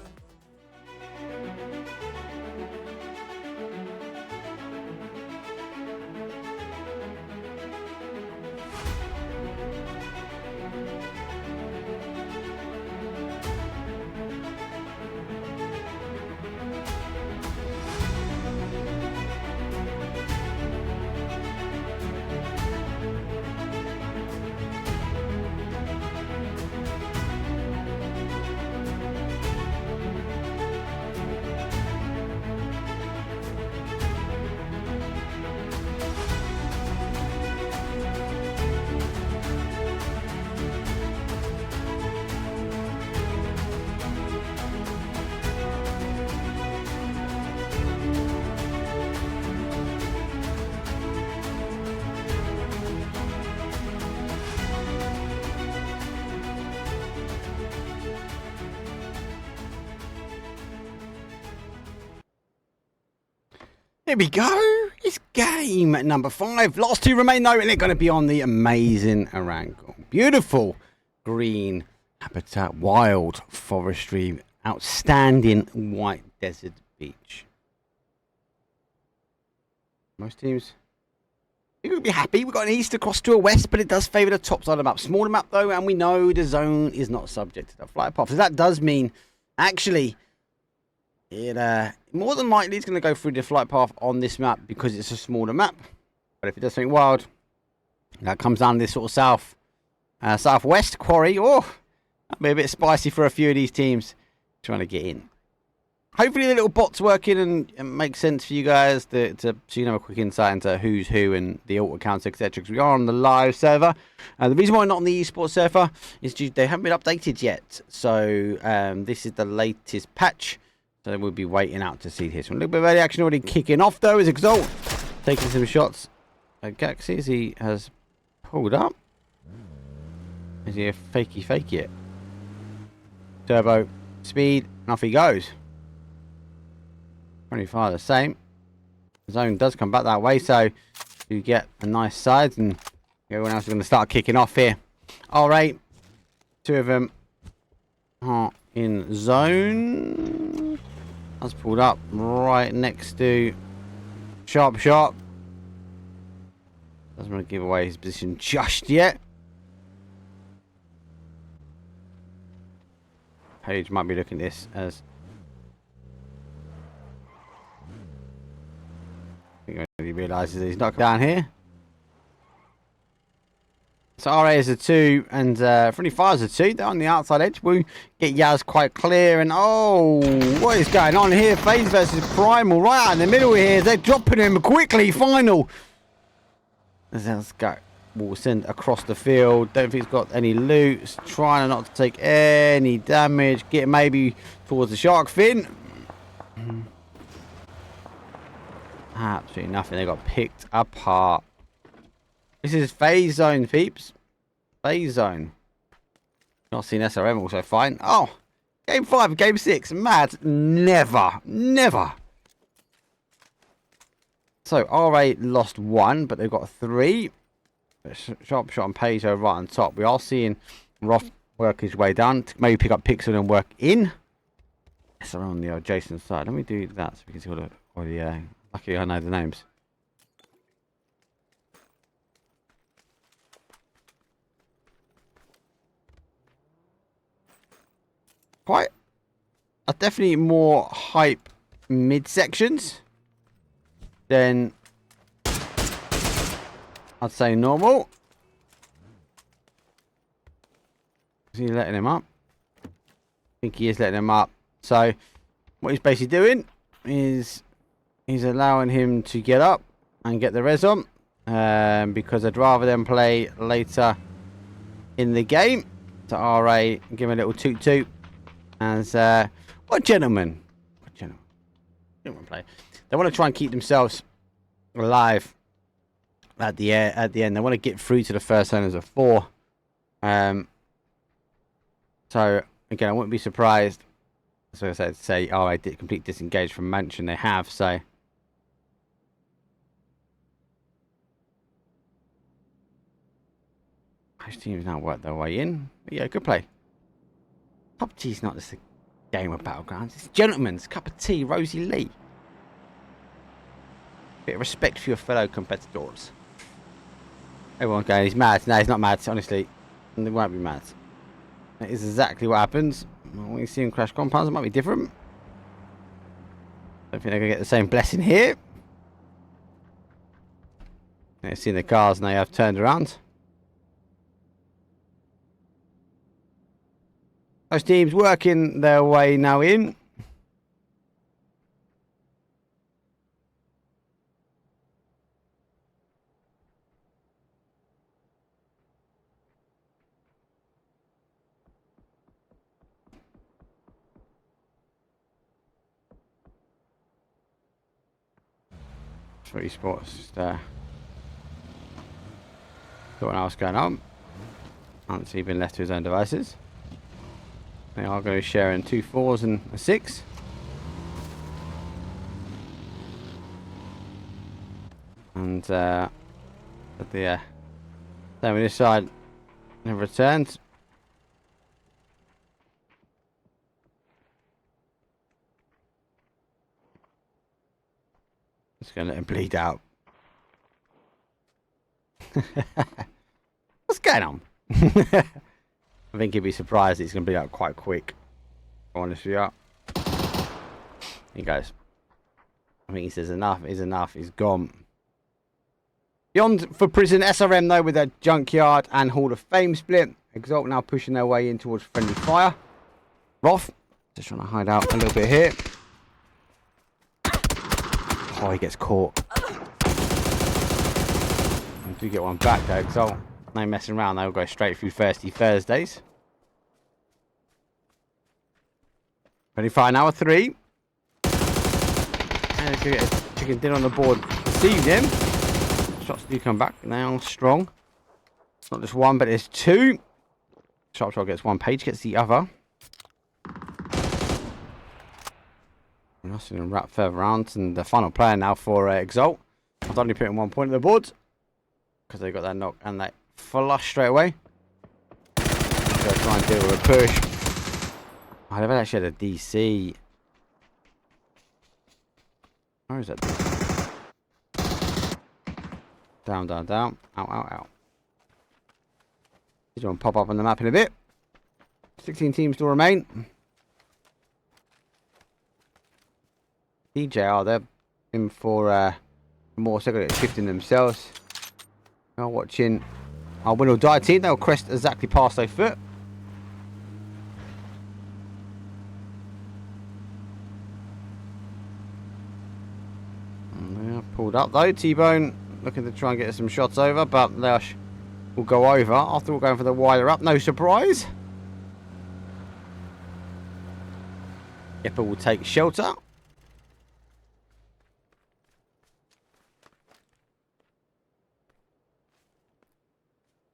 Here we go. It's game number 5. Last 2 remain though, and they're going to be on the amazing Arangle. Beautiful green habitat, wild forestry, outstanding white desert beach. Most teams, you're going to be happy. We've got an east across to a west, but it does favour the top side of the map. Smaller map though, and we know the zone is not subject to the flight path. So that does mean, actually, it more than likely is going to go through the flight path on this map because it's a smaller map. But if it does something wild, that comes down this sort of southwest quarry. Oh, that'll be a bit spicy for a few of these teams trying to get in. Hopefully the little bot's working and makes sense for you guys so you can have a quick insight into who's who and the alt accounts, etc. Because we are on the live server. The reason why we're not on the esports server is due they haven't been updated yet. So this is the latest patch. So we'll be waiting out to see this one. A little bit of early action already kicking off though as Exalt taking some shots. Gaxi as he has pulled up. Is he a fakey it? Turbo, speed, and off he goes. 25 the same. The zone does come back that way, so you get a nice side, and everyone else is going to start kicking off here. R8, 2 of them are in zone. That's pulled up right next to Sharp. Doesn't want to give away his position just yet. Page might be looking at this as I think he realises he's not down here. So RA is a 2 and Friendly Fire is a 2. They're on the outside edge. We get Yaz quite clear, and oh, what is going on here? FaZe versus Primal right out in the middle here. They're dropping him quickly. Final. Let's go. We'll send across the field. Don't think he's got any loot. Trying not to take any damage. Get maybe towards the shark fin. Absolutely nothing. They got picked apart. This is phase zone, peeps. Phase zone. Not seen SRM also fine. Oh, game 5, game 6. Mad. Never. So RA lost 1, but they've got 3. Sharp shot and Page are right on top. We are seeing Roth work his way down to maybe pick up Pixel and work in. SRM on the adjacent side. Let me do that so we can see all the luckily I know the names. Quite are definitely more hype mid sections than I'd say normal. Is he letting him up? I think he is letting him up. So what he's basically doing is he's allowing him to get up and get the res on. Because I'd rather them play later in the game. To RA, give him a little toot toot. As what gentlemen. What gentlemen. Gentlemen play. They want to try and keep themselves alive at the end. They want to get through to the first owners of 4. So again, I wouldn't be surprised. So I said, say, oh, I did complete disengage from Mansion. They have, so most teams now work their way in. But yeah, good play. Pubg's not just a game of battlegrounds. It's gentlemen's cup of tea, Rosie Lee. Bit of respect for your fellow competitors. Everyone going, he's mad. No, he's not mad. Honestly, they won't be mad. That is exactly what happens. When you see him crash compounds, it might be different. Don't think they're going to get the same blessing here. They've seen the cars and they have turned around. Those teams working their way now in. Three spots. Just got what else going on. Antsy been left to his own devices. They are going to be sharing 2 4s and a 6. And but the same on this side have returned. Just going to let him bleed out. What's going on? I think he'd be surprised he's going to bleed out quite quick. Honestly, yeah. He goes. I think he says enough is enough. He's gone. Beyond for prison, SRM though with their junkyard and Hall of Fame split. Exalt now pushing their way in towards friendly fire. Roth just trying to hide out a little bit here. Oh, he gets caught. And do get one back though, Exalt. No messing around, they'll go straight through Thirsty Thursdays. Ready fire now, 3. And get a chicken dinner on the board this evening. Shots do come back now, strong. It's not just one, but there's 2. Sharpshot gets 1, Page gets the other. Nothing to wrap further around, and the final player now for Exalt. I've only put in 1 point on the board because they got that knock and that flush straight away. Go try and deal with a push. Oh, they've actually had a DC. Where is that? Down, down, down. Out, out, out. He's going to pop up on the map in a bit. 16 teams still remain. DJR, they're in for more, so they're going to get shifting themselves. Now watching our win or die team. They'll crest exactly past their foot. And they are pulled up though. T-Bone looking to try and get some shots over, but they will go over. After all, going for the wider up. No surprise. Yepper will take shelter.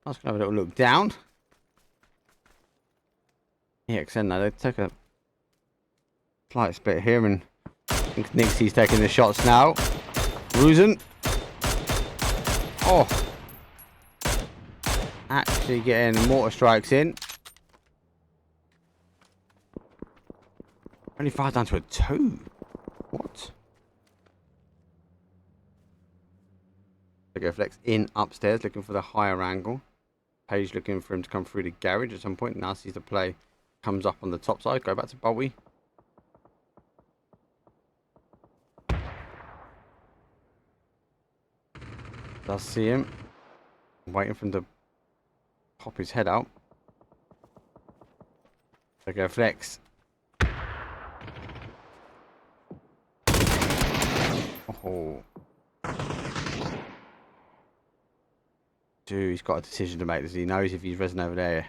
I was going to have a little look down. EXN though, they take a slight split here, and Nixie's taking the shots now. Ruzen. Oh. Actually getting mortar strikes in. Only 5 down to a 2. What? They go Flex in upstairs, looking for the higher angle. Page looking for him to come through the garage at some point. Now sees the play. Comes up on the top side. Go back to Bowie. Does see him. I'm waiting for him to pop his head out. There go, flex. Oh. Dude, he's got a decision to make. Does he knows if he's resin over there,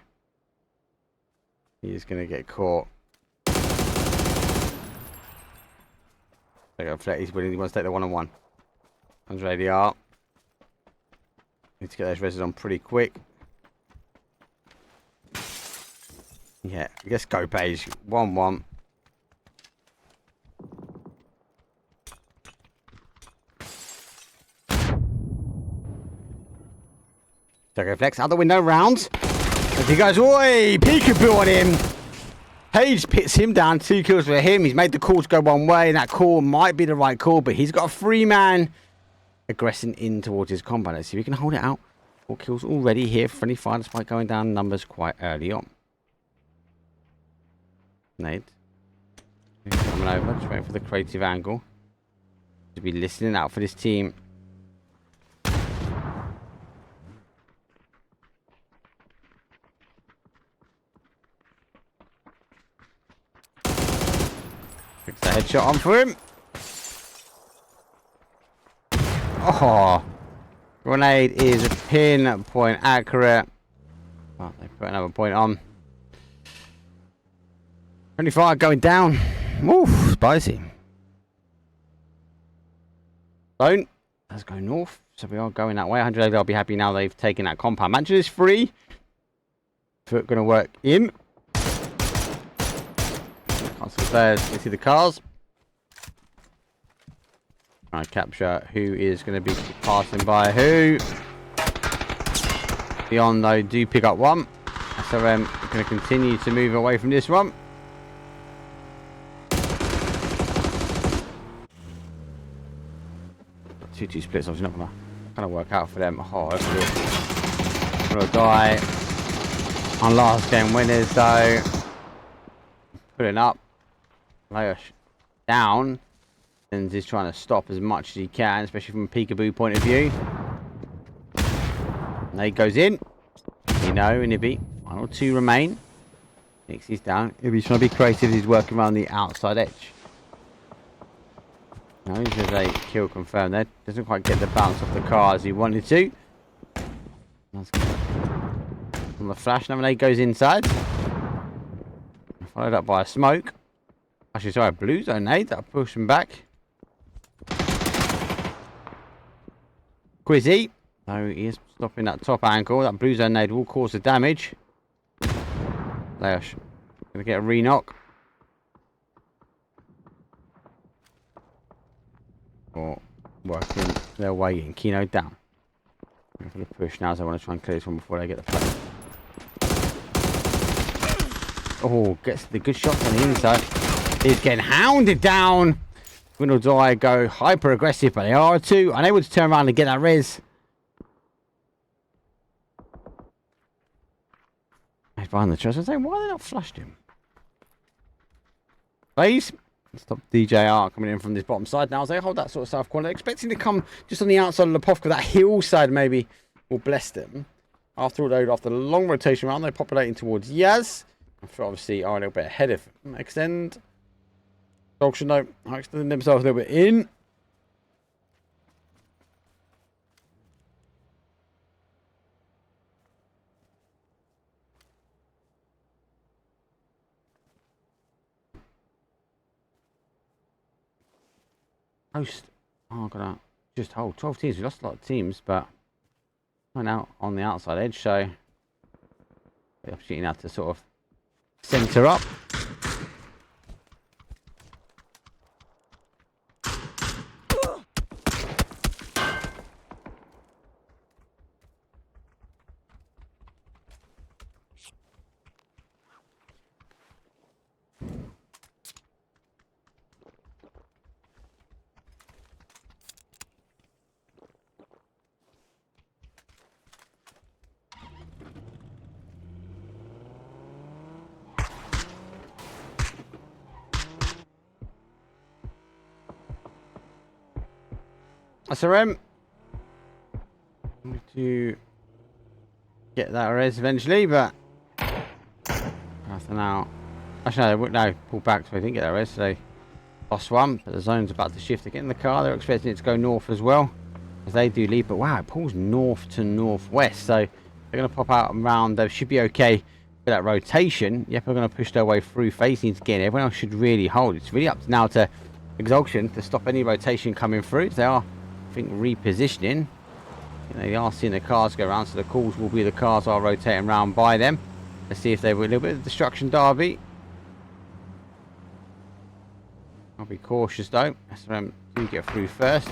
he is going to get caught. There go, flex. He's willing. He wants to take the one-on-one. 100 ADR. Need to get those resin on pretty quick. Yeah, I guess go page 1-1. Go flex out the window round. As he goes, oi, peekaboo on him. Page pits him down, 2 kills for him. He's made the call to go one way, and that call might be the right call, but he's got a 3-man aggressing in towards his combat. Let's see if we can hold it out. 4 kills already here. Friendly fire despite going down numbers quite early on. Nade. Coming over, just waiting for the creative angle. To be listening out for this team. Gets the headshot on for him. Oh, grenade is pinpoint accurate. Oh, they put another point on. 25 going down. Oof, spicy. Don't. Let's go north. So we are going that way. 100 I'll be happy now they've taken that compound. Mansion is free. Foot going to work in. Can't see the players. You see the cars. Trying to capture who is going to be passing by who. Beyond though, do pick up one. SRM going to continue to move away from this one. Two splits, obviously not gonna work out for them. Oh, hopefully we'll die on last game winners though. Putting up, Layosh down, and he's trying to stop as much as he can, especially from a peekaboo point of view. Nade goes in. You know, Inhibi. Final 2 remain. Nixie's down. Inhibi's trying to be creative. He's working around the outside edge. No, there's a kill confirmed there. Doesn't quite get the bounce off the car as he wanted to. That's good. On the flash, now Nade goes inside. Followed up by a smoke. Actually, sorry, a blue zone nade that'll push him back. Quizzy. No, he is stopping that top angle. That blue zone nade will cause the damage. Layosh gonna get a re-knock. Or working their way in. Kino down. I'm going to push now as I want to try and clear this one before they get the play. Oh, gets the good shots on the inside. He's getting hounded down. Window die go hyper aggressive, but they are too unable to turn around and get that res. He's behind the chest. I was saying, why are they not flushed him? Please. Stop DJR coming in from this bottom side now as they hold that sort of south corner. They're expecting to come just on the outside of the Pubg. That hillside maybe will bless them. After all, though, after the long rotation round, they're populating towards Yaz. Obviously, are a little bit ahead of them. Extend. Dog should know. I extend themselves a little bit in. Host. Oh, I'm gonna just hold 12 teams. We lost a lot of teams, but went out on the outside edge, so the opportunity now to sort of centre up. SRM. get that res eventually, but nothing out. Actually, no, pull back, so they didn't get that res, so they lost one. But the zone's about to shift again in the car. They're expecting it to go north as well, as they do leave. But wow, it pulls north to northwest, so they're going to pop out around. They should be okay for that rotation. Yep, we're going to push their way through, facing again. Everyone else should really hold. It's really up now to Exaltation to stop any rotation coming through. They are, I think, repositioning. They are seeing the cars go around, so the calls will be the cars are rotating around by them. Let's see if they were a little bit of destruction derby. I'll be cautious though. SRM do get through first.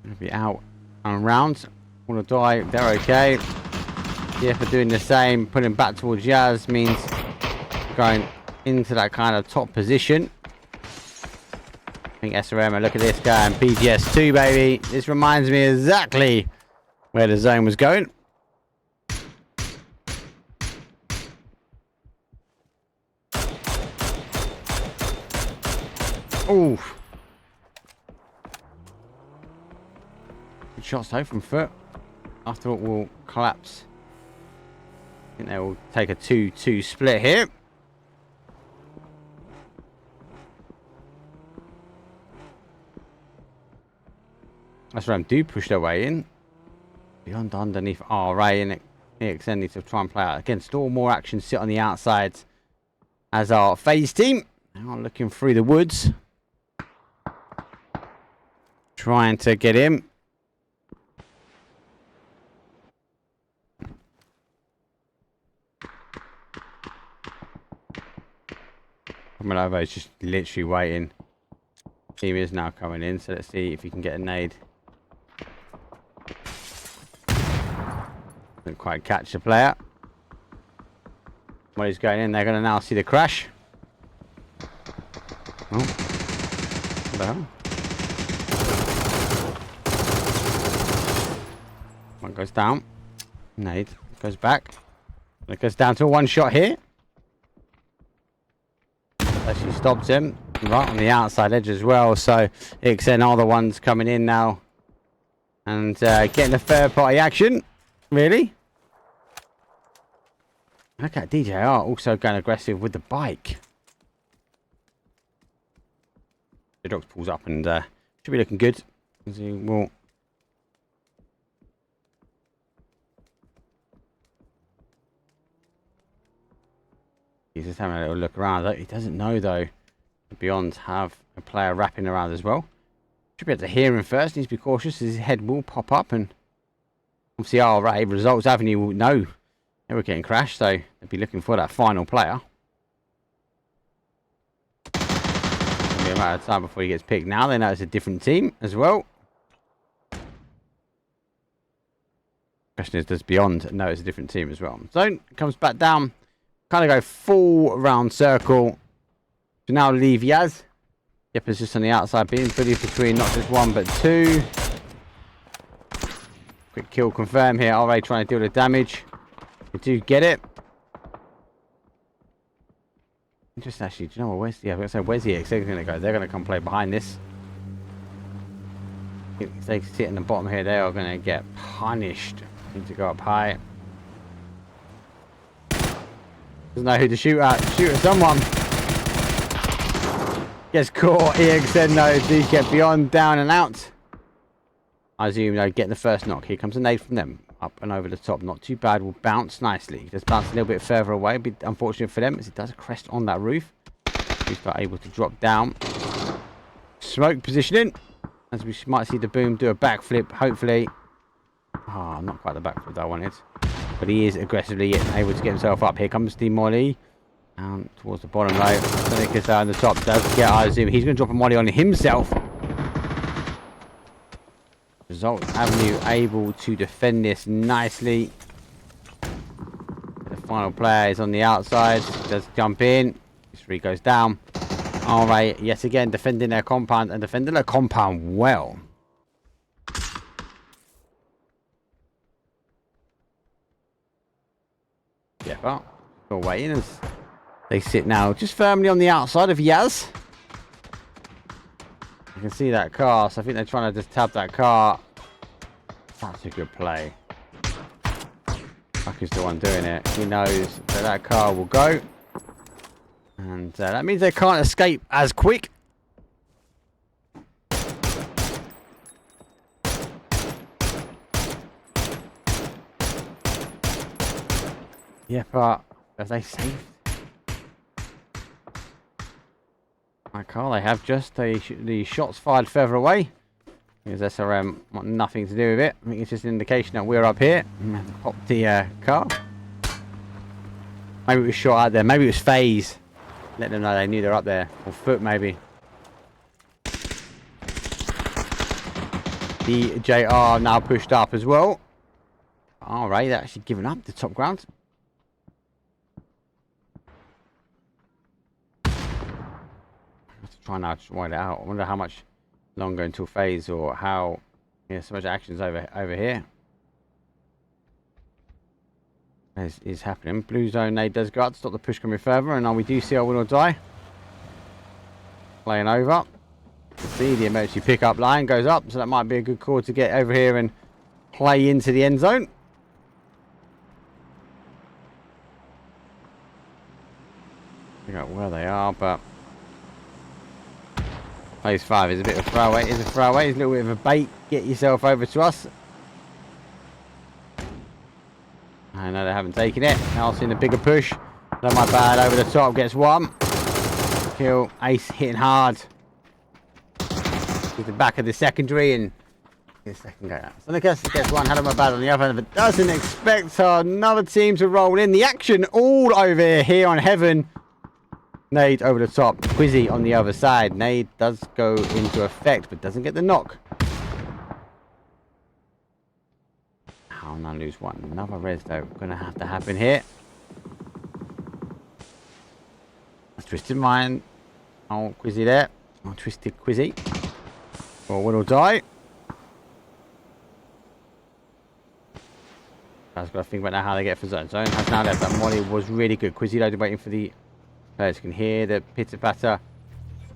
Gonna be out and around. Want to die? They're okay. Yeah, for doing the same, putting back towards Yaz means going into that kind of top position. I think SRM, look at this guy, and BGS 2, baby. This reminds me exactly where the zone was going. Oof. Good shots though from foot. I thought we'll collapse. I think they will take a 2-2 split here. That's right, do push their way in. Beyond underneath RA and EXN need to try and play out. Again, still more action, sit on the outsides as our phase team. Now looking through the woods. Trying to get him. Coming over, he's just literally waiting. Team is now coming in, so let's see if he can get a nade. Didn't quite catch the player. While he's going in, they're going to now see the crash. Oh. What the hell? One goes down. Nade. Goes back. It goes down to a one shot here. Actually stops him. Right on the outside edge as well. So XN are the ones coming in now. And getting the third party action. Really? Look at DJR also going aggressive with the bike. The Dogs pulls up and should be looking good. As he will. He's just having a little look around. He doesn't know though. The Beyonds have a player wrapping around as well. Should be able to hear him first. Needs to be cautious as his head will pop up, and obviously RA Results Avenue will know they were getting crashed, so they'll be looking for that final player. It'll be a matter of time before he gets picked. Now they know it's a different team as well. Question is, does Beyond know it's a different team as well? Zone comes back down. Kind of go full round circle. To now leave Yaz. Yep, it's just on the outside, being fully between not just one but two. Quick kill confirm here. RA trying to deal the damage. We do get it. Just actually, do you know what? Where's the? Yeah, where's the EXN going to go? They're going to come play behind this. If they sit in the bottom here, they are going to get punished. Need to go up high. Doesn't know who to shoot at. Shoot at someone. Gets caught. EXN though. Do get Beyond down and out. I assume though, getting the first knock. Here comes a nade from them. Up and over the top. Not too bad. Will bounce nicely. Just bounce a little bit further away. Be unfortunate for them as it does a crest on that roof. He's not able to drop down. Smoke positioning. As we might see the boom do a backflip. Hopefully. Ah, not quite the backflip that I wanted. But he is aggressively able to get himself up. Here comes the molly. Down towards the bottom right. Sonic is on the top. Does get I assume he's going to drop a molly on himself. Result Avenue able to defend this nicely. The final player is on the outside. Does jump in. This three goes down. Alright, yet again defending their compound and defending their compound well. Yeah, well, still waiting as they sit now just firmly on the outside of Yaz. You can see that car, so I think they're trying to just tab that car. That's a good play. Bucky's the one doing it. He knows that that car will go. And that means they can't escape as quick. Yeah, but are they safe? My car, they have just the shots fired further away. Because SRM want nothing to do with it. I think it's just an indication that we're up here. Pop the car. Maybe it was shot out there. Maybe it was phase. Let them know they knew they're up there. Or foot, maybe. The JR now pushed up as well. Alright, they're actually giving up the top ground. I have to try now to wide it out. I wonder how much longer until phase, or how, yeah, so much action's over here is happening. Blue zone nade does go out to stop the push coming further, and now we do see our win or die playing over. See the emergency pickup line goes up, so that might be a good call to get over here and play into the end zone. Figure out where they are, but phase 5 is a bit of a throwaway. It's a throwaway. It's a little bit of a bait. Get yourself over to us. I know they haven't taken it. Now seeing a bigger push. Not my bad. Over the top gets one. Kill. Ace hitting hard. To the back of the secondary and get a second go out. So the gets one. Had my bad on the other end, but doesn't expect another team to roll in. The action all over here on Heaven. Nade over the top. Quizzy on the other side. Nade does go into effect, but doesn't get the knock. How now lose one. Another res though. Gonna have to happen here. A twisted mind. Oh, Quizzy there. Oh, twisted Quizzy. Or win or die. I've got to think about now how they get for zone. Zone has now left. That Molly was really good. Quizzy loaded waiting for the players. Can hear the pitter patter.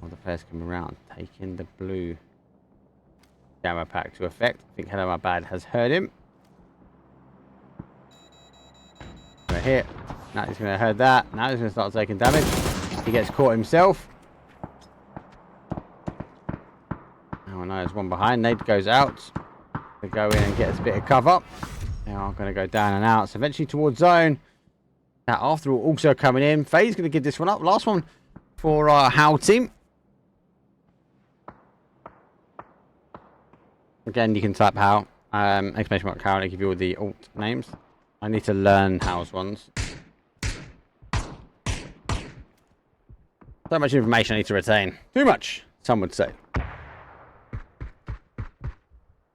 All the players come around, taking the blue jammer pack to effect. I think Hello My Bad has heard him. Right here. Now he's going to heard that. Now he's going to start taking damage. He gets caught himself. Oh no, there's one behind. Nate goes out. They go in and gets a bit of cover. They are going to go down and out. So eventually towards zone. Now, after all, also coming in. Faye's going to give this one up. Last one for our How team. Again, you can type How. Exclamation mark How. They give you all the alt names. I need to learn How's ones. So much information I need to retain. Too much, some would say.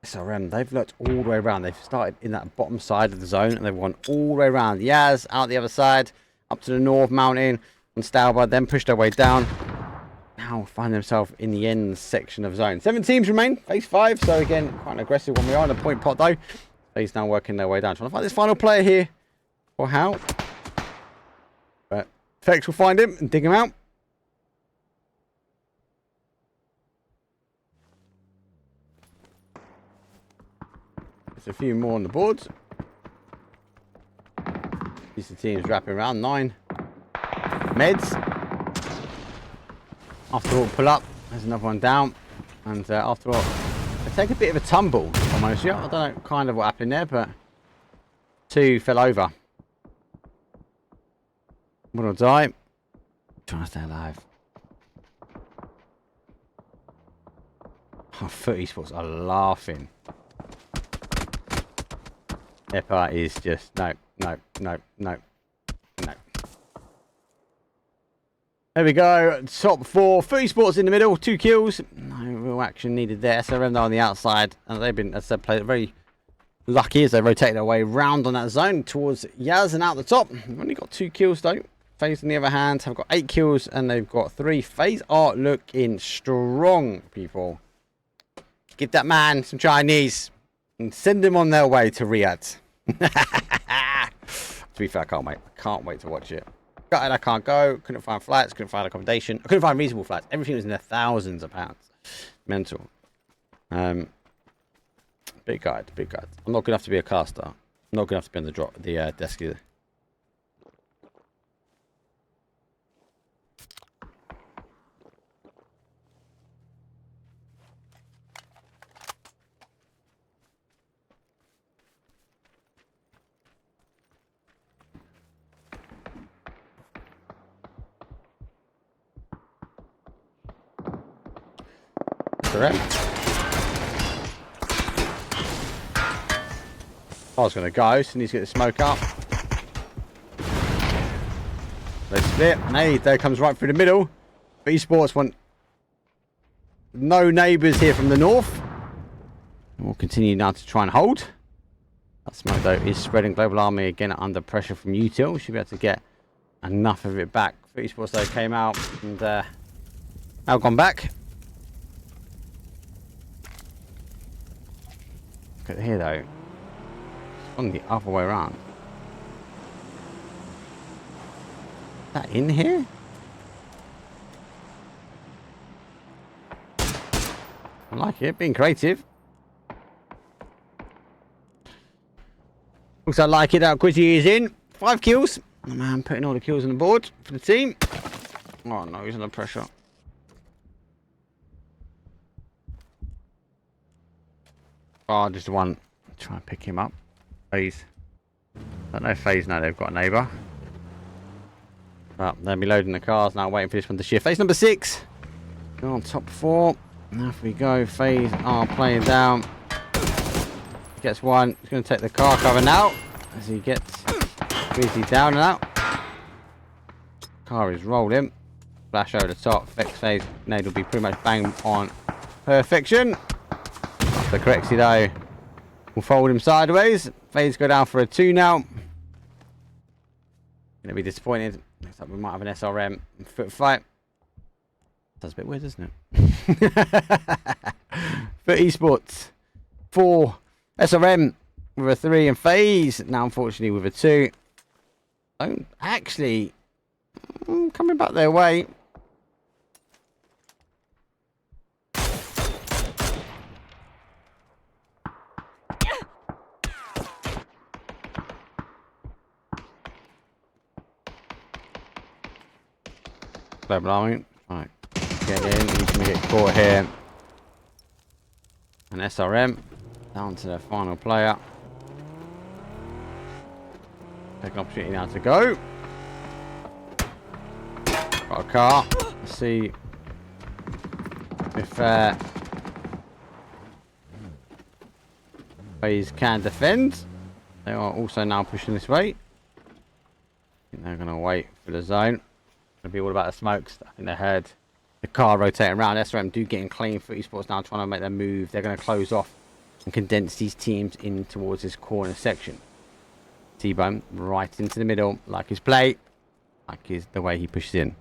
SRM, they've looked all the way around. They've started in that bottom side of the zone and they've gone all the way around. Yaz out the other side, up to the north mountain on Stauber, then pushed their way down. Now find themselves in the end section of zone. 7 teams remain, phase 5. So again, quite an aggressive one we are in the point pot though. Phase now working their way down. Trying to find this final player here for How. But Fex will find him and dig him out. There's a few more on the boards. These are teams wrapping around 9 meds. After all, pull up. There's another one down. And after all, they take a bit of a tumble. Almost. Yeah, I don't know kind of what happened there, but 2 fell over. One will die. Trying to stay alive. Oh, Foot Esports are laughing. Their part is just no. There we go. Top 4. Foot Esports in the middle. 2 kills. No real action needed there. SRM though on the outside. And they've been, as I said, played very lucky as they rotate their way round on that zone towards Yaz and out the top. They've only got 2 kills though. FaZe on the other hand have got 8 kills and they've got 3. FaZe are looking strong, people. Give that man some Chinese and send him on their way to Riyadh. To be fair, I can't wait. I can't wait to watch it. Gutted I can't go. Couldn't find flights. Couldn't find accommodation. I couldn't find reasonable flights. Everything was in the thousands of pounds. Mental. Big guide, big guide. I'm not good enough to be a caster. I'm not good enough to be on the desk either. Correct. I was going to go, so needs to get the smoke up. They split. Nade there comes right through the middle. But esports want no neighbours here from the north. And we'll continue now to try and hold. That smoke though is spreading. Global Army again under pressure from Util. Should be able to get enough of it back. Esports though came out and now gone back. Look at here though. It's on the other way around. Is that in here? I like it, being creative. Looks like it, that Quizzy is in. 5 kills. The man putting all the kills on the board for the team. Oh no, he's under pressure. Oh, just one. Try and pick him up. FaZe. Don't know if FaZe know they've got a neighbour. But they'll be loading the cars now, waiting for this one to shift. FaZe number 6. On top 4. Now if we go, FaZe are playing down. Gets one. He's going to take the car cover now. As he gets Grizzly down and out. Car is rolling. Flash over the top. FaZe nade will be pretty much bang on perfection. The Correxy though will fold him sideways. FaZe go down for a 2 now. Gonna be disappointed. Looks like we might have an SRM foot fight. That's a bit weird, isn't it? For esports, 4 SRM with a 3 and FaZe now unfortunately with a 2. Don't actually coming back their way. Global Army. Right. Get in. He's going to get caught here. An SRM. Down to the final player. Take an opportunity now to go. Got a car. Let's see if FaZe can defend. They are also now pushing this way. I think they're going to wait for the zone. It'll be all about the smokes. I think they heard the car rotating around. SRM do getting clean for esports now, trying to make their move. They're going to close off and condense these teams in towards this corner section. T-Bone right into the middle, like his play, like the way he pushes in.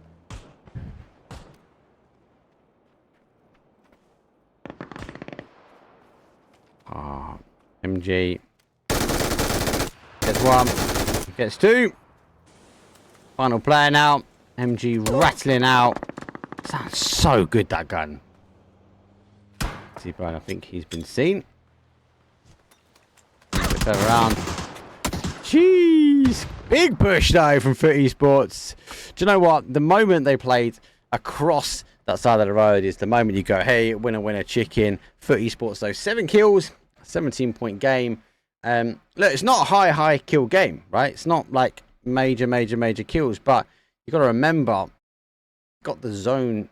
Oh, MG gets 1, gets 2. Final player now. MG rattling out. Sounds so good, that gun. T-Bone, I think he's been seen. Flip around. Jeez. Big push though from Foot Esports. Do you know what? The moment they played across that side of the road is the moment you go, hey, winner, winner, chicken. Foot Esports though, 7 kills, 17-point game. Look, it's not a high kill game, right? It's not like major kills, but you got to remember, got the zone.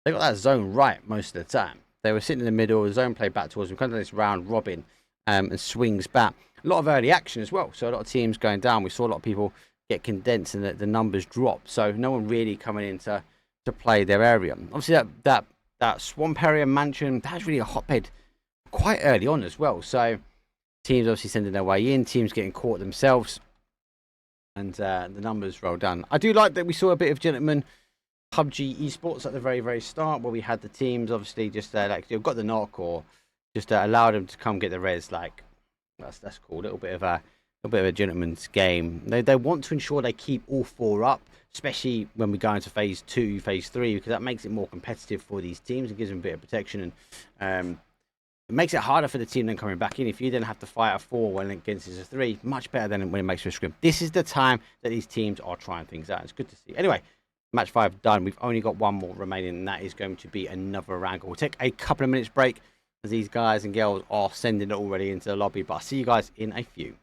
They got that zone right most of the time. They were sitting in the middle. The zone played back towards them. Kind of this round robin and swings back. A lot of early action as well. So a lot of teams going down. We saw a lot of people get condensed and the numbers drop. So no one really coming in to play their area. Obviously that swamp area mansion, that's really a hotbed quite early on as well. So teams obviously sending their way in. Teams getting caught themselves. And the numbers roll down. I do like that we saw a bit of gentlemen Pubg esports at the very start, where we had the teams obviously just like you've got the knock or just allowed them to come get the res. Like that's cool. A little bit of a bit of a gentleman's game. They want to ensure they keep all four up, especially when we go into phase 2, phase 3, because that makes it more competitive for these teams and gives them a bit of protection. And it makes it harder for the team then coming back in. If you then have to fight a 4 when against a 3, much better than when it makes for a scrim. This is the time that these teams are trying things out. It's good to see. Anyway, match 5 done. We've only got one more remaining, and that is going to be another round. We'll take a couple of minutes break as these guys and girls are sending it already into the lobby. But I'll see you guys in a few.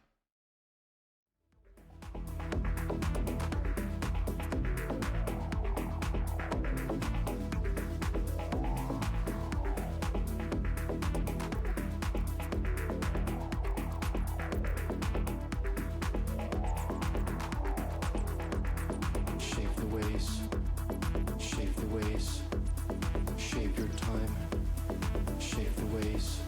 Shape the ways, shape the ways, shape your time, shape the ways.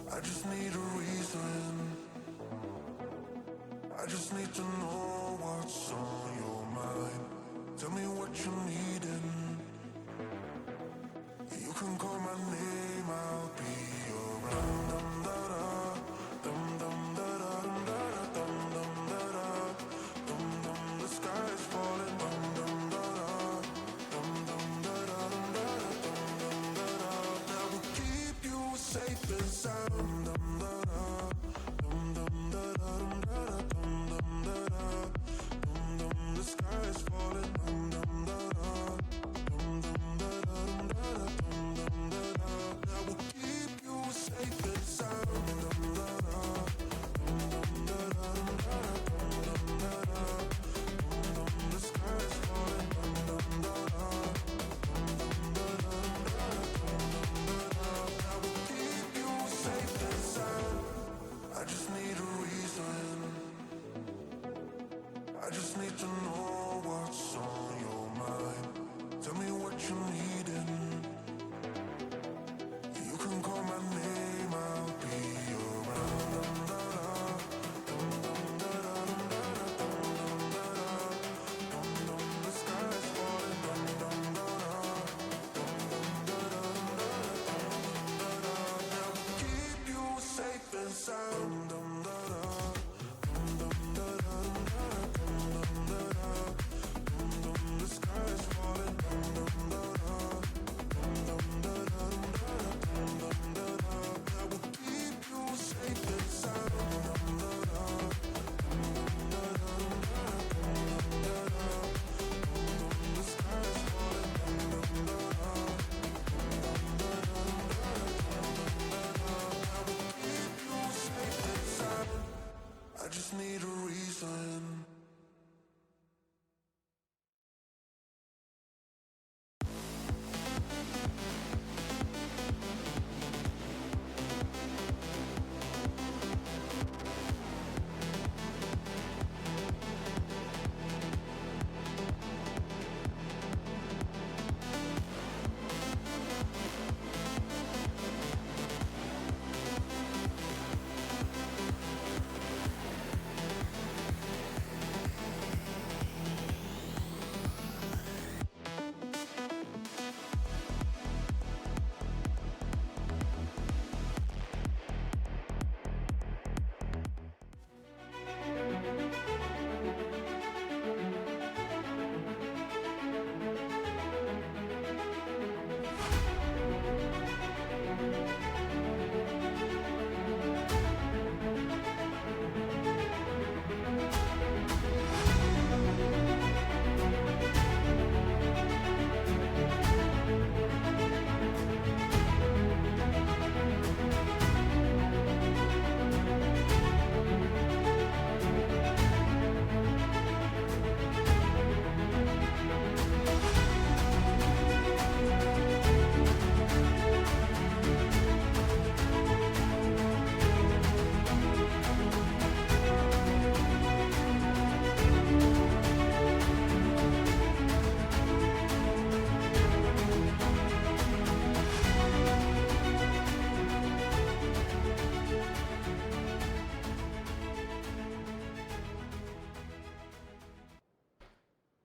I just need a reason. I just need to know what's on your mind. Tell me what you need and you can call my name, I'll be around. Dum da da, dum dum da da, dum da da, dum dum da da, dum dum. The sky is falling, dum dum da da, dum dum da da, dum da da, dum dum da da. That will keep you safe and sound. Dum da da, dum dum da da, dum da da, dum dum da da, dum dum. The sky is falling, dum dum da da, dum dum da da, dum da da, dum dum da da. That will keep you safe and sound. Dum da da, dum dum da da, dum da da, dum dum da da, dum dum. The sky is falling, dum dum da da, dum dum da da, dum da da, dum dum da da. That will keep you safe and sound. I just need a reason. I just need to know what's on your mind. Tell me what you need and you can call my name, I'll be around. Dum da da, dum dum da da, dum da da, dum dum da da, dum dum. The sky is falling, dum dum da da, dum dum da da, dum da da, dum dum da da. That will keep you safe and sound. Dum da da, dum dum da da, dum da da, dum dum da da.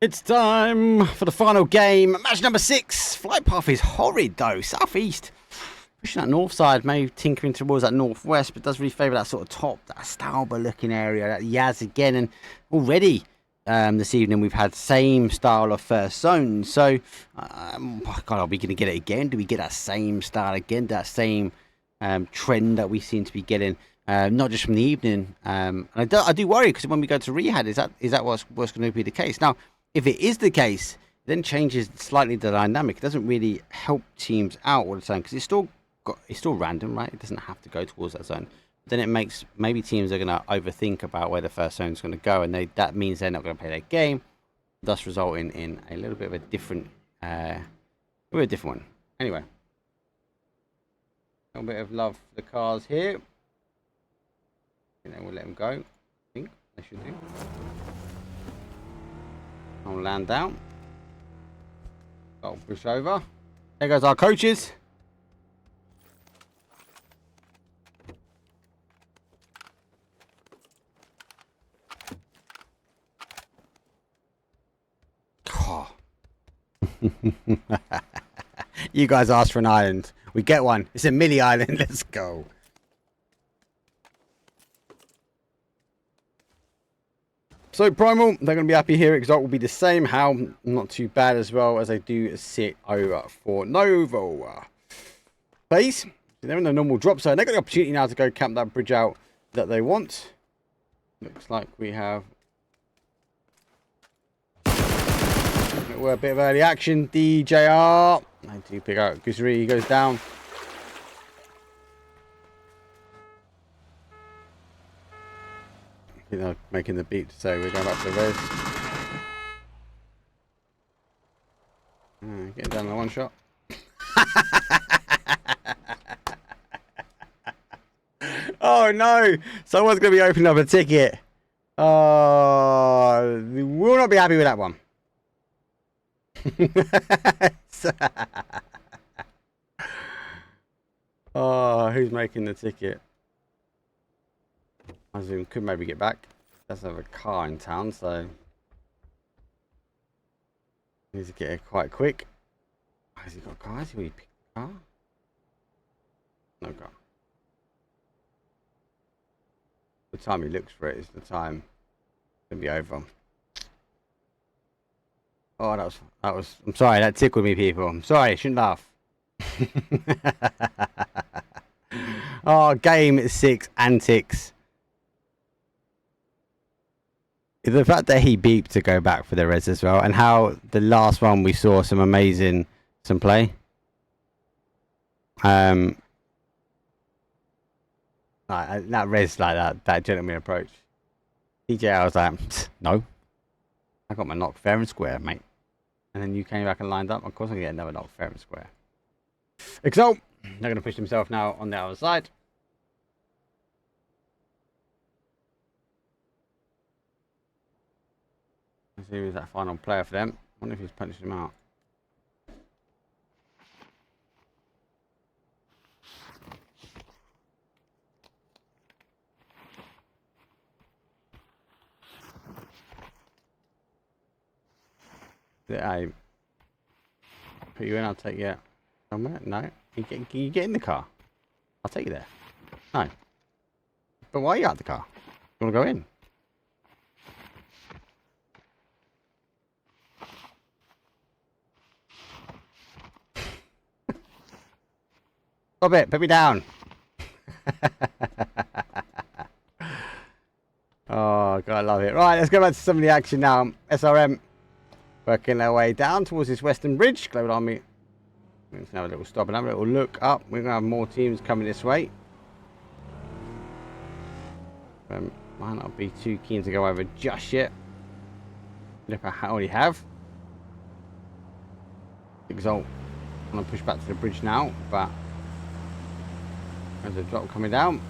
It's time for the final game. Match number 6. Flight path is horrid though. Southeast. Pushing that north side, maybe tinkering towards that northwest, but does really favour that sort of top, that Stauber looking area, that Yaz again. And already this evening we've had same style of first zone. So, God, are we going to get it again? Do we get that same style again? That same trend that we seem to be getting? Not just from the evening. And I do worry because when we go to rehab, is that what's going to be the case? Now, if it is the case, it then changes slightly the dynamic. It doesn't really help teams out all the time because it's still random, right? It doesn't have to go towards that zone. Then it makes maybe teams are going to overthink about where the first zone is going to go, and that means they're not going to play their game, thus resulting in a little bit of a different one. Anyway, a little bit of love for the cars here. And then we'll let them go. I think they should do. I'll land down. I'll push over. There goes our coaches. Oh. You guys asked for an island. We get one. It's a mini island. Let's go. So Primal, they're going to be happy here. Exalt will be the same. How not too bad as well as they do sit over for Novo. Base. They're in the normal drop zone. They've got the opportunity now to go camp that bridge out that they want. Looks like we have a bit of early action. DJR. I do pick out Guzri. He goes down. Making the beat to say we're going back to the res. Getting down the one shot. Oh no! Someone's going to be opening up a ticket. We will not be happy with that one. Oh, who's making the ticket? I assume could maybe get back. Doesn't have a car in town, so needs to get here quite quick. Has he got a car? Has he really picked a car? No car. The time he looks for it is the time it's gonna be over. Oh, that was. I'm sorry, that tickled me, people. I'm sorry, I shouldn't laugh. Oh, game 6 antics. The fact that he beeped to go back for the res as well, and how the last one we saw some play. That res like that gentleman approach. DJ, I was like, no, I got my knock fair and square, mate. And then you came back and lined up. Of course, I get another knock fair and square. Exalt, they're going to push themselves now on the other side. Let's see who's that final player for them. I wonder if he's punched him out. I put you in, I'll take you somewhere. No, can you get in the car? I'll take you there. No. But why are you out the car? You want to go in? Stop it, put me down. Oh, God, I love it. Right, let's go back to some of the action now. SRM working their way down towards this western bridge. Global Army. We're going to have a little stop and have a little look up. We're going to have more teams coming this way. Might not be too keen to go over just yet. Look, I already have. Exalt. I'm going to push back to the bridge now, but there's a drop coming down.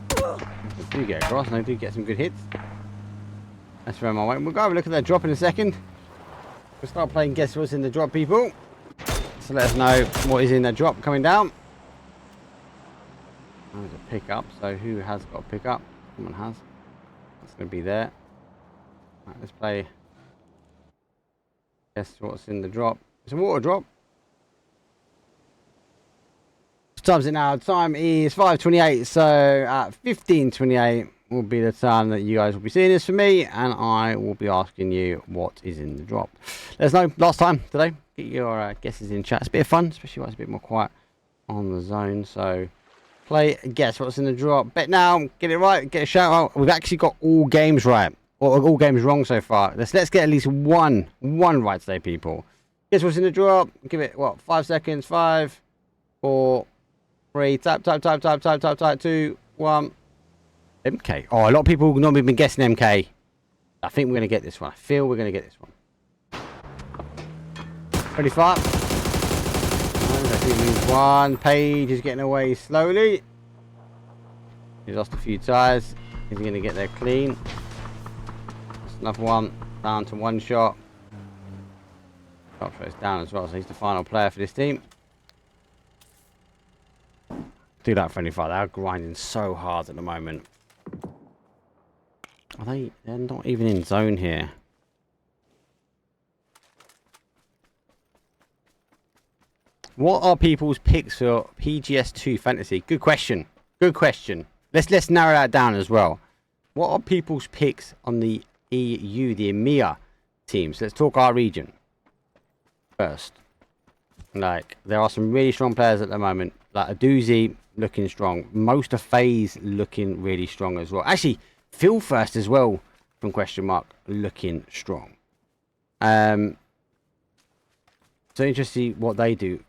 They do get across and they do get some good hits. That's where I'm on. We'll go have a look at that drop in a second. We'll start playing Guess What's in the Drop, people. So let us know what is in the drop coming down. There's a pickup, so who has got a pickup? Someone has. That's going to be there. Right, let's play. Guess what's in the drop. It's a water drop. What time's it now? Time is 5:28. So at 15:28 will be the time that you guys will be seeing this for me, and I will be asking you what is in the drop. Let us know last time today. Get your guesses in chat. It's a bit of fun, especially when it's a bit more quiet on the zone. So play, guess what's in the drop. Bet now, get it right, get a shout out. We've actually got all games right, or all games wrong so far. Let's get at least one right today, people. Guess what's in the drop. Give it what, 5 seconds. 5, 4, 3. Type. 2, 1. MK. Oh, a lot of people have normally been guessing MK. I think we're gonna get this one. I feel we're gonna get this one. 25. Let's see, lose one. Page is getting away slowly. He's lost a few tires. Is he going to get there clean? That's another one. Down to one shot. Shot throws down as well, so he's the final player for this team. Do that friendly fire. They're grinding so hard at the moment. Are they? They're not even in zone here. What are people's picks for PGS2 Fantasy? Good question. Good question. Let's narrow that down as well. What are people's picks on the EU, the EMEA teams? Let's talk our region first. Like, there are some really strong players at the moment. Like Aduzi looking strong. Most of FaZe looking really strong as well. Actually, Phil First as well from question mark looking strong. So interesting to see what they do.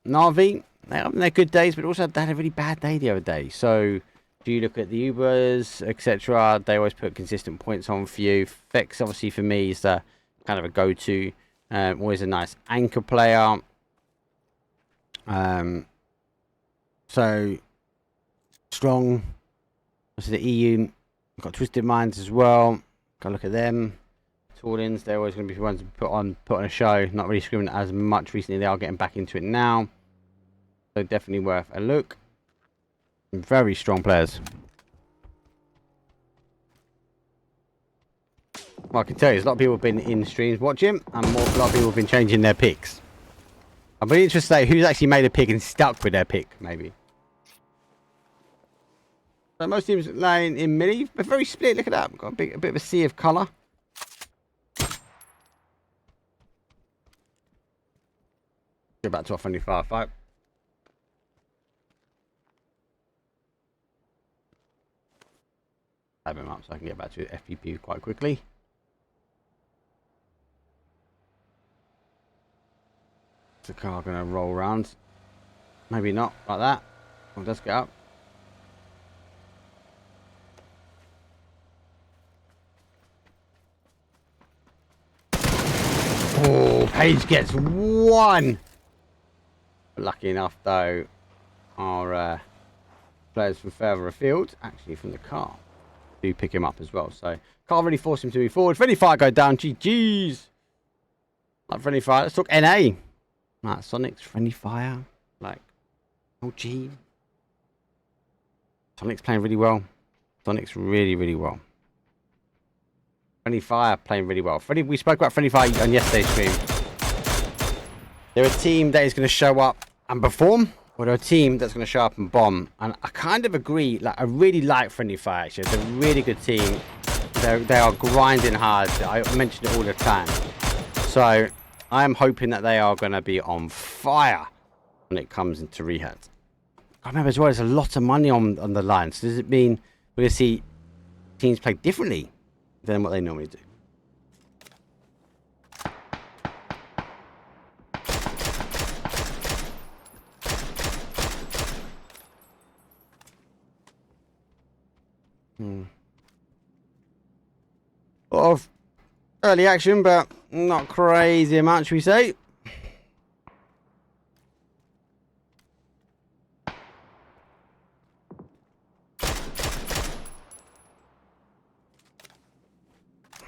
Navi, they're having their good days, but also they had a really bad day the other day. So, do you look at the Ubers, etc.? They always put consistent points on for you. Fex, obviously, for me, is the kind of a go-to. Always a nice anchor player. So, strong. Also, the EU, got Twisted Minds as well. Got to look at them. Tordins, they're always going to be ones to put on a show. Not really scrimming as much recently. They are getting back into it now. So definitely worth a look. Very strong players. Well, I can tell you, a lot of people have been in streams watching, and a lot of people have been changing their picks. I'm really interested to say who's actually made a pick and stuck with their pick, maybe. So most teams laying in mini, but very split. Look at that. Got a bit of a sea of colour. Go back to our friendly firefight. Have him up so I can get back to FPP quite quickly. Is the car going to roll around? Maybe not, like that. Oh, let's get up. Oh, Page gets one. Lucky enough, though, our players from further afield, actually from the car, do pick him up as well. So, can't really force him to move forward. Friendly fire go down. GG's. Like friendly fire. Let's talk NA. Like Sonic's friendly fire. Like, oh, gee. Sonic's playing really well. Sonic's really, really well. Friendly fire playing really well. We spoke about friendly fire on yesterday's stream. They're a team that is going to show up and perform, or they're a team that's going to show up and bomb. And I kind of agree. Like, I really like friendly fire. Actually, it's a really good team. They are grinding hard. I mention it all the time. So I am hoping that they are going to be on fire when it comes into rehab. I remember as well, there's a lot of money on the line. So does it mean we're going to see teams play differently than what they normally do? A lot of early action, but not crazy amount, should we say?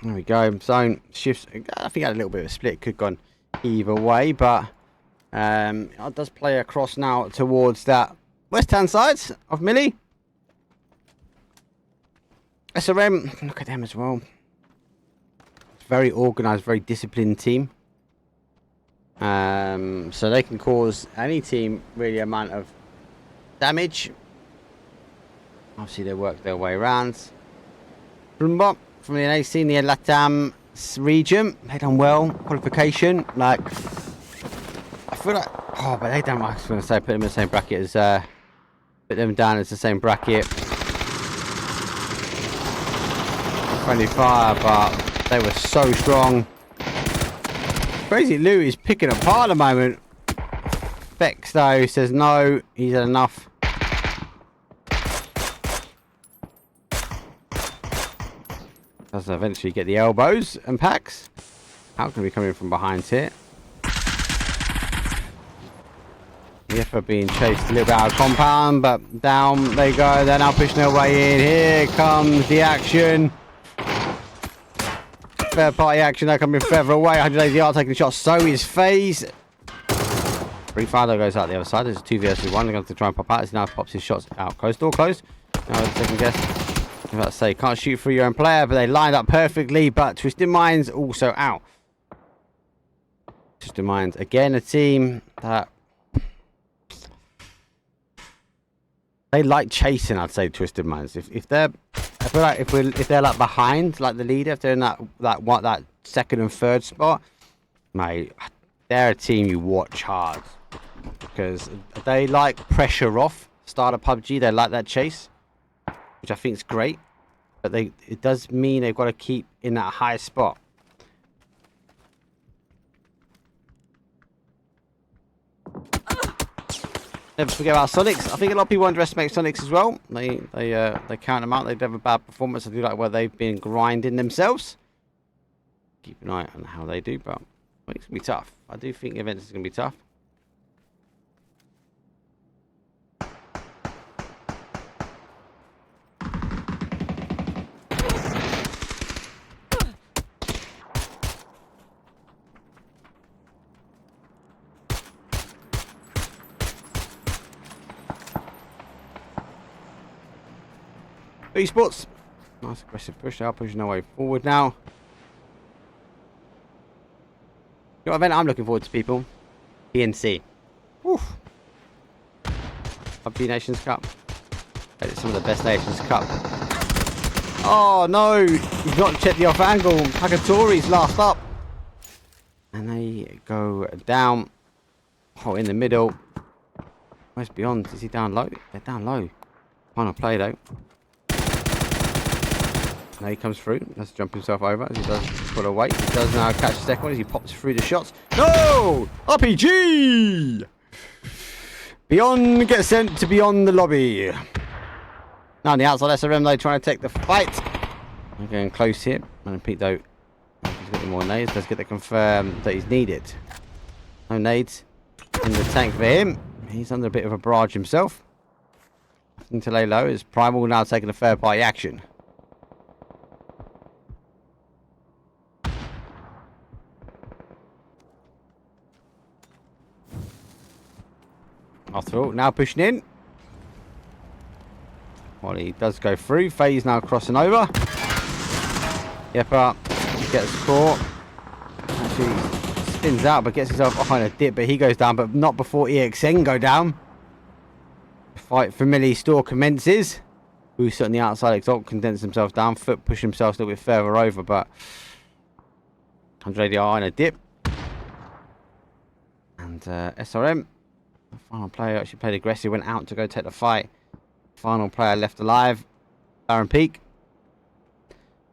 There we go. Zone shifts. I think I had a little bit of a split. Could have gone either way, but it does play across now towards that west-hand side of Millie. SRM, look at them as well. Very organised, very disciplined team. So they can cause any team really amount of damage. Obviously, they work their way around. From the AC in the Latam region, they done well. Qualification, like, I feel like, oh, but they don't. I was going to say put them in the same bracket as, put them down as the same bracket. Friendly fire, but they were so strong. Crazy Lou is picking apart at the moment. Bex though says no, he's had enough. Does eventually get the elbows and packs. How can we come in from behind here? Yeppa being chased a little bit out of compound, but down they go. They're now pushing their way in. Here comes the action. Third party action. They're coming further away. 180 yards taking shots. So is FaZe. Free fire though goes out the other side. There's a 2 versus 1. They're going to try and pop out. He now pops his shots out close. Door closed. Now second guess. I was about to say, can't shoot through your own player, but they lined up perfectly. But Twisted Minds also out. Twisted Minds, again, a team that they like chasing. I'd say Twisted Minds. If they're, I feel like if they're like behind, like the leader, if they're in that second and third spot, mate, they're a team you watch hard because they like pressure off. Start of PUBG, they like that chase, which I think is great, but it does mean they've got to keep in that high spot. Never forget about Sonics. I think a lot of people underestimate Sonics as well. They count them out. They have a bad performance. I do like where they've been grinding themselves. Keep an eye on how they do, but it's gonna be tough. I do think events is gonna be tough. Esports. Nice aggressive push now, pushing our way forward now. You know what event I'm looking forward to, people? PNC. Oof. PUBG Nations Cup. It's some of the best Nations Cup. Oh no! He's not checked the off angle. Pagatori's last up. And they go down. Oh, in the middle. Where's Beyond? Is he down low? They're down low. Final play though. Now he comes through. Let's jump himself over as he does put away. He does now catch the second one as he pops through the shots. No! RPG! Beyond gets sent to Beyond the lobby. Now on the outside, SRM though trying to take the fight. We're getting close here. And Pete though, he's got more nades. Let's get the confirm that he's needed. No nades in the tank for him. He's under a bit of a barrage himself. Nothing to lay low as Primal now taking a third party action. After all, now pushing in. Well, he does go through. FaZe now crossing over. Yeppa gets caught. Actually spins out, but gets himself behind a dip. But he goes down, but not before EXN go down. The fight for Millie Store commences. Who's on the outside? Exalt condenses himself down. Foot push himself a little bit further over, but 180 in a dip. And SRM. The final player actually played aggressive, went out to go take the fight. Final player left alive, Baron Peak.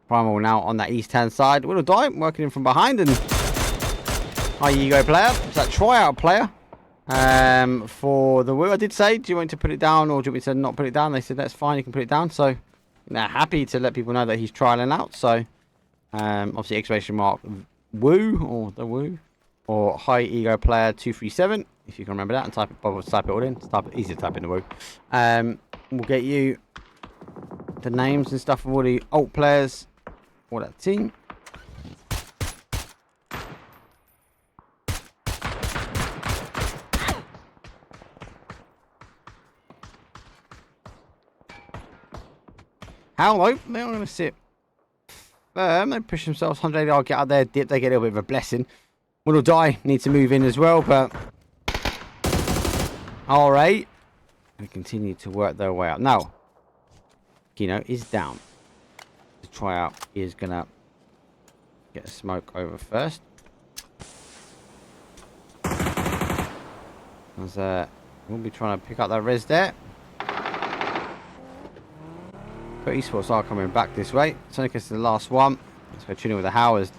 Primal now on that east-hand side. Will die, working in from behind, and high ego player. It's that tryout player for the Woo. I did say, do you want to put it down or do you want me to not put it down? They said that's fine, you can put it down. So they're happy to let people know that he's trialing out. So obviously exclamation mark Woo or the Woo or high ego player 237. If you can remember that and type it all in. It's easy to type in the Woo. We'll get you the names and stuff of all the alt players for that team. How low? They're not going to sit firm. They push themselves 100 yard, get out there, dip. They get a little bit of a blessing. One will die. Need to move in as well, but alright. They continue to work their way out. Now, Kino is down. The tryout is going to get a smoke over first. As we'll be trying to pick up that res there. But esports are coming back this way. Sonic is the last one. Let's go tune in with the Howards.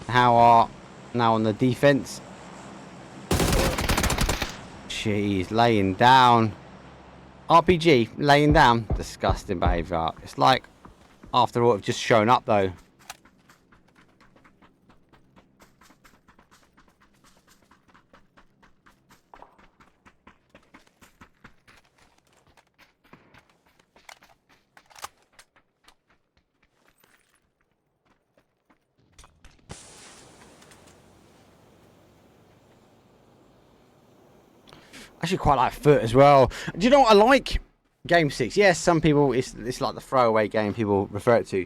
How are now on the defense. Jeez, laying down. RPG, laying down. Disgusting behaviour. It's like, after all, have just shown up though. Actually quite like Foot as well. Do you know what I like? Game 6. Yes, some people, it's like the throwaway game people refer it to.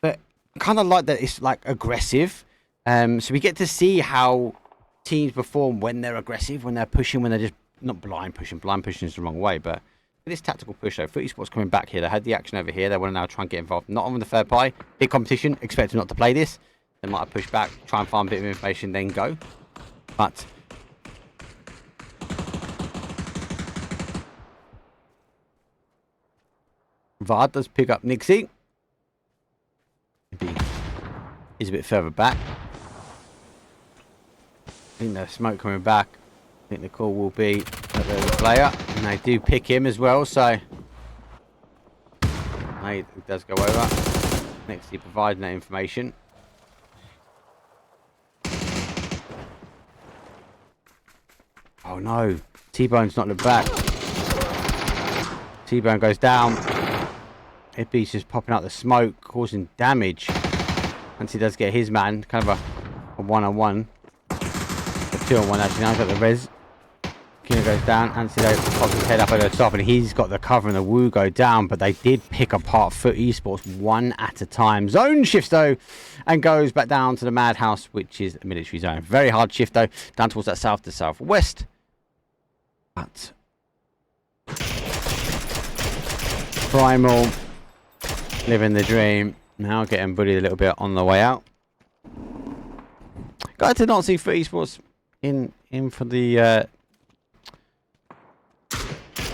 But I kind of like that it's like aggressive. So we get to see how teams perform when they're aggressive, when they're pushing, when they're just not blind pushing. Blind pushing is the wrong way, but this tactical push though. Foot Esports coming back here. They had the action over here. They want to now try and get involved. Not on the third party. Big competition. Expect them not to play this. They might have pushed back, try and find a bit of information, then go. But Vard does pick up Nixie. Maybe he's a bit further back. I think there's smoke coming back. I think the call will be that there's a player. And they do pick him as well, so it does go over. Nixie providing that information. Oh no, T-Bone's not looked back. T-Bone goes down. Ibby's just popping out the smoke, causing damage. Once he does get his man, kind of a one-on-one. A two-on-one actually. Now he's got the res. Kino goes down. Antidote pops his head up over the top, and he's got the cover, and the Woo go down. But they did pick apart Foot Esports one at a time. Zone shifts though, and goes back down to the Madhouse, which is the military zone. Very hard shift though, down towards that south to southwest. But Primal living the dream. Now getting bullied a little bit on the way out. Glad to not see Foot Esports in for the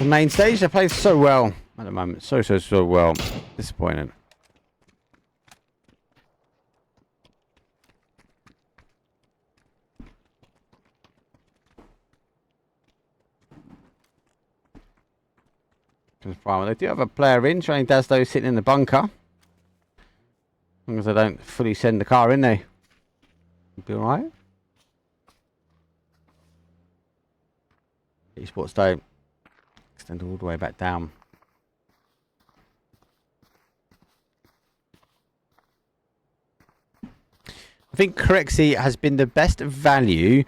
main stage. They play so well at the moment. So well. Disappointed. They do have a player in. Training Dasdo sitting in the bunker. As long as they don't fully send the car in there. Be alright. Esports don't extend all the way back down. I think Corexy has been the best value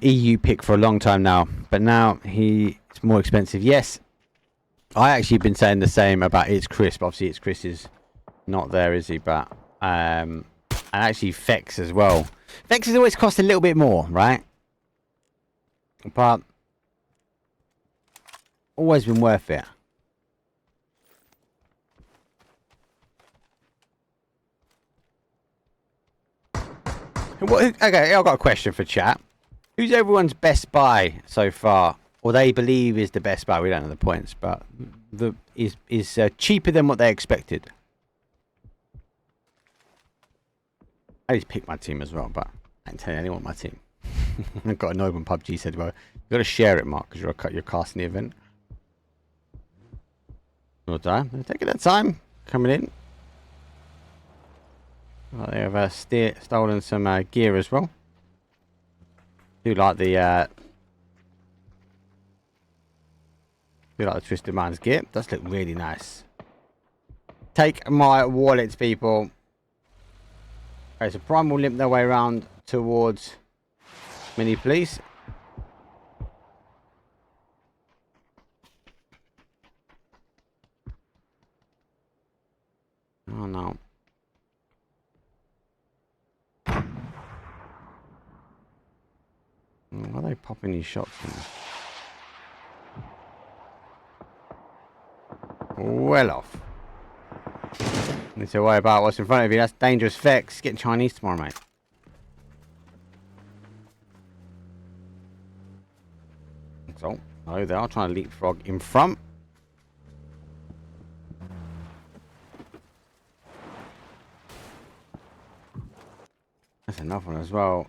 EU pick for a long time now. But now he's more expensive. Yes. I actually been saying the same about It's Crisp. Obviously, It's Crisp is not there, is he? But and actually, Fex as well. Fex has always cost a little bit more, right? But always been worth it. Okay, I've got a question for chat. Who's everyone's best buy so far? Or they believe is the best buy. We don't know the points, but is cheaper than what they expected. I just picked my team as well, but I didn't tell anyone my team. I got annoyed when Pubg said, "Well, you got to share it, Mark, because you're casting the event." Well done. They're taking their time coming in. Well, they have stolen some gear as well. Do like the Twisted Mind's gear. Does look really nice. Take my wallets, people. Okay, so Prime will limp their way around towards Mini Police. no. Why are they popping these shots in? Well off. Need to worry about what's in front of you. That's dangerous Vex. Getting Chinese tomorrow, mate. So, oh, they are trying to leapfrog in front. That's another one as well.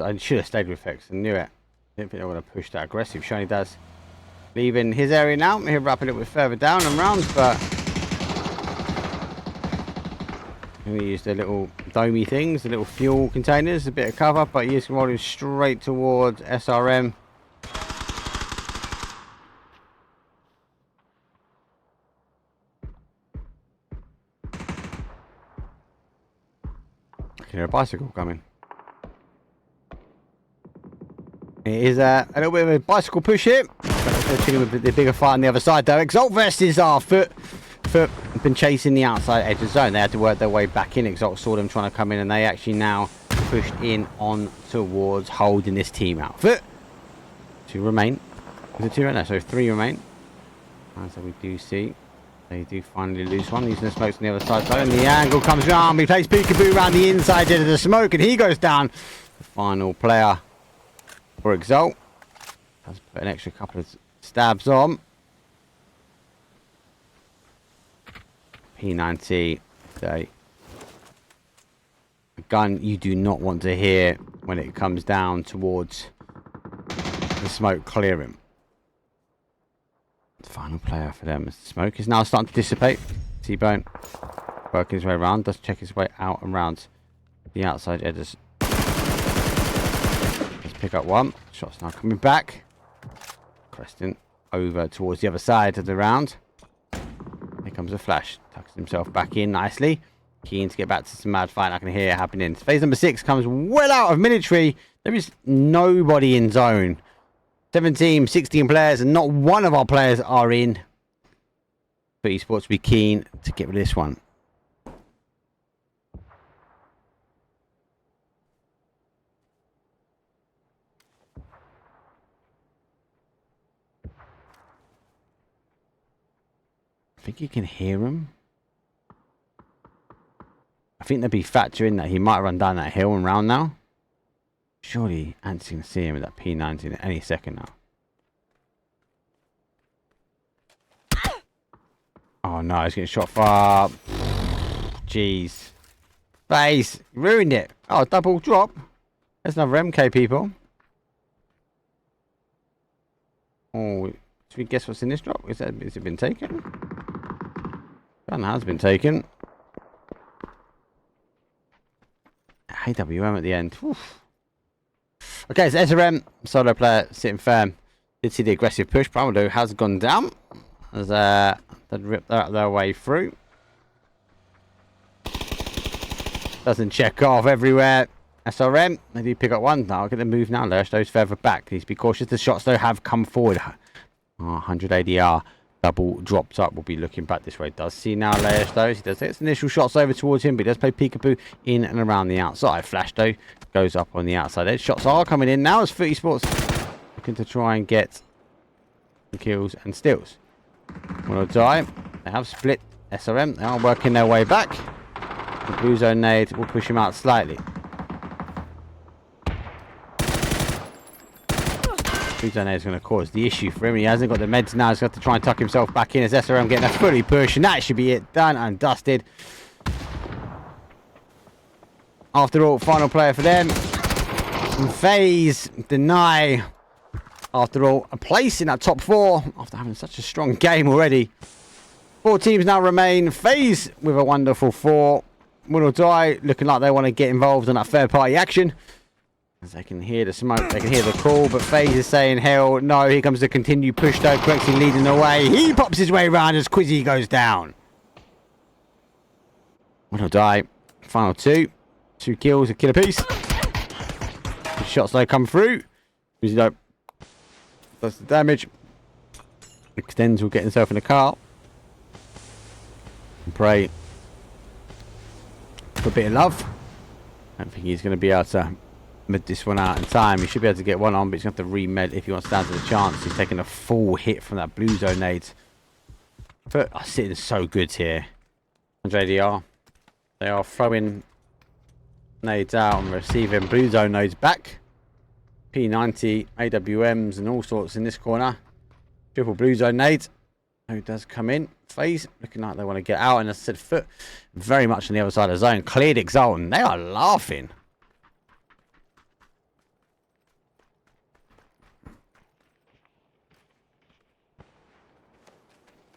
I should have stayed with Vex. I knew it. Didn't think they were going to push that aggressive. Shiny does. Leaving his area now. He'll wrap a little bit further down and rounds, but we use the little domey things, the little fuel containers, a bit of cover, but he is rolling straight towards SRM. I can hear a bicycle coming. It is a little bit of a bicycle push here. With the bigger fight on the other side though. Exalt versus our Foot been chasing the outside edge of the zone. They had to work their way back in. Exalt saw them trying to come in and they actually now pushed in on towards holding this team out. Foot. 2 remain. Is it 2 right now? So 3 remain. And so we do see they do finally lose one. Using the smokes on the other side though. And the angle comes round. He plays Pubg around the inside edge of the smoke and he goes down. The final player for Exalt. Let's put an extra couple of stabs on. P90. A gun you do not want to hear when it comes down towards the smoke clearing. The final player for them is the smoke is now starting to dissipate. T-Bone working his way around. Does check his way out and round the outside edges. Let's pick up one. Shots now coming back. Creston over towards the other side of the round. Here comes a flash. Tucks himself back in nicely. Keen to get back to some mad fight. I can hear it happening. Phase number 6 comes well out of military. There is nobody in zone. 17, 16 players, and not one of our players are in. But esports will be keen to get rid of this one. I think you can hear him. I think there'd be factor in that he might run down that hill and round now. Surely Ant's going to see him with that P90 in any second now. Oh no, he's getting shot far. Jeez. Base. Ruined it. Oh, double drop. There's another MK, people. Oh, should we guess what's in this drop? Is it been taken? Gun has been taken. AWM at the end. Oof. Okay, so SRM, solo player, sitting firm. Did see the aggressive push. Pubg has gone down. As they'd ripped their way through. Doesn't check off everywhere. SRM, they do pick up one. Now, get the move now. Lersto's further back. Please be cautious. The shots, though, have come forward. 100 ADR. Double dropped up. We'll be looking back this way. Does see now Lersto's. He does his initial shots over towards him, but he does play peekaboo in and around the outside. Flash, though, goes up on the outside edge. Shots are coming in now as Foot Esports looking to try and get kills and steals. One die. They have split SRM. They are working their way back. The blue zone nade will push him out slightly. Blue zone nade is going to cause the issue for him. He hasn't got the meds now. He's got to try and tuck himself back in as SRM getting a fully push. And that should be it. Done and dusted. After all, final player for them. And FaZe deny. After all, a place in that top 4 after having such a strong game already. 4 teams now remain. FaZe with a wonderful 4. Win or die, looking like they want to get involved in that third party action. As they can hear the smoke, they can hear the call, but FaZe is saying hell no. Here comes the continued push though, Quexy leading the way. He pops his way around as Quizzy goes down. Win or die, final 2. 2 kills, a kill apiece. The shots though come through. Quizzy though does the damage. Extends will get himself in a car. And pray for a bit of love. I don't think he's going to be able to med this one out in time. He should be able to get one on, but he's going to have to re-med if he wants to stand to the chance. He's taking a full hit from that blue zone nade. But are sitting so good here. JDR. They are throwing nades out and receiving blue zone nades back. P90, AWMs and all sorts in this corner. Triple blue zone nade. Who does come in? FaZe looking like they want to get out. And as I said, Foot very much on the other side of the zone. Cleared Exalt and they are laughing.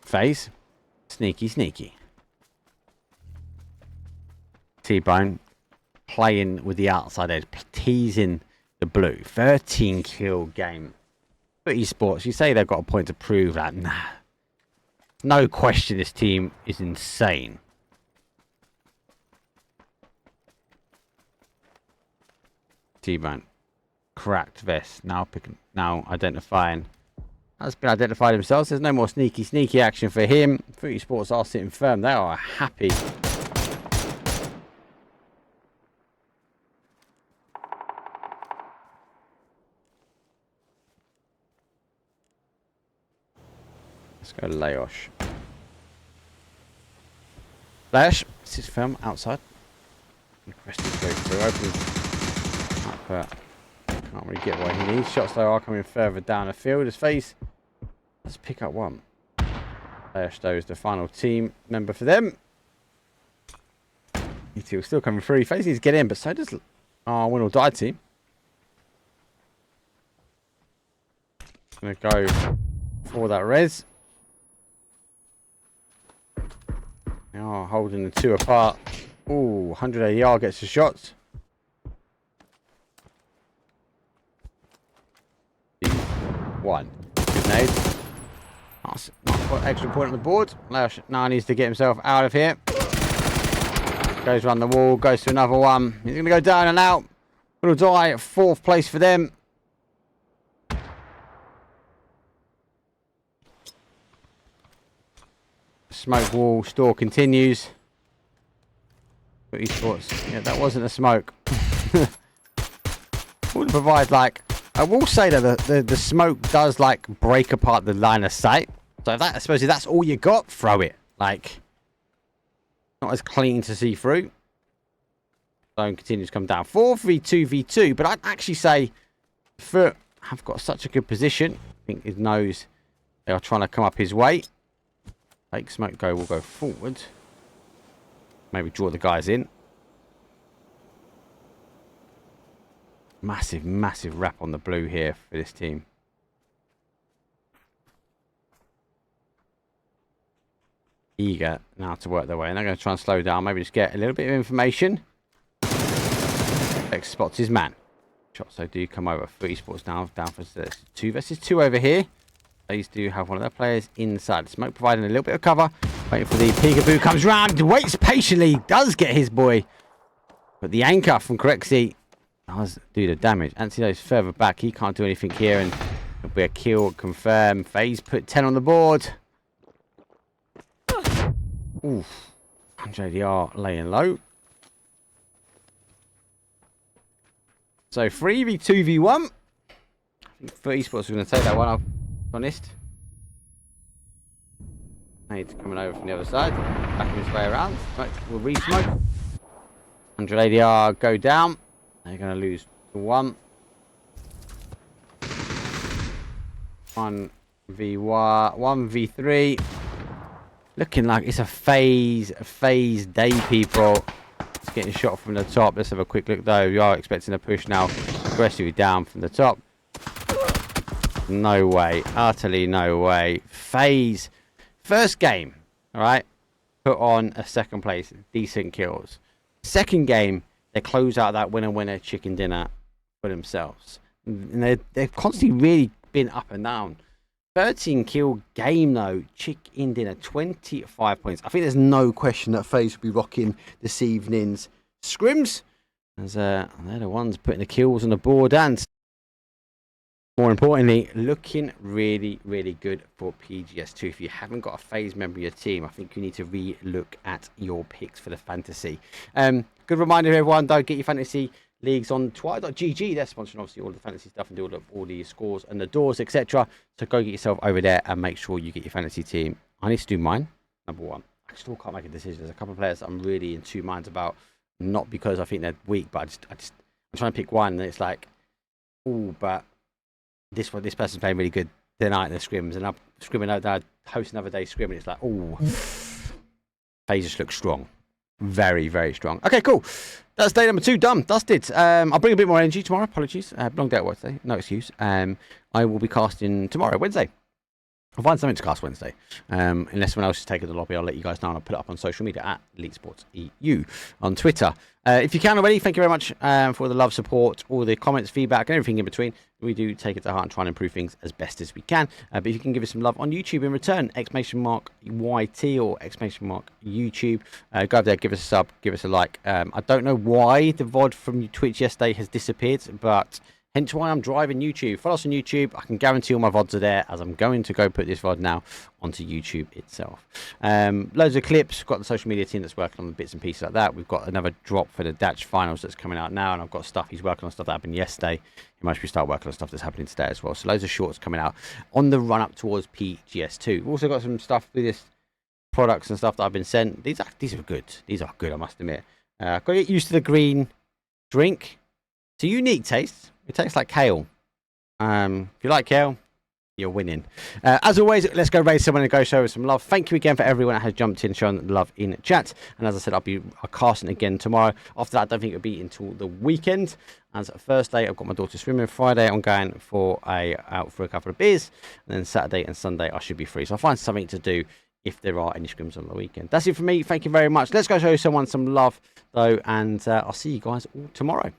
FaZe. Sneaky, sneaky. T-Bone playing with the outside edge, teasing the blue. 13 kill game for esports. You say they've got a point to prove that. Nah. No question this team is insane. T-Bone. Cracked vest. Now identifying. Has been identified himself. There's no more sneaky action for him. Fruity Sports are sitting firm. They are happy. Let's go Laosh. Laosh sits firm outside. Questions go through. Opens up, but can't really get what he needs. Shots though are coming further down the field. His face. Let's pick up one. Laosh though is the final team member for them. E2 still coming through. FaZe needs to get in, but so does our win or die team. Gonna go for that res. They are holding the two apart. Ooh, 100 AR gets the shots. One. Good nade. Nice extra point on the board. Laosh now needs to get himself out of here. Goes around the wall, goes to another one. He's going to go down and out. Will die at 4th place for them. Smoke wall store continues. But esports, yeah, that wasn't a smoke. Would provide like. I will say that the smoke does like break apart the line of sight. So if that, I suppose if that's all you got, throw it. Like, not as clean to see through. Zone continues to come down. 4-3-2v2, but I'd actually say Foot have got such a good position. I think he knows they are trying to come up his way. Fake smoke go will go forward. Maybe draw the guys in. Massive wrap on the blue here for this team. Eager now to work their way. And they're going to try and slow down. Maybe just get a little bit of information. X spots his man. Shots so do come over. Fruity Sports now down for 2 versus 2 over here. They do have one of their players inside. The smoke providing a little bit of cover. Waiting for the peekaboo. Comes round. Waits patiently. Does get his boy. But the anchor from Corexy does do the damage. Antino's further back. He can't do anything here. And it'll be a kill confirmed. FaZe put 10 on the board. Oof. 100 ADR laying low. So 3v2v1. I think Fruity Sports are going to take that one, I'll be honest. Nade's coming over from the other side. Backing his way around. Smoke will re-smoke. 100 ADR go down. They're going to lose 1. 1v3. Looking like it's a FaZe day, people. It's getting shot from the top. Let's have a quick look though. We are expecting a push now. Aggressively down from the top. No way. Utterly no way. FaZe. First game. Alright. Put on a 2nd place. Decent kills. 2nd game. They close out that winner chicken dinner for themselves. And they've constantly really been up and down. 13 kill game though. Chicken dinner. 25 points. I think there's no question that FaZe will be rocking this evening's scrims. As they're the ones putting the kills on the board and more importantly, looking really, really good for PGS2. If you haven't got a phase member of your team, I think you need to re-look at your picks for the fantasy. Good reminder, everyone, though, get your fantasy leagues on twilight.gg. They're sponsoring, obviously, all the fantasy stuff and do all the scores and the doors, etc. So go get yourself over there and make sure you get your fantasy team. I need to do mine, number one. I still can't make a decision. There's a couple of players I'm really in two minds about, not because I think they're weak, but I'm trying to pick one, and it's like, oh, but this person's playing really good tonight in the scrims, and I'm scrimming out there, host another day scrim, and it's like, oh, they just look strong. Very, very strong. Okay, cool. That's day number 2 done, dusted. I'll bring a bit more energy tomorrow. Apologies. Long day at work today. No excuse. I will be casting tomorrow, Wednesday. I'll find something to cast Wednesday. Unless someone else is taking the lobby, I'll let you guys know, and I'll put it up on social media at Elite Sports EU on Twitter. If you can already, thank you very much for the love, support, all the comments, feedback, and everything in between. We do take it to heart and try and improve things as best as we can. But if you can give us some love on YouTube in return, !YT or !YouTube. Go over there, give us a sub, give us a like. I don't know why the VOD from Twitch yesterday has disappeared, but hence why I'm driving YouTube. Follow us on YouTube. I can guarantee all my VODs are there, as I'm going to go put this VOD now onto YouTube itself. Loads of clips. Got the social media team that's working on the bits and pieces like that. We've got another drop for the Dutch finals that's coming out now, and I've got stuff. He's working on stuff that happened yesterday. He must be start working on stuff that's happening today as well. So loads of shorts coming out on the run up towards PGS2. We've also got some stuff with this products and stuff that I've been sent. These are good. These are good, I must admit. Got to get used to the green drink. It's a unique taste. It tastes like kale. If you like kale, you're winning. As always, let's go raise someone and go show us some love. Thank you again for everyone that has jumped in, shown love in chat. And as I said, I'll casting again tomorrow. After that, I don't think it'll be until the weekend. As Thursday, I've got my daughter swimming. Friday, I'm going out for a couple of beers. And then Saturday and Sunday, I should be free. So I'll find something to do if there are any scrims on the weekend. That's it for me. Thank you very much. Let's go show someone some love, though. And I'll see you guys all tomorrow.